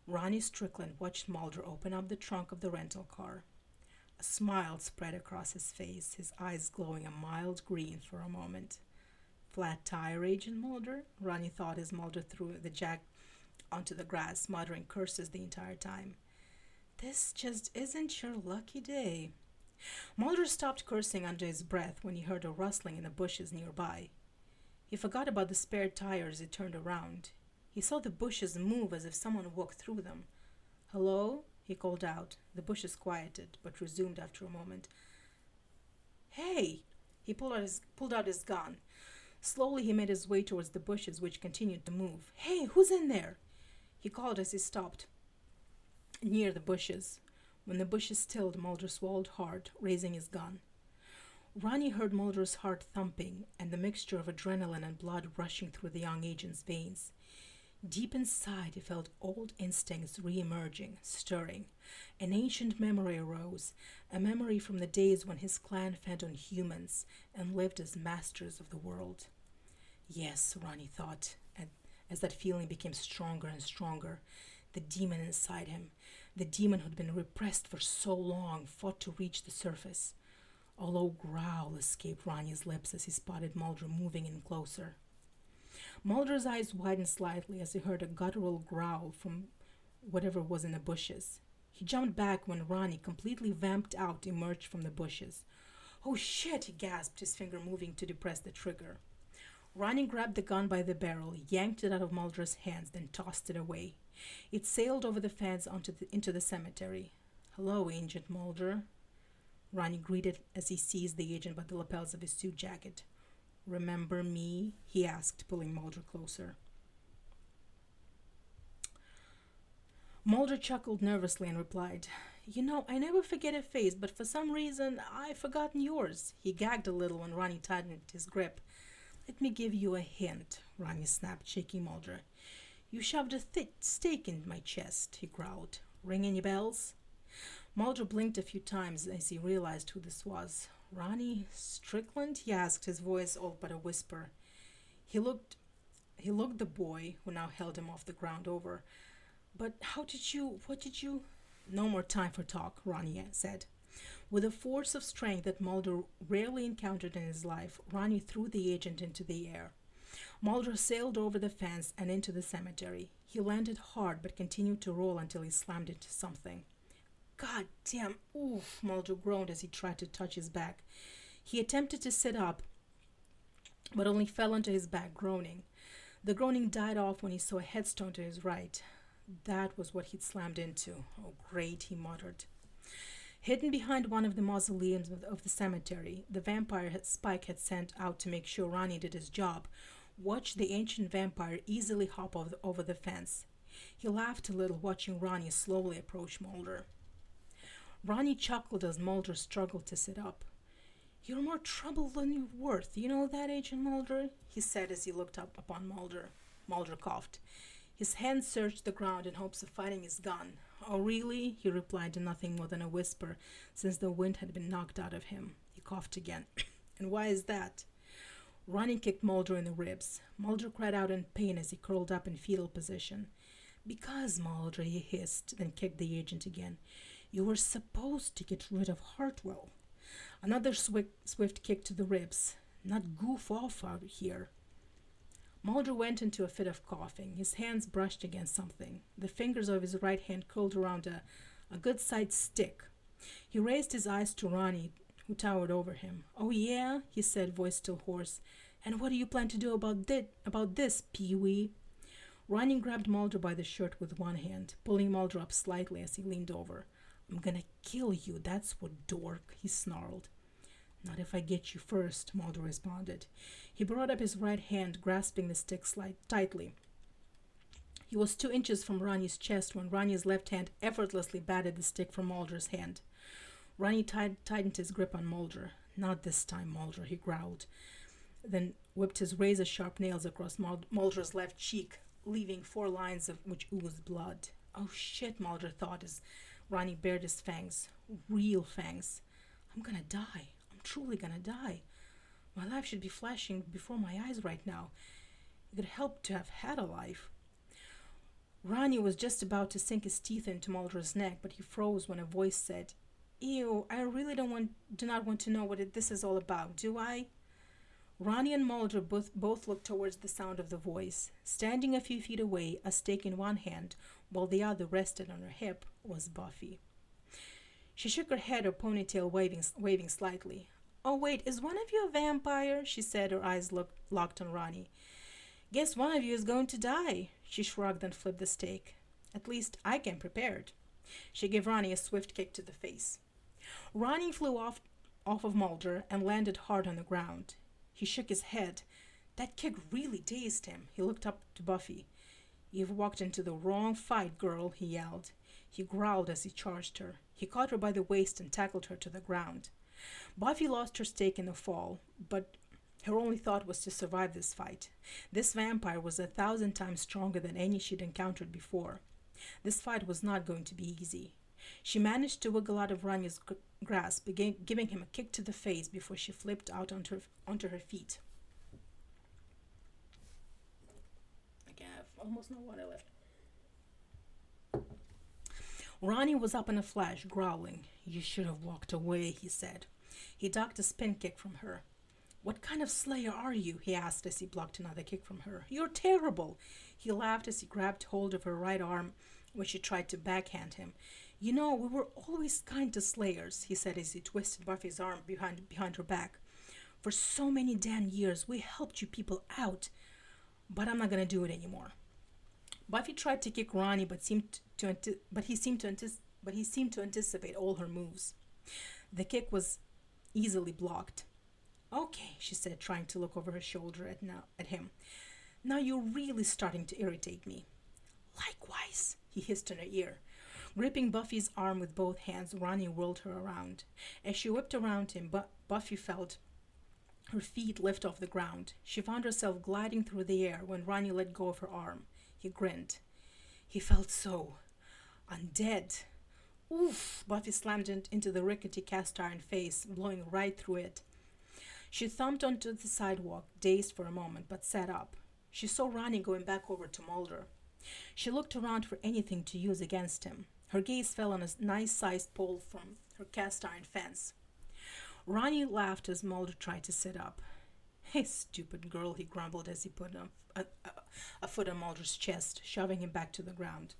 Ronnie Strickland watched Mulder open up the trunk of the rental car. A smile spread across his face, his eyes glowing a mild green for a moment. Flat tire, Agent Mulder? Ronnie thought as Mulder threw the jack onto the grass, muttering curses the entire time. This just isn't your lucky day. Mulder stopped cursing under his breath when he heard a rustling in the bushes nearby. He forgot about the spare tire as he turned around. He saw the bushes move as if someone walked through them. Hello? He called out. The bushes quieted, but resumed after a moment. Hey! He pulled out his gun. Slowly he made his way towards the bushes, which continued to move. Hey, who's in there? He called as he stopped near the bushes. When the bushes stilled, Mulder swallowed hard, raising his gun. Ronnie heard Mulder's heart thumping and the mixture of adrenaline and blood rushing through the young agent's veins. Deep inside, he felt old instincts re-emerging, stirring. An ancient memory arose, a memory from the days when his clan fed on humans and lived as masters of the world. Yes, Ronnie thought, and as that feeling became stronger and stronger, the demon inside him, the demon who'd been repressed for so long, fought to reach the surface. A low growl escaped Ronnie's lips as he spotted Mulder moving in closer. Mulder's eyes widened slightly as he heard a guttural growl from whatever was in the bushes. He jumped back when Ronnie, completely vamped out, emerged from the bushes. Oh shit, he gasped, his finger moving to depress the trigger. Ronnie grabbed the gun by the barrel, yanked it out of Mulder's hands, then tossed it away. It sailed over the fence into the cemetery. "Hello, Agent Mulder," Ronnie greeted as he seized the agent by the lapels of his suit jacket. "Remember me?" he asked, pulling Mulder closer. Mulder chuckled nervously and replied, I never forget a face, but for some reason I've forgotten yours." He gagged a little when Ronnie tightened his grip. "Let me give you a hint," Ronnie snapped, shaking Mulder. "You shoved a thick stake in my chest," he growled. "Ring any bells?" Mulder blinked a few times as he realized who this was. "Ronnie Strickland?" he asked, his voice all but a whisper. He looked the boy, who now held him off the ground, over. "But what did you... "No more time for talk," Ronnie said. With a force of strength that Mulder rarely encountered in his life, Ronnie threw the agent into the air. Mulder sailed over the fence and into the cemetery. He landed hard but continued to roll until he slammed into something. "God damn, oof," Mulder groaned as he tried to touch his back. He attempted to sit up, but only fell onto his back, groaning. The groaning died off when he saw a headstone to his right. That was what he'd slammed into. "Oh, great," he muttered. Hidden behind one of the mausoleums of the cemetery, the vampire Spike had sent out to make sure Ronnie did his job, watched the ancient vampire easily hop over the fence. He laughed a little, watching Ronnie slowly approach Mulder. Ronnie chuckled as Mulder struggled to sit up. "You're more trouble than you're worth. You know that, Agent Mulder?" he said as he looked up upon Mulder. Mulder coughed. His hand searched the ground in hopes of finding his gun. "Oh, really?" he replied in nothing more than a whisper, since the wind had been knocked out of him. He coughed again. "And why is that?" Ronnie kicked Mulder in the ribs. Mulder cried out in pain as he curled up in fetal position. "Because, Mulder," he hissed, then kicked the agent again. "You were supposed to get rid of Hartwell." Another swift kick to the ribs. "Not goof off out here." Mulder went into a fit of coughing. His hands brushed against something. The fingers of his right hand curled around a good-sized stick. He raised his eyes to Ronnie, who towered over him. "Oh, yeah?" he said, voice still hoarse. "And what do you plan to do about this, Pee-wee?" Ronnie grabbed Mulder by the shirt with one hand, pulling Mulder up slightly as he leaned over. "I'm gonna kill you, that's what, dork," he snarled. "Not if I get you first," Mulder responded. He brought up his right hand, grasping the stick tightly. He was 2 inches from Ronnie's chest when Ronnie's left hand effortlessly batted the stick from Mulder's hand. Ronnie tightened his grip on Mulder. "Not this time, Mulder," he growled, then whipped his razor-sharp nails across Mulder's left cheek, leaving 4 lines of which oozed blood. "Oh shit," Mulder thought as Ronnie bared his fangs. Real fangs. "I'm gonna die. I'm truly gonna die. My life should be flashing before my eyes right now. It would help to have had a life." Ronnie was just about to sink his teeth into Mulder's neck, but he froze when a voice said, "Ew, I really do not want to know what this is all about, do I?" Ronnie and Mulder both looked towards the sound of the voice. Standing a few feet away, a stake in one hand, while the other rested on her hip, was Buffy. She shook her head, her ponytail waving slightly. "Oh, wait, is one of you a vampire?" she said, her eyes locked on Ronnie. "Guess one of you is going to die." She shrugged and flipped the stake. "At least I came prepared." She gave Ronnie a swift kick to the face. Ronnie flew off of Mulder and landed hard on the ground. He shook his head. That kick really dazed him. He looked up to Buffy. "You've walked into the wrong fight, girl," he yelled. He growled as he charged her. He caught her by the waist and tackled her to the ground. Buffy lost her stake in the fall, but her only thought was to survive this fight. This vampire was 1,000 times stronger than any she'd encountered before. This fight was not going to be easy. She managed to wiggle out of Ranya's grasp, giving him a kick to the face before she flipped out onto her feet. I have almost no water left. Ronnie was up in a flash, growling. "You should have walked away," he said. He ducked a spin kick from her. "What kind of slayer are you?" he asked as he blocked another kick from her. "You're terrible." He laughed as he grabbed hold of her right arm when she tried to backhand him. "You know, we were always kind to slayers," he said as he twisted Buffy's arm behind her back. For so many damn years, we helped you people out, but I'm not gonna do it anymore. Buffy tried to kick Ronnie, but he seemed to anticipate all her moves. The kick was easily blocked. Okay, she said, trying to look over her shoulder at him. Now you're really starting to irritate me. Likewise, he hissed in her ear. Gripping Buffy's arm with both hands, Ronnie whirled her around. As she whipped around him, Buffy felt her feet lift off the ground. She found herself gliding through the air when Ronnie let go of her arm. He grinned. He felt so undead. Oof! Buffy slammed into the rickety cast iron face, blowing right through it. She thumped onto the sidewalk, dazed for a moment, but sat up. She saw Ronnie going back over to Mulder. She looked around for anything to use against him. Her gaze fell on a nice-sized pole from her cast iron fence. Ronnie laughed as Mulder tried to sit up. Hey, stupid girl, he grumbled as he put a foot on Mulder's chest, shoving him back to the ground.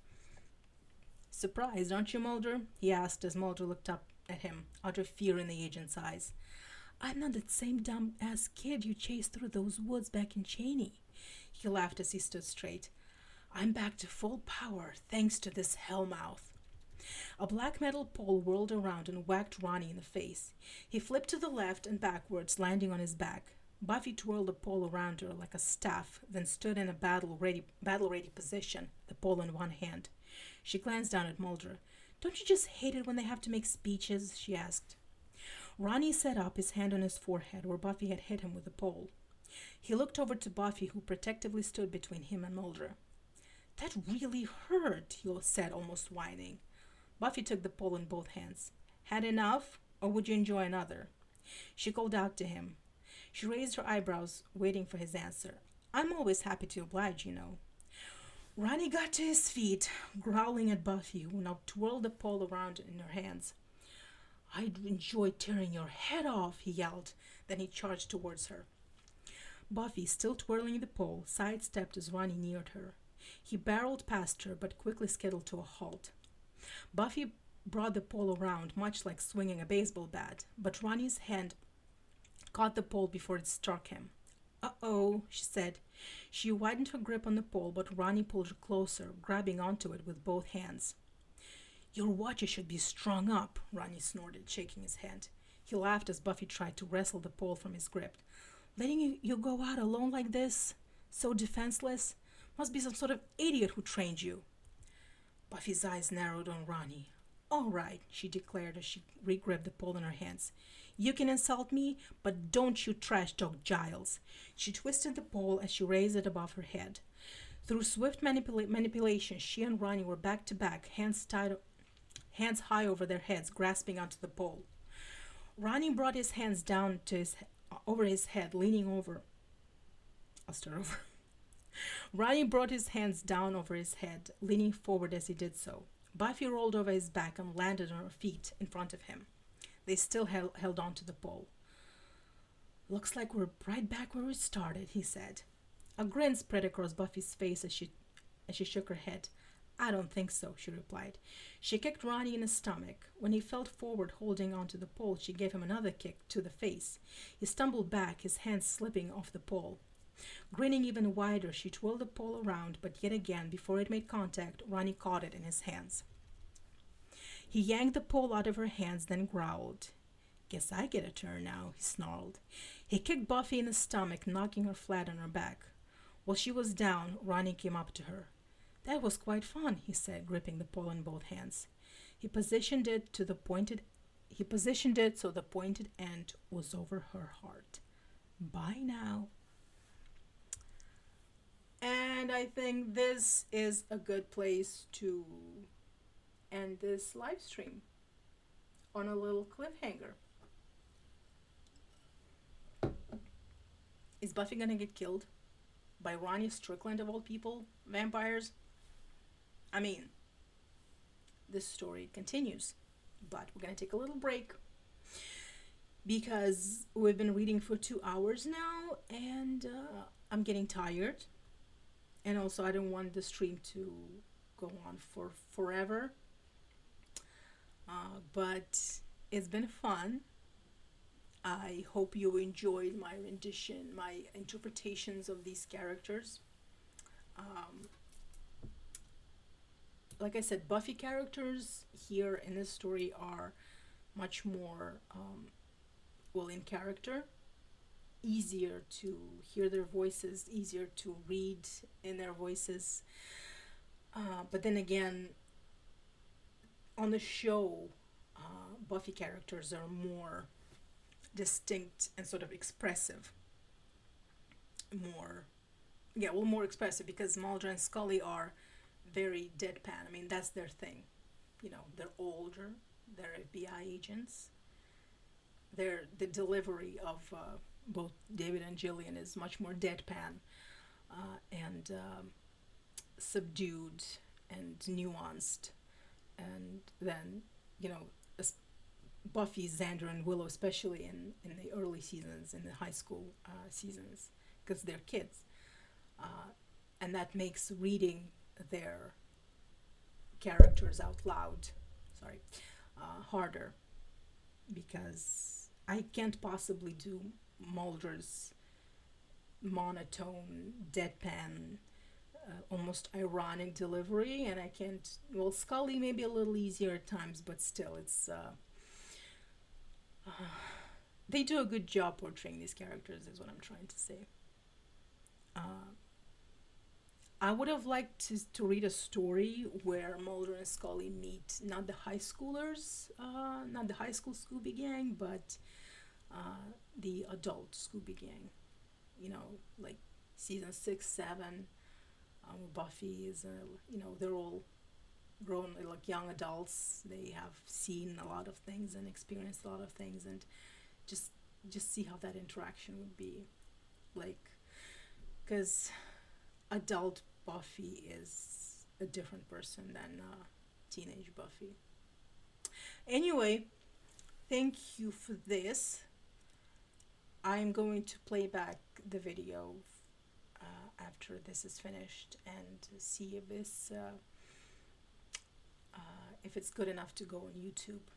Surprised, aren't you, Mulder? He asked as Mulder looked up at him, utter fear in the agent's eyes. I'm not that same dumb-ass kid you chased through those woods back in Cheney. He laughed as he stood straight. I'm back to full power, thanks to this hellmouth. A black metal pole whirled around and whacked Ronnie in the face. He flipped to the left and backwards, landing on his back. Buffy twirled the pole around her like a staff, then stood in a battle-ready position, the pole in one hand. She glanced down at Mulder. Don't you just hate it when they have to make speeches? She asked. Ronnie sat up, his hand on his forehead, where Buffy had hit him with the pole. He looked over to Buffy, who protectively stood between him and Mulder. That really hurt, he said, almost whining. Buffy took the pole in both hands. Had enough, or would you enjoy another? She called out to him. She raised her eyebrows, waiting for his answer. I'm always happy to oblige, you know. Ronnie got to his feet, growling at Buffy, who now twirled the pole around in her hands. I'd enjoy tearing your head off, he yelled. Then he charged towards her. Buffy, still twirling the pole, sidestepped as Ronnie neared her. He barreled past her, but quickly skittled to a halt. Buffy brought the pole around, much like swinging a baseball bat, but Ronnie's hand caught the pole before it struck him. Uh-oh, she said. She widened her grip on the pole, but Ronnie pulled her closer, grabbing onto it with both hands. Your watcher should be strung up, Ronnie snorted, shaking his hand. He laughed as Buffy tried to wrestle the pole from his grip. Letting you go out alone like this? So defenseless? Must be some sort of idiot who trained you. Buffy's eyes narrowed on Ronnie. All right, she declared as she re-gripped the pole in her hands. You can insult me, but don't you trash-talk Giles. She twisted the pole as she raised it above her head. Through swift manipulation, she and Ronnie were back to back, hands high over their heads, grasping onto the pole. Ronnie brought his hands down to over his head, leaning over. I'll start over. Ronnie brought his hands down over his head, leaning forward as he did so. Buffy rolled over his back and landed on her feet in front of him. They still held on to the pole. Looks like we're right back where we started, he said. A grin spread across Buffy's face as she shook her head. I don't think so, she replied. She kicked Ronnie in the stomach. When he fell forward holding onto the pole, she gave him another kick to the face. He stumbled back, his hands slipping off the pole. Grinning even wider, she twirled the pole around, but yet again, before it made contact, Ronnie caught it in his hands. He yanked the pole out of her hands, then growled. Guess I get a turn now, he snarled. He kicked Buffy in the stomach, knocking her flat on her back. While she was down, Ronnie came up to her. That was quite fun, he said, gripping the pole in both hands. He positioned it so the pointed end was over her heart. Bye now. And I think this is a good place to end this live stream on a little cliffhanger. Is Buffy gonna get killed by Ronnie Strickland of all people? Vampires? I mean, this story continues, but we're gonna take a little break because we've been reading for 2 hours now, and I'm getting tired. And also, I don't want the stream to go on for forever. But it's been fun. I hope you enjoyed my rendition, my interpretations of these characters. Um, like I said, Buffy characters here in this story are much more, well, in character, easier to hear their voices, easier to read in their voices. But then again, on the show, Buffy characters are more distinct and sort of expressive. More, yeah, well, more expressive because Mulder and Scully are very deadpan. I mean, that's their thing. You know, they're older, they're FBI agents. The delivery of both David and Gillian is much more deadpan and subdued and nuanced. And then, you know, Buffy, Xander, and Willow, especially in the early seasons, in the high school seasons, because they're kids. And that makes reading their characters out loud, sorry, harder, because I can't possibly do Mulder's monotone, deadpan, almost ironic delivery, and I can't. Well, Scully maybe a little easier at times, but still, it's they do a good job portraying these characters, is what I'm trying to say. I would have liked to read a story where Mulder and Scully meet not the high schoolers, not the high school Scooby Gang, but the adult Scooby Gang. You know, like season 6, 7. Buffy is, you know, they're all grown, like young adults. They have seen a lot of things and experienced a lot of things, and just see how that interaction would be like, because adult Buffy is a different person than teenage Buffy. Anyway, thank you for this. I'm going to play back the video after this is finished and see if it's good enough to go on YouTube,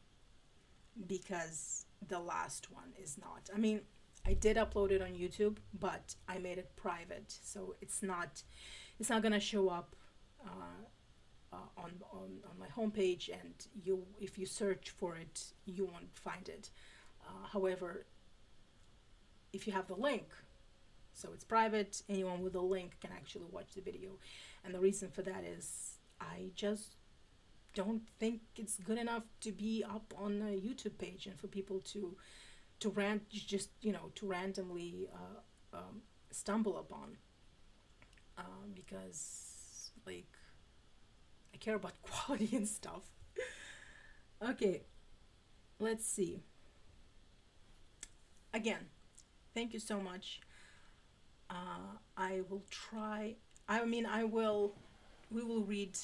because the last one is not. I mean, I did upload it on YouTube, but I made it private, so it's not gonna show up on my homepage, and if you search for it, you won't find it. However, if you have the link, so it's private, anyone with a link can actually watch the video. And the reason for that is I just don't think it's good enough to be up on a YouTube page and for people to just, you know, to randomly stumble upon, because, like, I care about quality and stuff. Okay, let's see. Again, thank you so much. I will try. I mean, we will read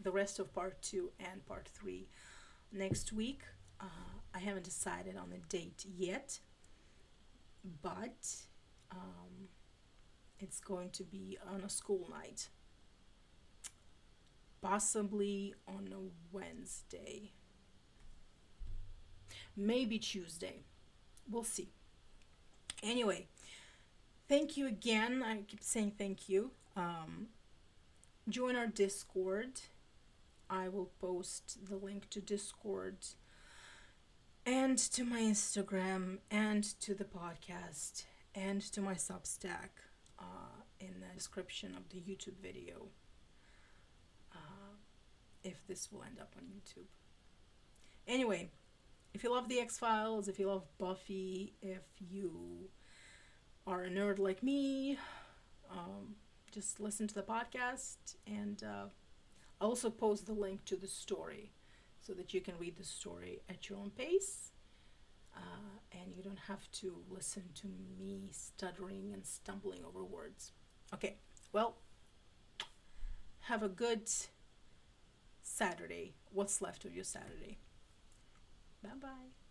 the rest of part 2 and part 3 next week. I haven't decided on a date yet, but it's going to be on a school night, possibly on a Wednesday, maybe Tuesday. We'll see. Anyway, thank you again. I keep saying thank you. Join our Discord. I will post the link to Discord and to my Instagram and to the podcast and to my Substack in the description of the YouTube video, if this will end up on YouTube. Anyway, if you love the X-Files, if you love Buffy, if you are a nerd like me, just listen to the podcast, and I'll also post the link to the story so that you can read the story at your own pace, and you don't have to listen to me stuttering and stumbling over words. Okay, well, have a good Saturday. What's left of your Saturday. Bye-bye.